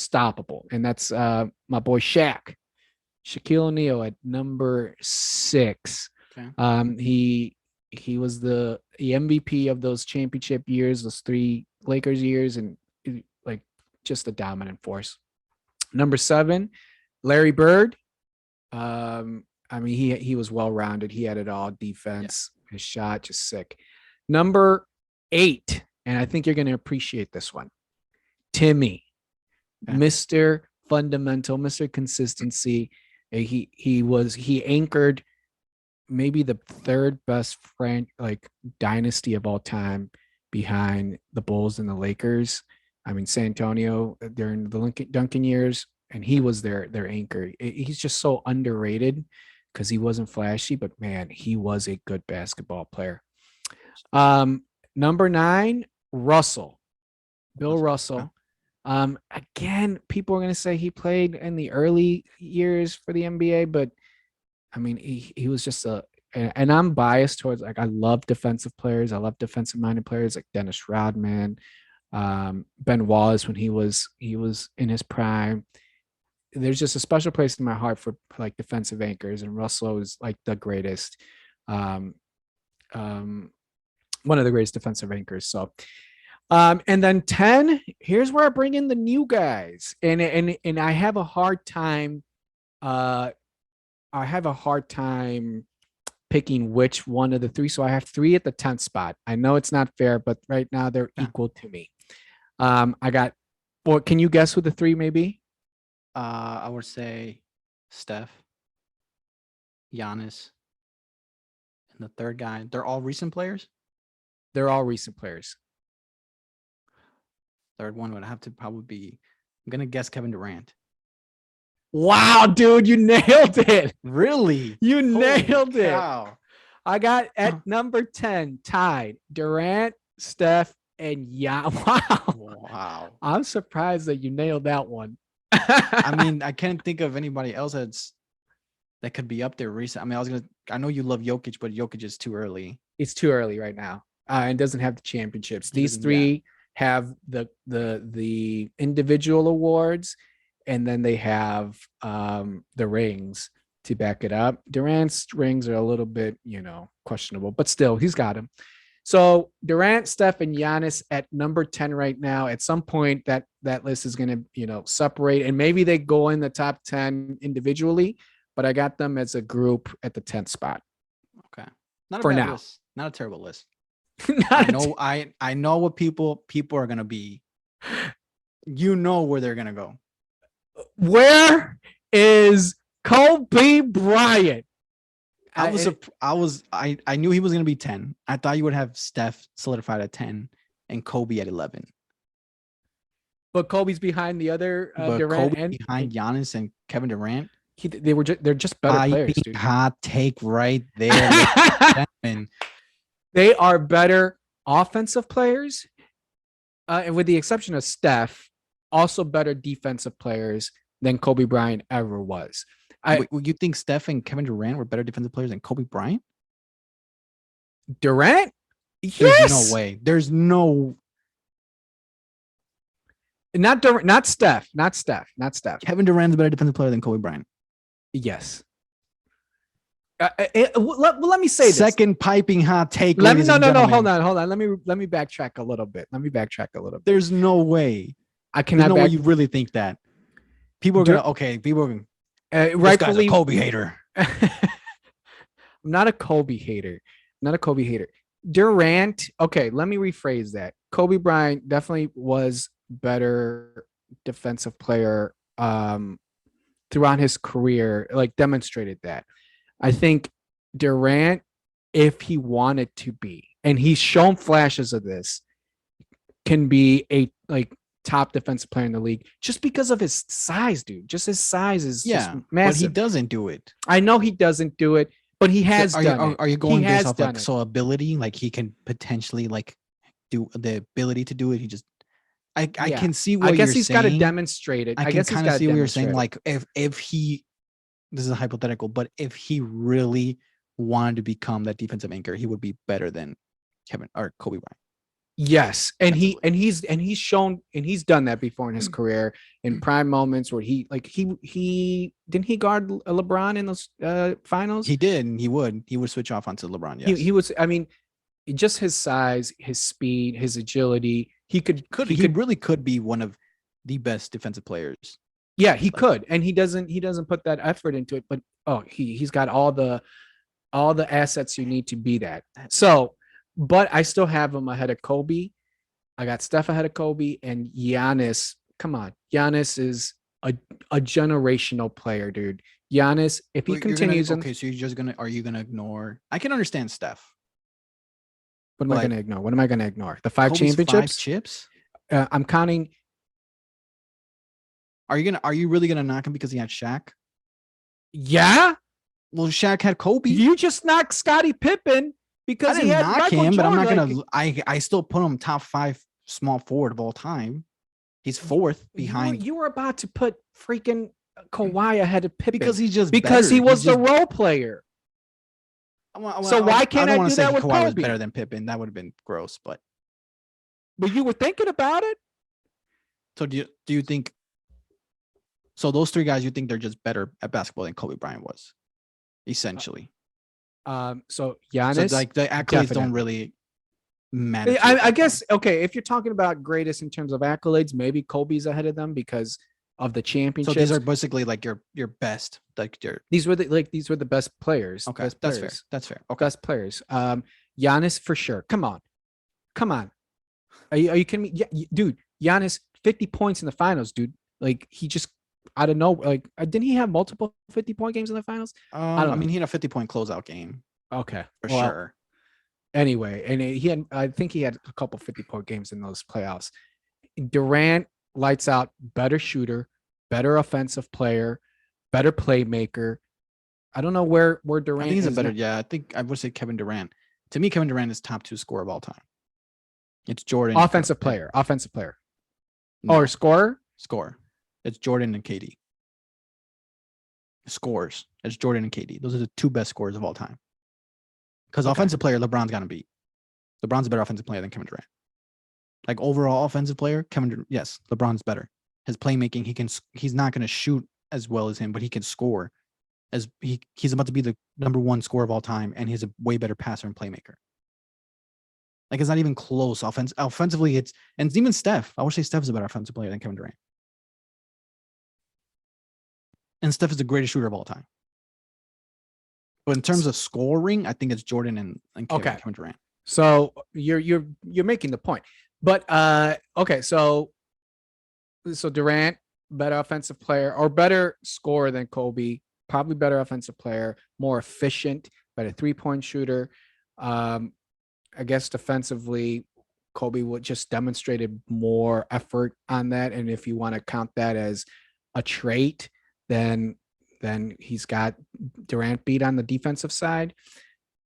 that's my boy Shaquille O'Neal at number 6. Okay. He was the MVP of those championship years, those 3 Lakers years, and like just a dominant force. Number 7, Larry Bird. I mean, he was well-rounded. He had it all. Defense, his shot, just sick. Number 8, and I think you're going to appreciate this one. Timmy, Okay. Mr. Fundamental, Mr. Consistency. He anchored maybe the third best dynasty of all time behind the Bulls and the Lakers. I mean, San Antonio during the Duncan years, and he was their anchor. He's just so underrated because he wasn't flashy, but man, he was a good basketball player. Number 9, Russell, Bill Russell. Again, people are going to say he played in the early years for the NBA, but I mean, he was just and I'm biased towards, like, I love defensive players. I love defensive minded players like Dennis Rodman, Ben Wallace when he was in his prime. There's just a special place in my heart for like defensive anchors, and Russell is like the greatest, one of the greatest defensive anchors. So, and then 10, here's where I bring in the new guys, and I have a hard time, picking which one of the 3. So I have 3 at the 10th spot. I know it's not fair, but right now they're equal to me. I got. Well, can you guess who the 3 may be? I would say Steph, Giannis, and the third guy. They're all recent players. They're all recent players. Third one would have to probably be. I'm gonna guess Kevin Durant. Wow, dude, you nailed it. Really? You nailed it. Cow. I got at number 10 tied Durant, Steph, and Wow. Wow. I'm surprised that you nailed that one. I mean, I can't think of anybody else that could be up there recent. I mean, I know you love Jokic, but Jokic is too early. It's too early right now. And doesn't have the championships. These 3 have the individual awards, and then they have the rings to back it up. Durant's rings are a little bit, questionable, but still, he's got them. So Durant, Steph, and Giannis at number 10 right now. At some point, that list is going to, separate, and maybe they go in the top 10 individually, but I got them as a group at the 10th spot. Okay. Not for a bad now. list. Not a terrible list. I know what people are going to be. You know where they're going to go. Where is Kobe Bryant? I knew he was going to be 10. I thought you would have Steph solidified at 10 and Kobe at 11. But Kobe's behind the other Durant, Kobe behind Giannis and Kevin Durant. They're just better players, dude. Hot take right there. They are better offensive players, and with the exception of Steph, also better defensive players than Kobe Bryant ever was. You think Steph and Kevin Durant were better defensive players than Kobe Bryant? Durant? There's Yes. no way. There's no. Not Steph. Kevin Durant's a better defensive player than Kobe Bryant. Yes. Let me say this. Second piping hot take. No. Hold on. Let me backtrack a little bit. There's no way. I cannot. There's no way you really think that. People are gonna. People are gonna. Rightfully, this guy's a Kobe hater. I'm not a Kobe hater. Durant. Okay, let me rephrase that. Kobe Bryant definitely was better defensive player throughout his career, like demonstrated that. I think Durant, if he wanted to be, and he's shown flashes of this, can be a top defensive player in the league just because of his size, dude. Just his size is just massive. But he doesn't do it. I know he doesn't do it, but he has done it. Are you going based off ability? Like he can potentially do the ability to do it. He just I can see what you're saying. I guess he's got to demonstrate it. I can kind of see what you're saying. Like if he, this is a hypothetical, but if he really wanted to become that defensive anchor, he would be better than Kevin or Kobe Bryant. Yes, and he's shown, and he's done that before in his career in prime moments where he didn't he guard LeBron in those finals? He did, and he would switch off onto LeBron. Yes, he was. I mean, just his size, his speed, his agility. He really could be one of the best defensive players. Yeah, he could, and he doesn't put that effort into it. But he's got all the assets you need to be that. So, but I still have him ahead of Kobe. I got Steph ahead of Kobe, and Giannis. Come on, Giannis is a a generational player, dude. Giannis, if he But you're gonna continues, in, okay, so you're just gonna are you gonna ignore? I can understand Steph, what am I going but to ignore? What am I going to ignore? The five Kobe's five championships. chips. I'm counting. Are you really gonna knock him because he had Shaq? Yeah, Well, Shaq had Kobe. you just knocked Scottie Pippen I because he didn't had knock Michael him, but I'm Jordan. not Like, gonna. I still put him top 5 small forward of all time. He's fourth behind you were about to put freaking Kawhi ahead of Pippen because he's just because better. he was He's the just. role player. So I why can't don't I want to do say that with Kawhi was Kobe? better than Pippen. That would have been gross. But But you were thinking about it. so do you think? So those 3 guys, you think they're just better at basketball than Kobe Bryant was, essentially. So So Giannis, like the accolades definitely. don't really matter. I guess okay. If you're talking about greatest in terms of accolades, maybe Kobe's ahead of them because of the So championships. these are basically like your best, like your. These were the best players. Okay, Best that's players. fair. That's fair. Okay. Best players. Giannis for sure. Come on. Are you kidding me? Yeah, dude, Giannis 50 points in the finals, dude. Like he just I don't know. Like didn't he have multiple 50-point games in the finals? I don't know. I mean, he had a 50-point closeout game Okay, for well, sure. anyway, and he had I think he had a couple 50-point games in those playoffs. Durant lights out, better shooter, better offensive player, better playmaker. I don't know where Durant I think he's a is better. now. Yeah, I think I would say Kevin Durant. To me, Kevin Durant is top 2 scorer of all time. It's Jordan. Offensive player. No, Or scorer. score. It's Jordan and KD. Scores. It's Jordan and KD. Those are the 2 best scorers of all time. Because offensive player, LeBron's got to beat. LeBron's a better offensive player than Kevin Durant. Like overall offensive player, yes, LeBron's better. His playmaking, he's not going to shoot as well as him, but he can score. As he's about to be the number 1 scorer of all time, and he's a way better passer and playmaker. Like it's not even close. Offensively, and even Steph. I would say Steph is a better offensive player than Kevin Durant. And Steph is the greatest shooter of all time. But in terms of scoring, I think it's Jordan and Kevin Durant. So you're making the point. But okay, so Durant, better offensive player or better scorer than Kobe, probably better offensive player, more efficient, better 3-point shooter. I guess defensively, Kobe would just demonstrated more effort on that. And if you want to count that as a trait, then he's got Durant beat on the defensive side.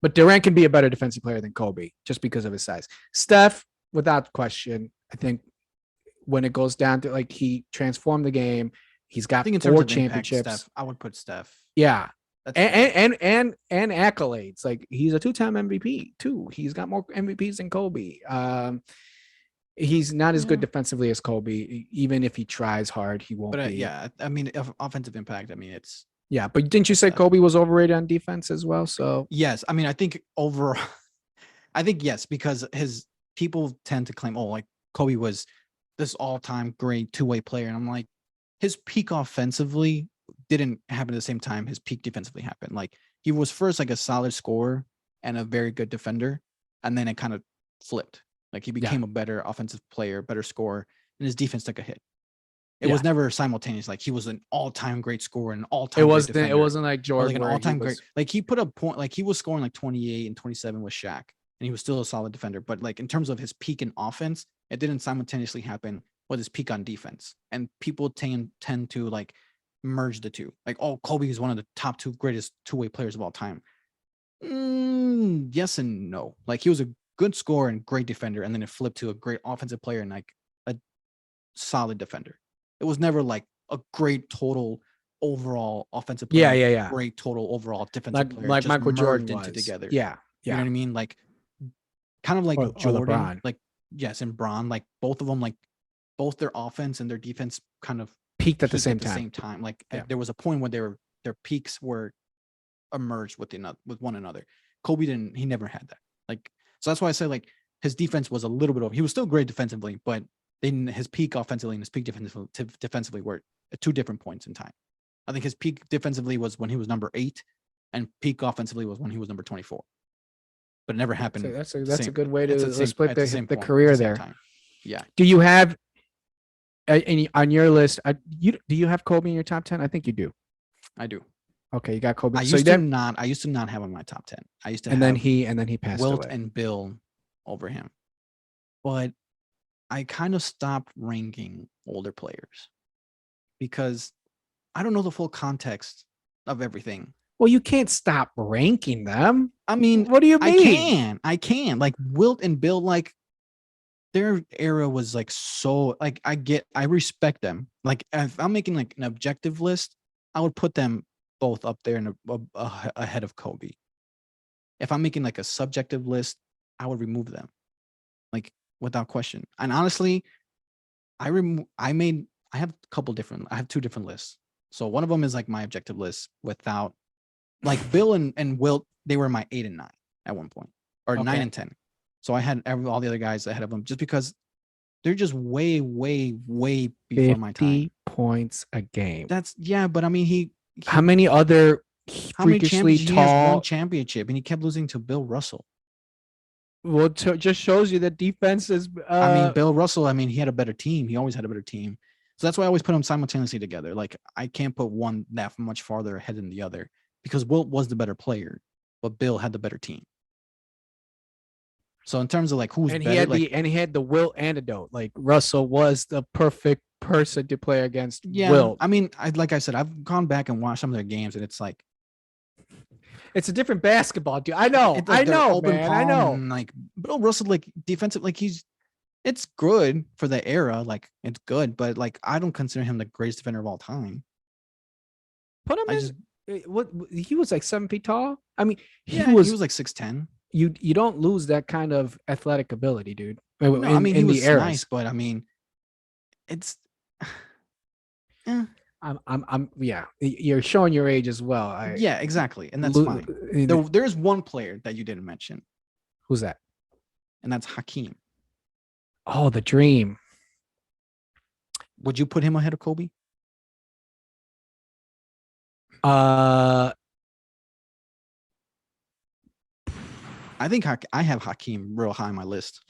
But Durant can be a better defensive player than Kobe just because of his size. Steph, without question, I think when it goes down to like he transformed the game, he's got 4 championships. Impact, Steph, I would put Steph. Yeah. And accolades. Like he's a 2-time MVP too. He's got more MVPs than Kobe. He's not as good defensively as Kobe. Even if he tries hard, he won't be. Yeah, I mean, offensive impact. I mean, it's. Yeah, but didn't you say Kobe was overrated on defense as well? So yes, I mean, I think overall, I think yes, because his people tend to claim, oh, like Kobe was this all-time great 2-way player, and I'm like, his peak offensively didn't happen at the same time his peak defensively happened. Like he was first like a solid scorer and a very good defender, and then it kind of flipped. Like he became a better offensive player, better scorer, and his defense took a hit. It was never simultaneous. Like he was an all-time great scorer, and all-time. It wasn't like Jordan, like an all-time great. Like he put a point. Like he was scoring like 28 and 27 with Shaq, and he was still a solid defender. But like in terms of his peak in offense, it didn't simultaneously happen with his peak on defense. And people tend to like merge the two. Like, oh, Kobe is one of the top 2 greatest 2-way players of all time. Yes and no. Like he was a good scorer and great defender, and then it flipped to a great offensive player and like a solid defender. It was never like a great total overall offensive player. Yeah. Great total overall defensive player. Like just Michael Jordan into was. together. Yeah. You know what I mean? Like kind of like or Jordan. LeBron. Like yes, and Bron. Like both of them, like both their offense and their defense kind of peaked at the same time. Like there was a point where their peaks were emerged with one another. Kobe didn't. He never had that. Like so that's why I say like his defense was a little bit over. He was still great defensively, but then his peak offensively and his peak defensively were at 2 different points in time. I think his peak defensively was when he was number 8, and peak offensively was when he was number 24. But it never happened. That's a good way to split the point, career at the there. time. Yeah, Do you have any on your list? Do you have Kobe in your top 10? I think you do. I do. Okay, you got Kobe. I So used to then, not. I used to not have him in my top 10. I used to and then he passed Wilt away. and Bill over him, but I kind of stopped ranking older players because I don't know the full context of everything. Well, you can't stop ranking them. I mean, What do you mean? I can. Like Wilt and Bill, like their era was like so. Like I respect them. Like if I'm making like an objective list, I would put them both up there and ahead of Kobe. If I'm making like a subjective list, I would remove them, like without question. And honestly, I have a couple different. I have two different lists. So one of them is like my objective list without like Bill and Wilt. They were my 8 and 9 at one point, or 9 and 10. So I had all the other guys ahead of them just because they're just way, way, way before my time. 50 points a game. That's yeah, but I mean How many other how many freakishly championships? He has one tall? championship, and he kept losing to Bill Russell. Well, just shows you that defense is. I mean, Bill Russell. I mean, he had a better team. He always had a better team. So that's why I always put them simultaneously together. Like I can't put one that much farther ahead than the other because Wilt was the better player, but Bill had the better team. So in terms of like who's and better, he had the Wilt antidote. Like Russell was the perfect person to play against. yeah, Wilt. I mean, like I said, I've gone back and watched some of their games, and it's like It's a different basketball, dude. I know, it's like I know, open man. palm I know. And like Bill Russell, like defensive, like it's good for the era, like it's good, but like I don't consider him the greatest defender of all time. Put him what he was like 7 feet tall. I mean, he was like 6'10". You don't lose that kind of athletic ability, dude. No, I mean he was the nice, but I mean it's I'm yeah. You're showing your age as well. Yeah, exactly, and that's fine. There's one player that you didn't mention. Who's that? And that's Hakeem. Oh, the dream. Would you put him ahead of Kobe? I think I have Hakeem real high on my list.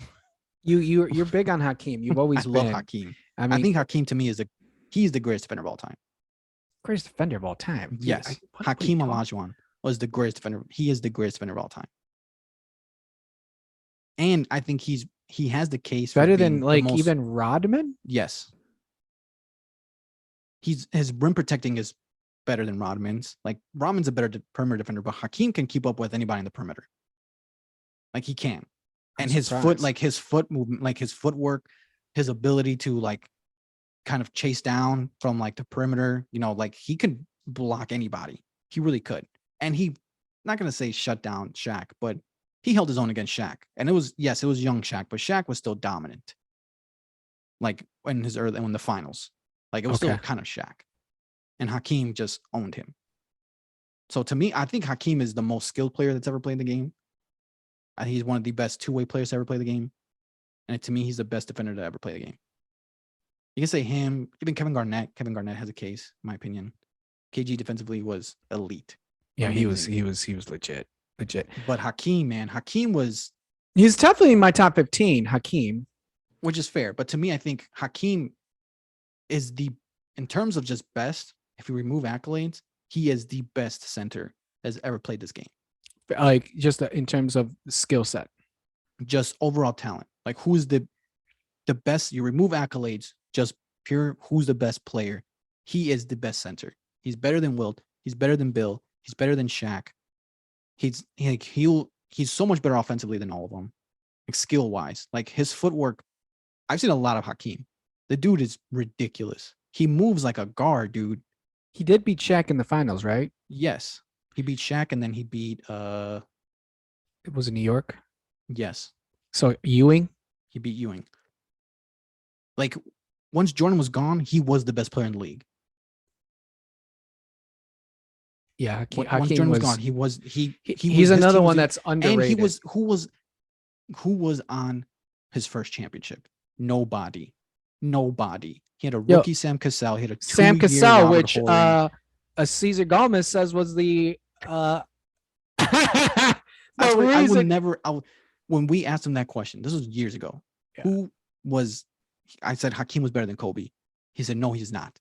You're big on Hakeem. You've always love Hakeem. I mean, I think Hakeem to me he's the greatest defender of all time. Greatest defender of all time. Dude, yes, Hakeem Olajuwon was the greatest defender. He is the greatest defender of all time. And I think he has the case better than like even Rodman. Yes, his rim protecting is better than Rodman's. Like Rodman's a better perimeter defender, but Hakeem can keep up with anybody in the perimeter. Like he can, and his foot movement, like his footwork, his ability to like kind of chase down from like the perimeter, like he could block anybody. He really could. And he, not going to say shut down Shaq, but he held his own against Shaq. And it was young Shaq, but Shaq was still dominant. Like in the finals, like it was still kind of Shaq. And Hakeem just owned him. So to me, I think Hakeem is the most skilled player that's ever played the game. I think he's one of the best two-way players to ever play the game. And to me, he's the best defender to ever play the game. You can say him, even Kevin Garnett. Kevin Garnett has a case, in my opinion. KG defensively was elite. Yeah, amazing. he was legit. But Hakeem, man, he's definitely in my top 15. Hakeem, which is fair. But to me, I think Hakeem is in terms of just best. If you remove accolades, he is the best center that's ever played this game. Like just in terms of skill set, just overall talent. Like who's the best? You remove accolades. Just pure who's the best player. He is the best center. He's better than Wilt. He's better than Bill. He's better than Shaq. He's so much better offensively than all of them. Like skill wise. Like his footwork. I've seen a lot of Hakeem. The dude is ridiculous. He moves like a guard, dude. He did beat Shaq in the finals, right? Yes. He beat Shaq and then he beat it was in New York. Yes. So Ewing? He beat Ewing. Like once Jordan was gone, he was the best player in the league. Yeah, once Jordan was gone, he's another one that's underrated. And who was on his first championship? Nobody. He had a rookie, Sam Cassell. He had a Sam Cassell, which Cesar Gomez says was the I would never. When we asked him that question, this was years ago. Yeah. I said Hakeem was better than Kobe. He said, no, he's not.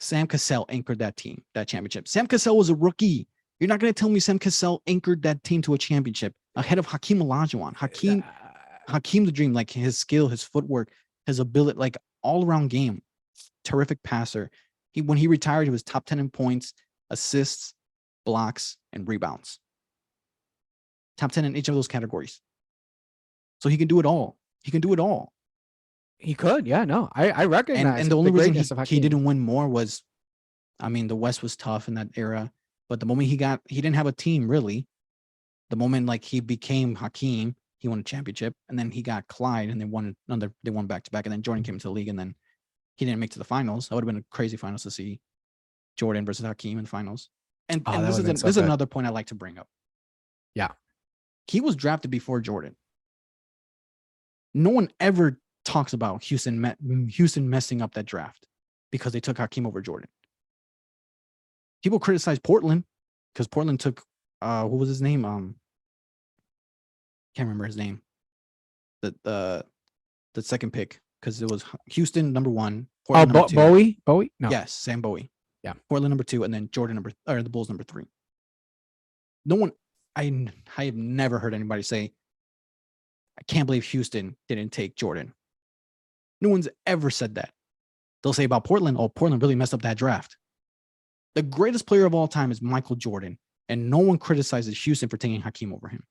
Sam Cassell anchored that team, that championship. Sam Cassell was a rookie. You're not going to tell me Sam Cassell anchored that team to a championship ahead of Hakeem Olajuwon. Hakeem the Dream, like his skill, his footwork, his ability, like all around game, terrific passer. When he retired, he was top 10 in points, assists, blocks, and rebounds. Top 10 in each of those categories. So he can do it all. He can do it all. He could, yeah, no, I recognize. And the only reason he didn't win more was, I mean, the West was tough in that era. But the moment he didn't have a team really. The moment like he became Hakeem, he won a championship, and then he got Clyde, and they won back to back, and then Jordan came into the league, and then he didn't make it to the finals. That would have been a crazy finals to see Jordan versus Hakeem in finals. And this is another point I like to bring up. Yeah, he was drafted before Jordan. No one ever talks about Houston messing up that draft because they took Hakeem over Jordan. People criticize Portland because Portland took what was his name? Can't remember his name. The second pick, because it was Houston number 1. Portland number 2. Bowie? No. Yes, Sam Bowie. Yeah. Portland number 2, and then Jordan the Bulls number 3. No one, I have never heard anybody say, I can't believe Houston didn't take Jordan. No one's ever said that. They'll say about Portland, oh, Portland really messed up that draft. The greatest player of all time is Michael Jordan, and no one criticizes Houston for taking Hakeem over him.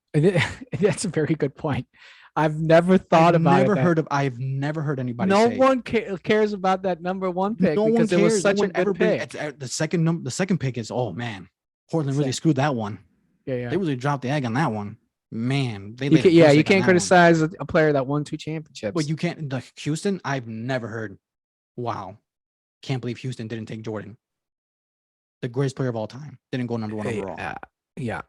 That's a very good point. I've never thought about it. I've never heard anybody no say. No one cares about that number 1 pick no because one cares. It was such a good pick. The second pick is, oh man, Portland really screwed that one. Yeah. They really dropped the egg on that one. Man, you can't criticize a player that won 2 championships. But you can't. The Houston, I've never heard. Wow, can't believe Houston didn't take Jordan. The greatest player of all time didn't go number 1 overall. Yeah,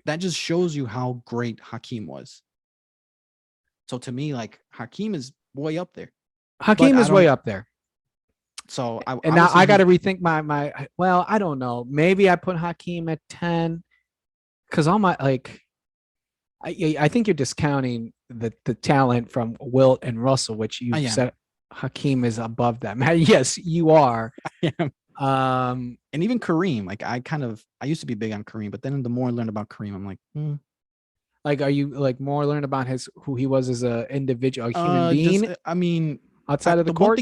that just shows you how great Hakeem was. So to me, like Hakeem is way up there. Hakeem is way up there. So now I got to rethink my. Well, I don't know. Maybe I put Hakeem at 10 because all my like. I think you're discounting the talent from Wilt and Russell, which you said Hakeem is above them. Yes, you are. I am. And even Kareem, like I used to be big on Kareem, but then the more I learned about Kareem, I'm like, Like, are you like more learned about who he was as an individual, a human being? I mean, outside of the court. The one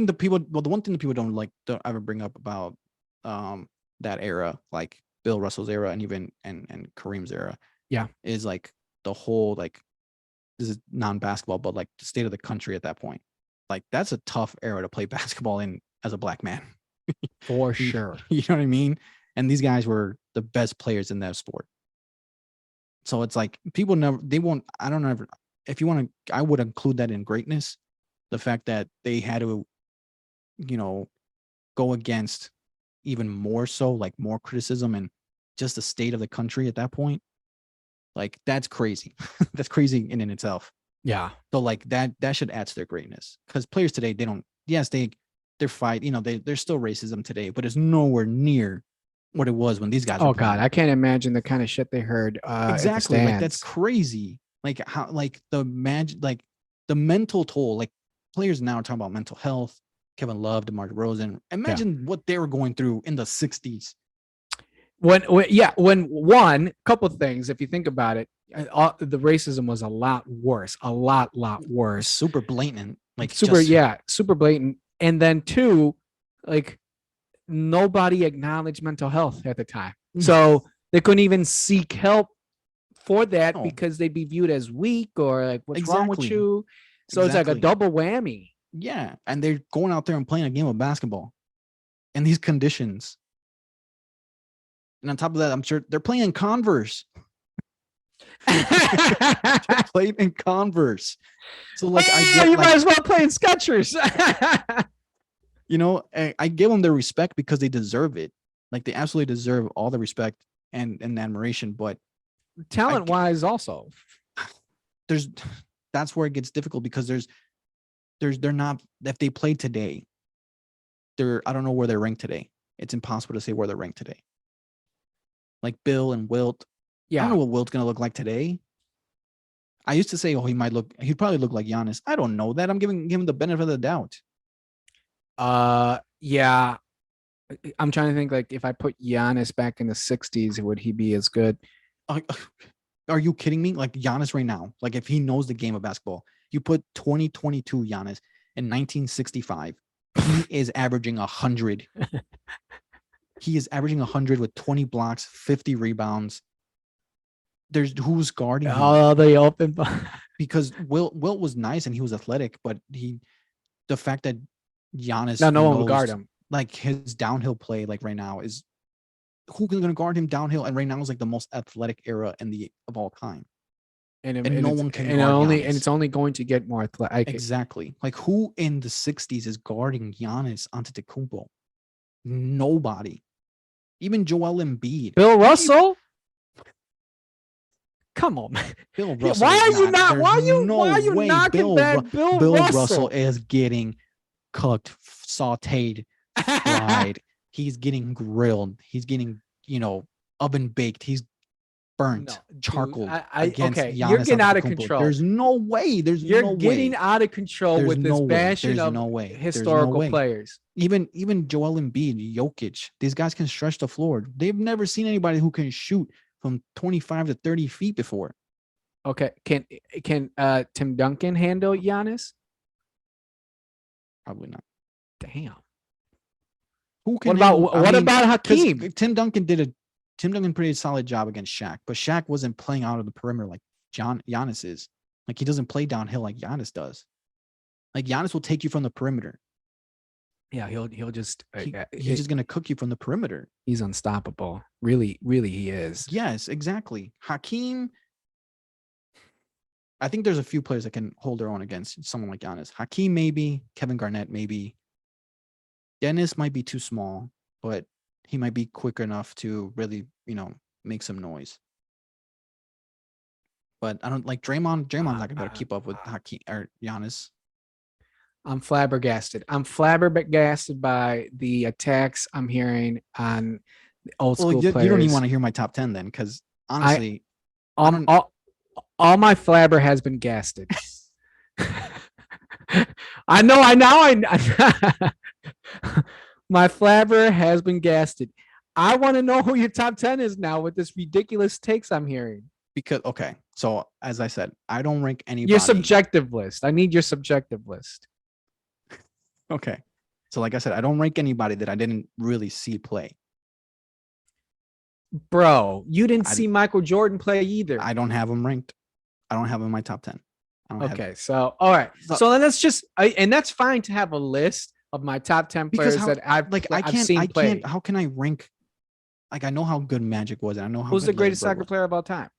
thing that people don't ever bring up about that era, like Bill Russell's era and even and Kareem's era, is like the whole like this is non-basketball, but like the state of the country at that point. Like that's a tough era to play basketball in as a black man. For sure. You know what I mean? And these guys were the best players in that sport. So it's like people I don't know if you want to, I would include that in greatness. The fact that they had to, go against even more so, like more criticism and just the state of the country at that point. Like that's crazy. That's crazy in itself. Yeah. So like that should add to their greatness because players today, they're fight, there's still racism today, but it's nowhere near what it was when these guys. Oh God, I can't imagine the kind of shit they heard. Exactly, like that's crazy. Like how, like the mental toll. Like players now are talking about mental health. Kevin Love, DeMar DeRozan. Imagine what they were going through in the 60s. When one couple of things, if you think about it, the racism was a lot worse, a lot worse, super blatant, like super blatant. And then 2, like nobody acknowledged mental health at the time, so they couldn't even seek help for that because they'd be viewed as weak or like what's wrong with you. So it's like a double whammy. Yeah, and they're going out there and playing a game of basketball in these conditions. And on top of that, I'm sure they're playing in Converse. They're playing in Converse. So like, you might as well play in Skechers. I give them their respect because they deserve it. Like they absolutely deserve all the respect and admiration. But talent-wise, also, that's where it gets difficult because they're not. If they played today, I don't know where they're ranked today. It's impossible to say where they're ranked today. Like Bill and Wilt. I don't know what Wilt's gonna look like today. I used to say, oh, he'd probably look like Giannis. I don't know that. I'm giving him the benefit of the doubt. Yeah. I'm trying to think like if I put Giannis back in the 60s, would he be as good? Uh, Are you kidding me? Like Giannis right now, like if he knows the game of basketball, you put 2022 Giannis in 1965, he is averaging 100. He is averaging 100 with 20 blocks, 50 rebounds. There's who's guarding him Oh, the open. because Wilt was nice and he was athletic, but the fact that Giannis No one will knows, guard him. like his downhill play, like right now is who's going to guard him downhill, and right now is like the most athletic era of all time. And no one can guard Giannis. And it's only going to get more athletic. Exactly. Like who in the 60s is guarding Giannis Antetokounmpo? Nobody. Even Joel Embiid. Bill Russell? Come on, man. Bill Russell. Why are you not? Why are you way knocking that Bill Russell is getting cooked, sauteed, fried. He's getting grilled. He's getting, oven baked. He's burnt, charcoal. Against okay, Giannis you're getting out of Antetokounmpo. control. There's no way. You're getting out of control There's with this bashing of historical players. Even Joel Embiid, Jokic, these guys can stretch the floor. They've never seen anybody who can shoot from 25 to 30 feet before. Okay, can Tim Duncan handle Giannis? Probably not. Damn. Who can? What about Hakeem? Tim Duncan did a solid job against Shaq, but Shaq wasn't playing out of the perimeter like Giannis is. Like he doesn't play downhill like Giannis does. Like Giannis will take you from the perimeter. Yeah, he'll just he's just gonna cook you from the perimeter. He's unstoppable. Really, really, he is. Yes, exactly. Hakeem. I think there's a few players that can hold their own against someone like Giannis. Hakeem maybe, Kevin Garnett maybe. Dennis might be too small, but he might be quick enough to really, make some noise. But I don't like Draymond. Draymond's not gonna keep up with Hakeem or Giannis. I'm flabbergasted. I'm flabbergasted by the attacks I'm hearing on old school players. You don't even want to hear my top 10 then, because honestly, all my flabber has been gasted. I know. My flabber has been gasted. I want to know who your top 10 is now with this ridiculous takes I'm hearing. Because, okay, so as I said, I don't rank anybody. Your subjective list. I need your subjective list. Okay. So like I said, I don't rank anybody that I didn't really see play. Bro, you didn't see Michael Jordan play either. I don't have him ranked. I don't have him in my top 10. Okay, so all right. So then let's just and that's fine to have a list of my top 10 players that I've seen play. How can I rank? Like I know how good Magic was, and I know how who's the greatest soccer player of all time?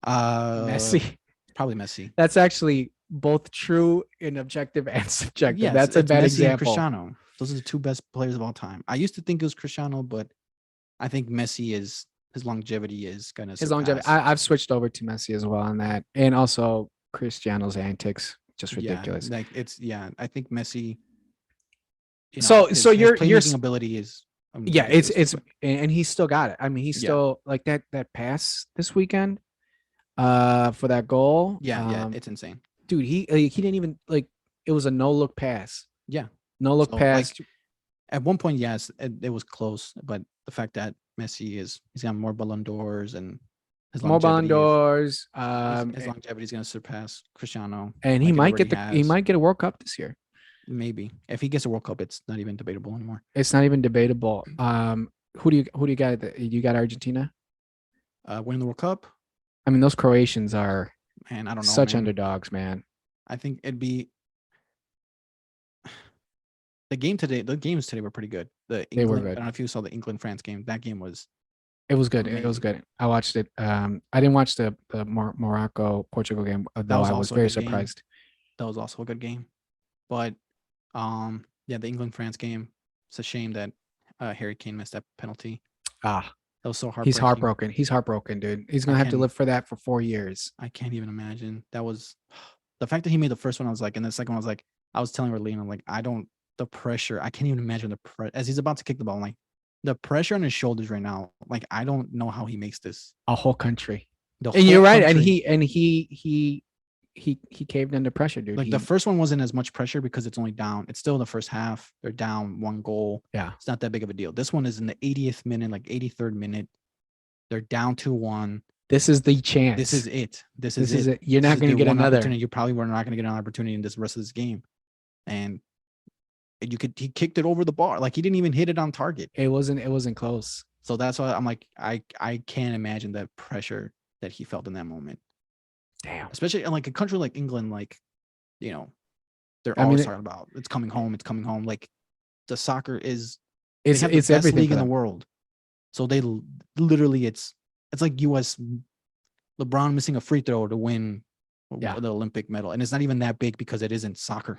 Messi. Probably Messi. That's actually both true and objective and subjective. Yes, that's a bad Messi example. And Cristiano. Those are the two best players of all time. I used to think it was Cristiano, but I think Messi his longevity is gonna surpass. His longevity. I've switched over to Messi as well on that, and also Cristiano's antics, just ridiculous. I think Messi. His your ability is. It's and he's still got it. I mean, he's still like that pass this weekend, for that goal. It's insane, dude. He didn't even it was a no look pass. Yeah, no look pass. At one point, yes, it was close, but the fact that Messi he's got more Ballon d'Ors and his longevity is going to surpass Cristiano, and he might get a World Cup this year. Maybe if he gets a World Cup, it's not even debatable anymore. It's not even debatable. Who do you got? You got Argentina winning the World Cup. I mean, those Croatians are I don't know, such underdogs, man. I think it'd be the games today were pretty good. They were good. I don't know if you saw the England-France game. That game was. It was good. Amazing. It was good. I watched it. I didn't watch the Morocco-Portugal game, though I was very surprised. That was also a good game. But, the England-France game, it's a shame that Harry Kane missed that penalty. That was so heartbreaking. He's heartbroken, dude. He's going to have to live for that for 4 years. I can't even imagine. That was the fact that he made the first one. I was like, and the second one, I was telling Raylene, I'm like, the pressure. I can't even imagine the pressure as he's about to kick the ball. I'm like, the pressure on his shoulders right now. Like, I don't know how he makes this. A whole country. The And you're whole right. And country- he caved under pressure, dude. like the first one wasn't as much pressure because it's only down. It's still the first half. They're down 1 goal. Yeah. It's not that big of a deal. This one is in the 80th minute, like 83rd minute. They're down 2-1. This is the chance. This is it. This This is is it. it. You're This not is going to their get one another. opportunity. You probably were not going to get an opportunity in this rest of this game. And he kicked it over the bar. Like he didn't even hit it on target. It wasn't close. So that's why I'm like, I can't imagine the pressure that he felt in that moment. Damn. Especially in like a country like England, like, you know, they're I mean, always talking about it's coming home, it's coming home. Like the soccer is It's they have the it's best everything league for in the them. world. So they literally it's like US LeBron missing a free throw to win Yeah. the Olympic medal. And it's not even that big because it isn't soccer.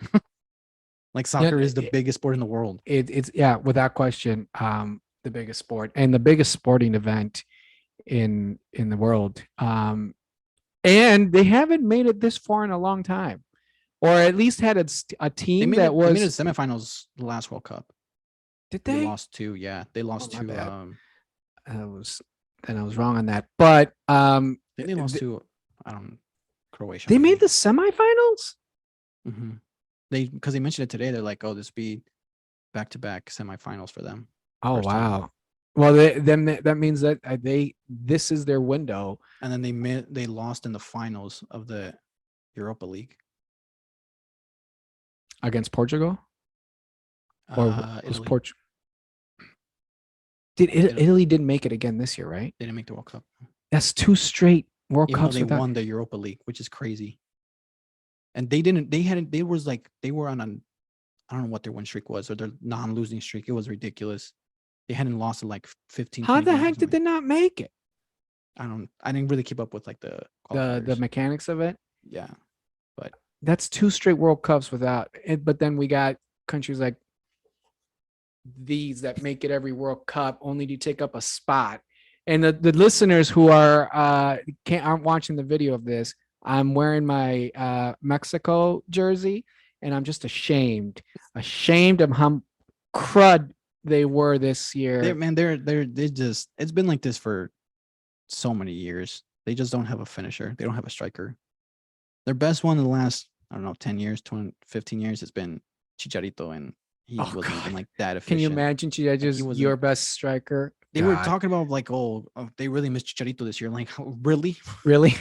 Like Yeah, soccer is the biggest sport in the world. It's yeah, without question, the biggest sport and the biggest sporting event in the world. And they haven't made it this far in a long time, or at least had a team that They made it was. to semifinals the last World Cup. Did They they? lost to, yeah. They lost my to bad. I I was wrong on that, but think they lost to Croatia. they maybe. made the semifinals. Mhm. Because they mentioned it today. They're like, oh, this be back-to-back semifinals for them. Oh First time. wow. Well, then that means that this is their window. And then they lost in the finals of the Europa League. Against Portugal, or was Italy. Portugal? Italy. Italy didn't make it again this year, right? They didn't make the World Cup. That's 2 straight World Even though Cups they without. won the Europa League, which is crazy. And they didn't. They were on an, I don't know what their win streak was or their non-losing streak. It was ridiculous. They hadn't lost in like 15. How 20 the games or heck did something. they not make it? I didn't really keep up with like the The qualifiers. mechanics of it. Yeah, but That's 2 straight World Cups without it. But then we got countries like these that make it every World Cup only to take up a spot. And the listeners who are aren't watching the video of this, I'm wearing my Mexico jersey, and I'm just ashamed of how crud they were this year. they just, it's been like this for so many years. They just don't have a finisher. They don't have a striker. Their best one in the last, I don't know, 10 years, 20, 15 years has been Chicharito, and he Oh, wasn't God. even like that efficient. Can you imagine Chicharito's wasn't- your best striker? They were God. talking about like, oh, they really missed Chicharito this year. Like, really? Really?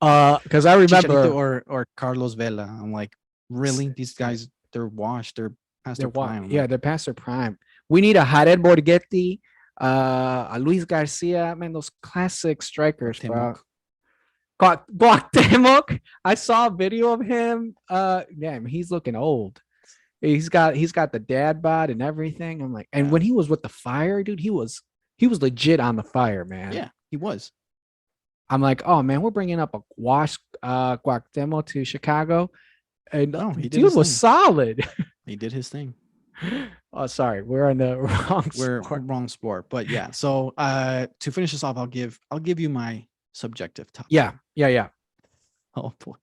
Because I remember Chicharito or Carlos Vela. I'm like, really? These guys, they're washed. They're past their prime. yeah, they're past their prime. We need a Jared Borghetti, a Luis Garcia, man, those classic strikers, bro. Cuauhtemoc. I saw a video of him. Damn, he's looking old. He's got the dad bod and everything. I'm like, and when he was with the Fire, dude, he was legit on the Fire, man. Yeah, he was. I'm like, oh man, we're bringing up a wash Cuauhtemoc to Chicago, and No, he did dude his was thing. solid. He did his thing. Oh, sorry, we're on the wrong. We're sport. wrong sport, but yeah. So to finish this off, I'll give you my subjective top. Yeah. Oh boy.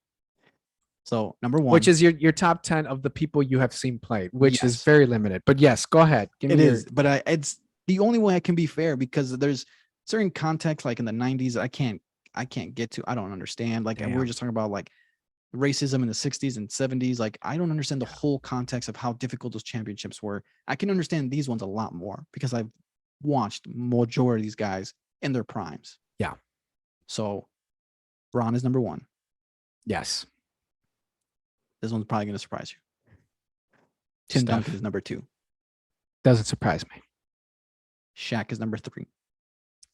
So number 1, Which is your top 10 of the people you have seen play, which is Yes. very limited. But yes, go ahead. Give me it your- is, but it's the only way I can be fair because there's certain context like in the 90s I can't get to. I don't understand. Like, and we were Damn. just talking about like racism in the 60s and 70s. Like, I don't understand the whole context of how difficult those championships were. I can understand these ones a lot more because I've watched majority of these guys in their primes. Yeah. So Bron is number 1. Yes. This one's probably going to surprise you. Tim Steph. Duncan is number 2. Doesn't surprise me. Shaq is number 3.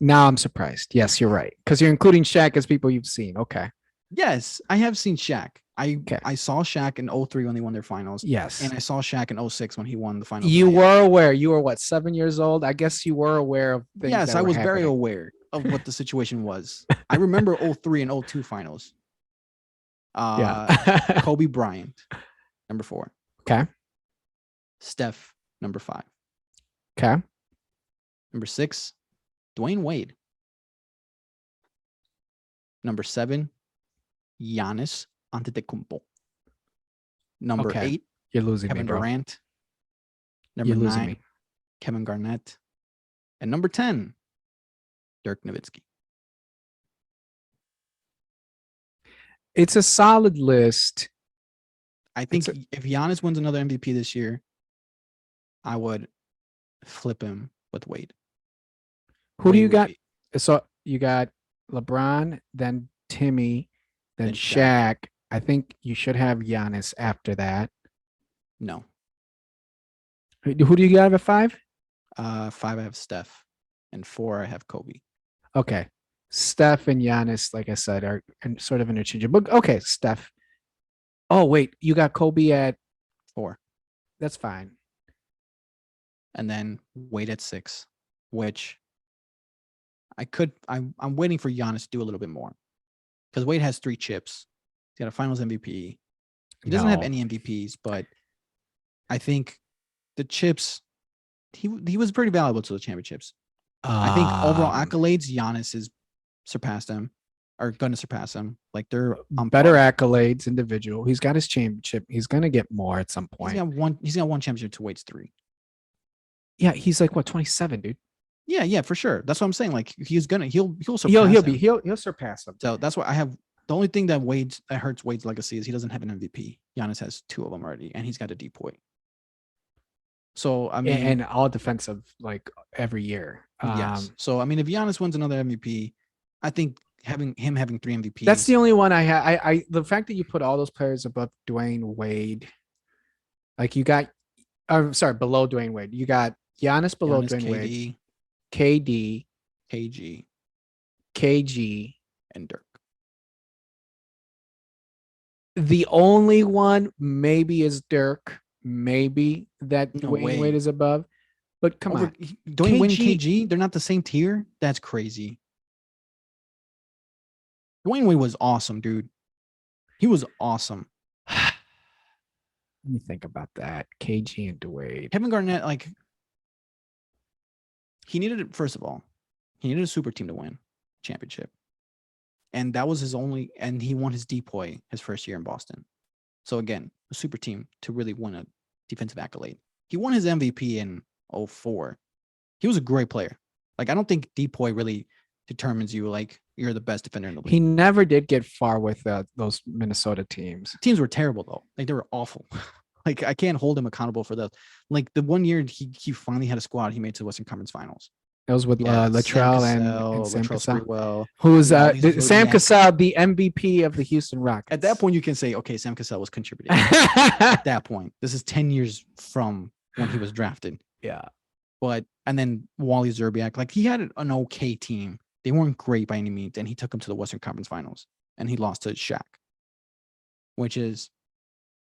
Now I'm surprised. Yes, you're right. Because you're including Shaq as people you've seen. Okay. Yes, I have seen Shaq. Okay. I saw Shaq in 03 when they won their finals. Yes. And I saw Shaq in 06 when he won the finals. You in Miami. were aware. You were what, 7 years old? I guess you were aware of things. Yes, that I were was very happening. aware of what the situation was. I remember 03 and 02 finals. Yeah. Kobe Bryant, number 4. Okay. Steph, number 5. Okay. Number 6, Dwayne Wade. Number 7, Giannis Antetokounmpo. Number Okay. 8, You're losing Kevin me, bro. Durant. Number You're losing 9, me. Kevin Garnett. And number 10, Dirk Nowitzki. It's a solid list. I It's think if Giannis wins another MVP this year, I would flip him with Wade. Who do Wade you would got? be So you got LeBron, then Timmy, then then Shaq. Shaq. I think you should have Giannis after that. No. Who do you got at 5? 5 I have Steph, and 4 I have Kobe. Okay. Steph and Giannis, like I said, are sort of interchangeable. But okay, Steph. Oh, wait, you got Kobe at 4, that's fine. and then Wade at 6, which I'm waiting for Giannis to do a little bit more because Wade has 3 chips. He's got a Finals MVP. He doesn't have No. any MVPs, but I think the chips he was pretty valuable to the championships. I think overall accolades, Giannis has surpassed him, are going to surpass him. Like they're on better par. accolades, individual. He's got his championship. He's gonna get more at some point. He's got one championship to Wade's 3. Yeah, he's like what 27, dude. Yeah, for sure. That's what I'm saying. Like he'll surpass He'll surpass him. So that's why I have the only thing that hurts Wade's legacy is he doesn't have an MVP. Giannis has 2 of them already, and he's got a deep Wade. So I mean, and all defensive like every year. Yes. So I mean, if Giannis wins another MVP, I think having 3 MVPs. That's the only one I have. I the fact that you put all those players above Dwayne Wade, like you got, I'm sorry, below Dwayne Wade. You got Giannis below Dwayne Wade, KD, KG, KG, and Dirk. The only one maybe is Dirk. Maybe that No Dwayne way. Wade is above. But come on. Dwayne Wade and KG, they're not the same tier? That's crazy. Dwayne Wade was awesome, dude. He was awesome. Let me think about that. KG and Dwayne. Kevin Garnett, like, he needed, first of all, he needed a super team to win championship. And that was and he won his depoy his first year in Boston. So again, a super team to really win a defensive accolade. He won his MVP in 2004. He was a great player. Like, I don't think depoy really determines you like you're the best defender in the league. He never did get far with those Minnesota teams. Teams were terrible though. Like they were awful. Like I can't hold him accountable for that. Like the one year he finally had a squad, he made to the Western Conference Finals. It was with Latrell and Sam Cassell. Who's Sam Cassell, the MVP of the Houston Rockets. At that point, you can say, okay, Sam Cassell was contributing. At that point, this is 10 years from when he was drafted. Yeah. And then Wally Zerbiak, like he had an okay team. They weren't great by any means, and he took them to the Western Conference Finals, and he lost to Shaq, which is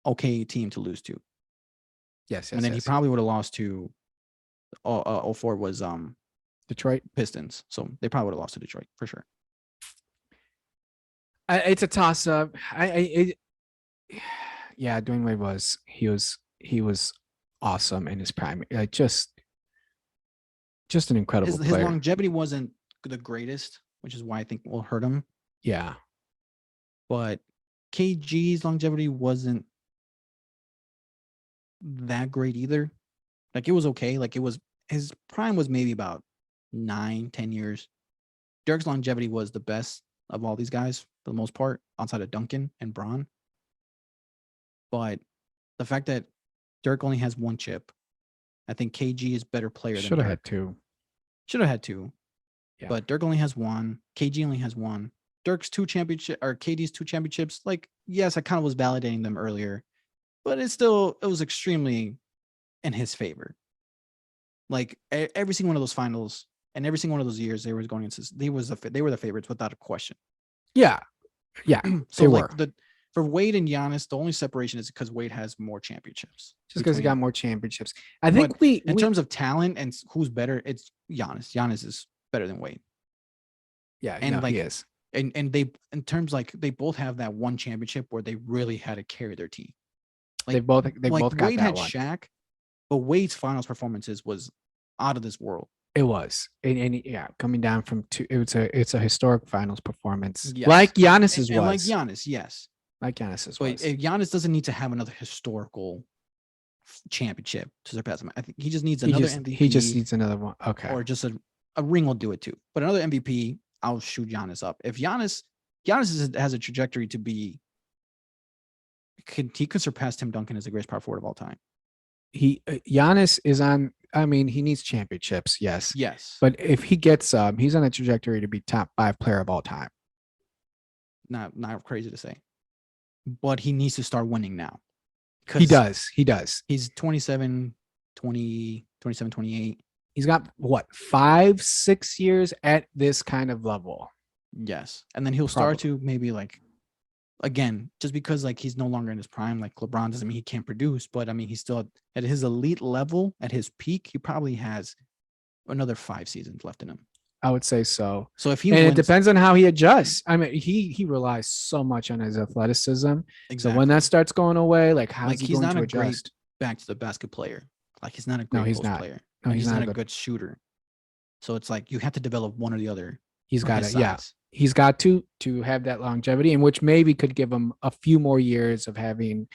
okay team to lose to. Yes. And then he probably would have lost to 04 was Detroit Pistons. So they probably would have lost to Detroit for sure. It's a toss up. Yeah, Dwayne Wade he was awesome in his prime. Like just an incredible player. His longevity wasn't the greatest, which is why I think will hurt him. Yeah. But KG's longevity wasn't that great either. Like it was okay. Like it was his prime was maybe about 9-10 years. Dirk's longevity was the best of all these guys for the most part, outside of Duncan and Bron. But the fact that Dirk only has 1 chip, I think KG is better player than Should have had 2. Should have had 2. Yeah. But Dirk only has 1. KG only has 1. Dirk's 2 championship or KD's 2 championships. Like, yes, I kind of was validating them earlier, but it was extremely in his favor. Like every single one of those finals and every single one of those years they were going into, they were the favorites without a question. Yeah. So like for Wade and Giannis, the only separation is because Wade has more championships. Just because he got more championships. I think in terms of talent and who's better, it's Giannis. Giannis is better than Wade. Yeah, and he is. And they, in terms like they both have that one championship where they really had to carry their team. Like, they both got Wade that had one. Shaq, but Wade's finals performances was out of this world. It was, and coming down from 2, it's a historic finals performance, yes. Like Giannis's and was. Like Giannis, yes. Like Giannis's but was. Giannis doesn't need to have another historical championship to surpass him. I think he just needs another MVP. He just needs another one. Okay. Or just a ring will do it too. But another MVP, I'll shoot Giannis up. If Giannis has a trajectory to be. He could surpass Tim Duncan as the greatest power forward of all time. Giannis is on. I mean, he needs championships, yes. Yes, But if he gets some, he's on a trajectory to be top 5 player of all time. not crazy to say, but he needs to start winning now. He does. He does. He's 27, 28. He's got what, 5-6 years at this kind of level. Yes, and then he'll start to maybe like, again, just because like he's no longer in his prime, like LeBron doesn't mean he can't produce, but I mean he's still at his elite level, at his peak. He probably has another 5 seasons left in him. I would say so. So if he and wins, it depends on how he adjusts. I mean, he relies so much on his athleticism. exactly. So when that starts going away, like how's like he he's going not to a adjust? great back to the basket player. Like he's not a great No, he's post not. player. No, Like, he's he's not not a a good shooter. So it's like you have to develop one or the other. He's for got his it. Yeah. size. He's got to have that longevity, and which maybe could give him a few more years of having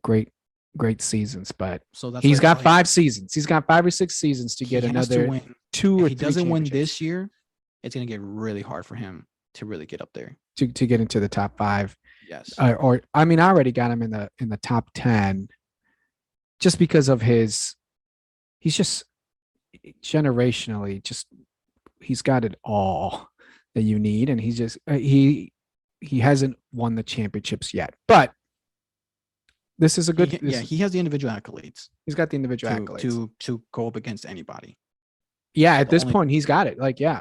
great seasons. But So that's he's why got it's 5 seasons. He's got 5 or 6 seasons to he get has another to win. 2 or If he 3 doesn't win championships this year, it's gonna get really hard for him to really get up there. to get into the top 5. Yes. Or I mean, I already got him in the top 10 just because of he's just generationally he's got it all that you need, and he's just he hasn't won the championships yet, but this is a good. He has the individual accolades. He's got the individual accolades to go up against anybody. Yeah, at this point, he's got it. Like, yeah,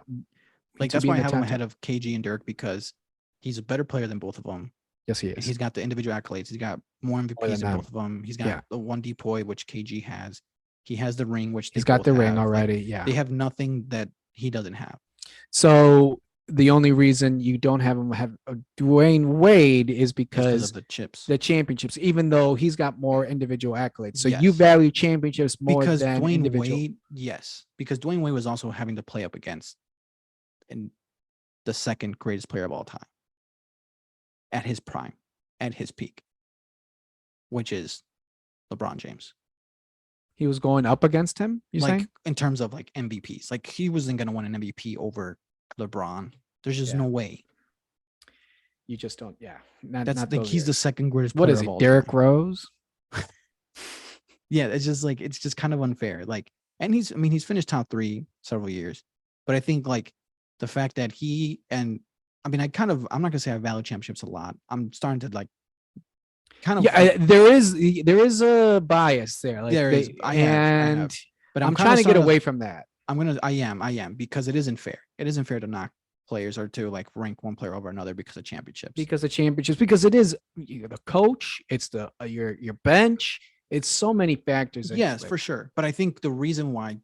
like that's why I have him ahead of KG and Dirk, because he's a better player than both of them. Yes, he is. He's got the individual accolades. He's got more MVPs than both of them. He's got the 1 DPOY, which KG has. He has the ring, which he's got the ring already. Like, yeah, they have nothing that he doesn't have. So the only reason you don't have him have Dwayne Wade is because of the chips, the championships, even though he's got more individual accolades. So yes. You value championships more because than Dwayne individual. Wade, yes, because Dwayne Wade was also having to play up against in the second greatest player of all time at his prime, at his peak, which is LeBron James. He was going up against him, you like saying? In terms of like MVPs, like he wasn't going to win an MVP over LeBron. There's just no way. You just don't. Yeah, that's like he's years. the second greatest. What is he? Derrick Rose? Yeah, it's just like it's just kind of unfair. Like, and he's finished top 3 several years, but I think like the fact that I'm not gonna say I value championships a lot. I'm starting to like kind of there is a bias there. Like there is, I have, but I'm trying to get away from that. I am because it isn't fair. It isn't fair to knock players or to like rank one player over another because of championships. Because it is the coach, it's the your bench, it's so many factors. Yes, for sure. But I think the reason why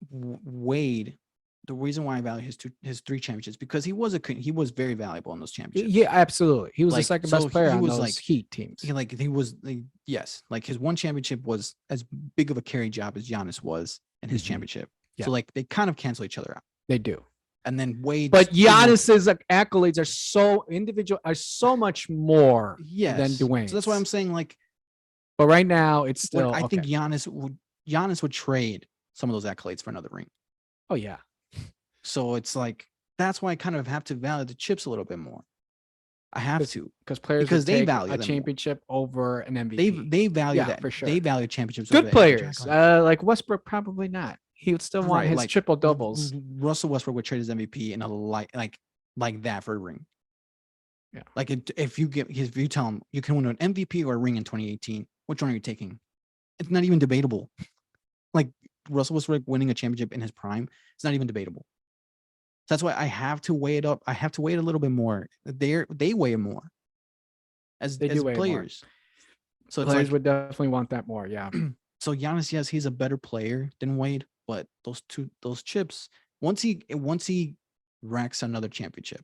Wade, the reason why I value his 3 championships, because he was very valuable in those championships. Yeah, absolutely. He was like, the second best player on those like Heat teams. Yes, like his one championship was as big of a carry job as Giannis was in his championship. Yeah. So like they kind of cancel each other out. They do. And then Wade, but Giannis's accolades are so individual, are so much more than Dwayne. So that's why I'm saying like. But right now it's still. I think Giannis would trade some of those accolades for another ring. Oh yeah. So it's like that's why I kind of have to value the chips a little bit more. I have to because they value a championship over an MVP. They value that for sure. They value championships. Good players, like Westbrook, probably not. He would still want his triple doubles. Russell Westbrook would trade his MVP in a like that for a ring. Yeah, like if you tell him you can win an MVP or a ring in 2018, which one are you taking? It's not even debatable. Like Russell Westbrook winning a championship in his prime, it's not even debatable. So that's why I have to weigh it up. I have to weigh it a little bit more. They weigh it more as players. So players would definitely want that more. Yeah. So Giannis, yes, he's a better player than Wade, but those chips, once he racks another championship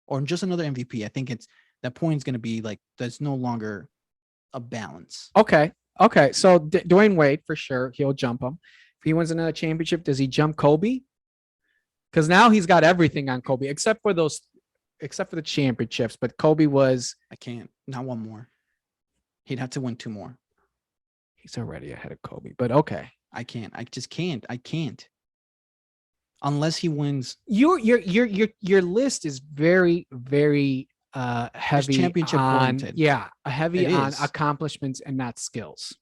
or just another MVP, I think that point's going to be like there's no longer a balance. Okay. So Dwayne Wade for sure, he'll jump him. If he wins another championship, does he jump Kobe? Because now he's got everything on Kobe except for the championships. But Kobe was. I can't. Not one more. He'd have to win 2 more. He's already ahead of Kobe, but okay. I can't. I just can't. I can't. unless he wins Your list is very, very is heavy championship on, oriented. heavy It on is. accomplishments and not skills.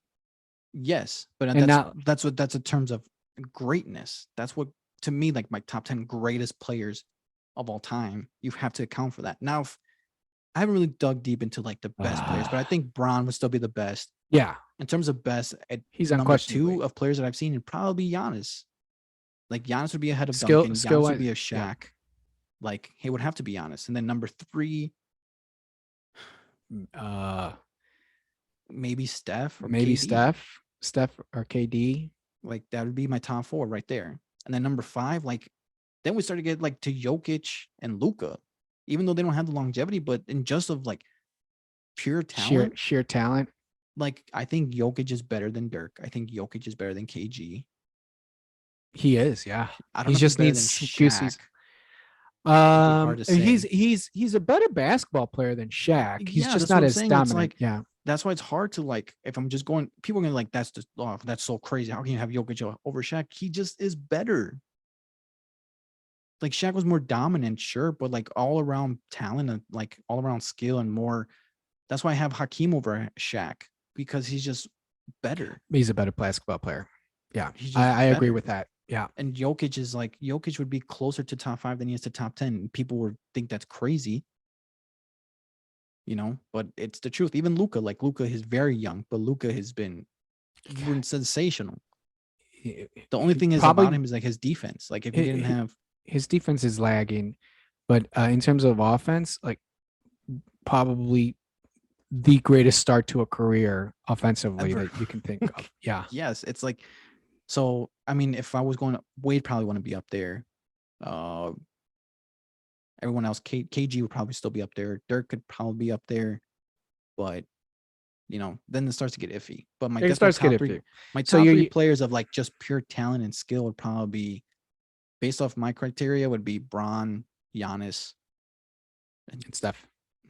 Yes, but And now, that's in terms of greatness. That's what, to me, like my top 10 greatest players of all time. You have to account for that. Now, I haven't really dug deep into like the best players, but I think Bron would still be the best. yeah, In terms of best, at he's number unquestionably 2 of players that I've seen would probably be Giannis. Like Giannis would be ahead of skill. Duncan. Skill Giannis would wise, be a yeah. Shaq. Like he would have to be Giannis. And then number 3, Uh, maybe Steph or maybe KD. Steph or KD. Like that would be my top 4 right there. And then number 5, like then we start to get like to Jokic and Luka, even though they don't have the longevity, but in just of like pure talent, Sheer talent. like I think Jokic is better than Dirk. I think Jokic is better than KG. He is, yeah. I don't He know if he's just better than needs some Shaq. goosies. It'd be hard to say. He's a better basketball player than Shaq. He's Yeah, just that's what not I'm as saying. It's dominant. like Yeah. that's why it's hard to like if I'm just going, people are gonna like that's just that's so crazy. How can you have Jokic over Shaq? He just is better. Like Shaq was more dominant, sure, but like all around talent and like all around skill and more. That's why I have Hakeem over Shaq because he's just better. He's a better basketball player. Yeah. He's just I agree better. with that. Yeah. And Jokic is like Jokic would be closer to top 5 than he is to top 10. People would think that's crazy, but it's the truth. Even Luka, like Luka is very young, but Luka has been sensational. The only thing is about him is like his defense. Like if he didn't have his defense is lagging, but in terms of offense, like probably the greatest start to a career offensively ever. that you can think of. Yeah. Yes, it's like so. I mean, if I was going, Wade probably want to be up there. Everyone else, KG would probably still be up there. Dirk could probably be up there, but then it starts to get iffy. But my top three, my top 3 players of like just pure talent and skill would probably be, based off my criteria, would be Bron, Giannis, and Steph.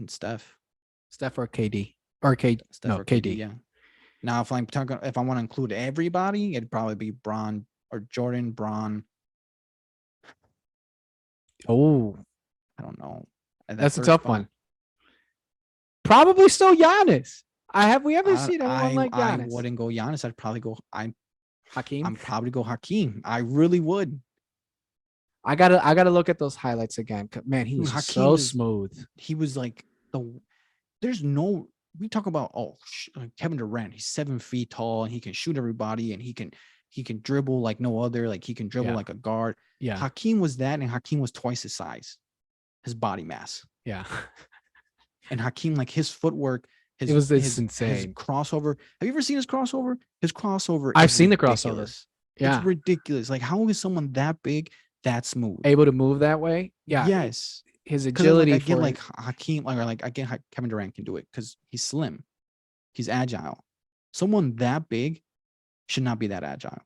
Steph or KD or KD. No, KD. Yeah. Now, if I want to include everybody, it'd probably be Bron or Jordan, Bron. Oh, I don't know. That's a tough one. Probably still Giannis. Have we ever seen anyone like Giannis? I wouldn't go Giannis. I'd probably go Hakeem. I'm probably go Hakeem. I really would. I gotta look at those highlights again. Man, he was so smooth. He was like we talk about Kevin Durant. He's 7 feet tall and he can shoot everybody and he can dribble like no other. Like he can dribble like a guard. Yeah. Hakeem was that, and Hakeem was twice his size, his body mass. Yeah. And Hakeem, like his footwork, his insane. His crossover. Have you ever seen his crossover? His crossover. I've seen the crossover. Yeah. It's ridiculous. Like how is someone that big, that smooth, able to move that way? Yeah. Yes. His agility. I get like Hakeem, I get Kevin Durant can do it because he's slim, he's agile. Someone that big should not be that agile.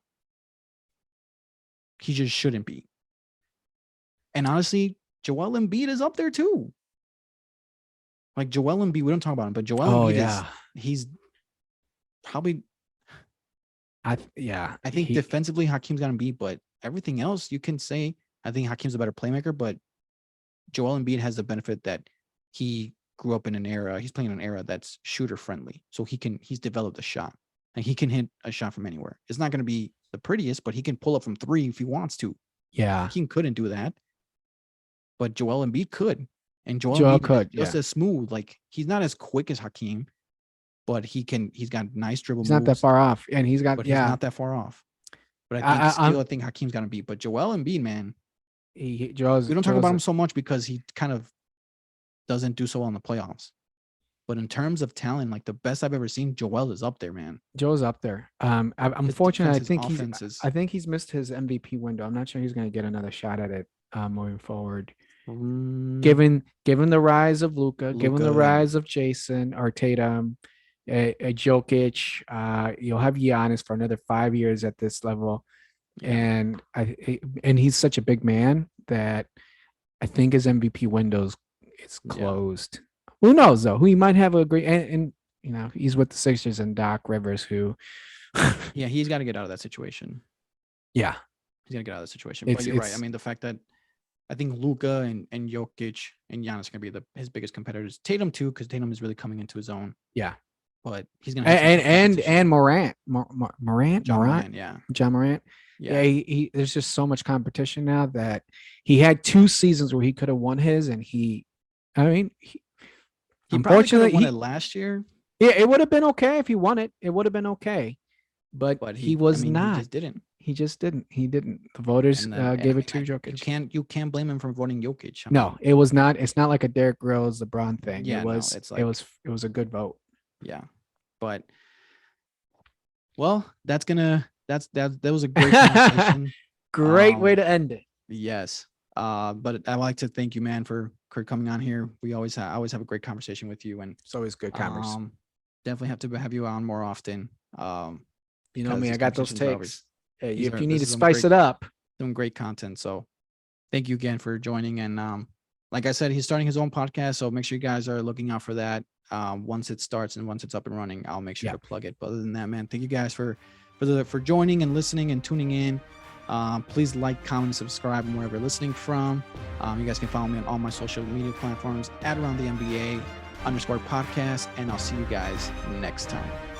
He just shouldn't be. And honestly, Joel Embiid is up there too. Like Joel Embiid, we don't talk about him, but Joel Embiid he's probably. I think defensively Hakeem's gonna be, but everything else you can say. I think Hakeem's a better playmaker, but Joel Embiid has the benefit that he grew up in an era. He's playing in an era that's shooter friendly, so he's developed a shot and he can hit a shot from anywhere. It's not going to be the prettiest, but he can pull up from 3 if he wants to. Yeah, Hakeem couldn't do that, but Joel Embiid could, and Joel Embiid could just as smooth. Like he's not as quick as Hakeem, but he's got nice dribble moves. He's not that far off, and he's not that far off. But I think Hakeem's gonna beat. But Joel Embiid, man, we don't talk about him so much because he kind of doesn't do so well in the playoffs. But in terms of talent, like the best I've ever seen, Joel is up there, man. Joel's up there. I'm fortunate. I think he's missed his MVP window. I'm not sure he's going to get another shot at it moving forward. Given the rise of Luka, given the rise of Jason or Tatum, a Jokic, you'll have Giannis for another 5 years at this level. Yeah. And he's such a big man that I think his MVP windows is closed. Yeah. Who knows though? He might have a great and he's with the Sixers and Doc Rivers, who he's got to get out of that situation. Yeah. he's gonna get out of the situation. But you're right. I mean, the fact that I think Luka and Jokic and Giannis are gonna be his biggest competitors. Tatum too, because Tatum is really coming into his own. Yeah. But he's gonna have some tough competition. And Morant, John Morant, yeah. John Morant. Yeah. He there's just so much competition now that he had 2 seasons where he could have won his, and He unfortunately probably won it last year, yeah, it would have been okay if he won it. It would have been okay, but he was not. He just didn't. He just didn't. He didn't. The voters gave it to Jokic. You can't blame him for voting Jokic. No, it was not. It's not like a Derrick Rose, LeBron thing. Yeah, it was. No, it's like, it was a good vote. Yeah, but well, that was a great conversation. Great way to end it. Yes. But I'd like to thank you, man, for coming on here. I always have a great conversation with you, and it's always good conversation. Definitely have to have you on more often. You know me, I got those takes. Hey, if you need to spice it up, doing great content. So thank you again for joining. And like I said, he's starting his own podcast, so make sure you guys are looking out for that. Once it starts and once it's up and running, I'll make sure to plug it. But other than that, man, thank you guys for joining and listening and tuning in. Please like, comment, and subscribe wherever you're listening from. You guys can follow me on all my social media platforms @AroundTheNBA_podcast, and I'll see you guys next time.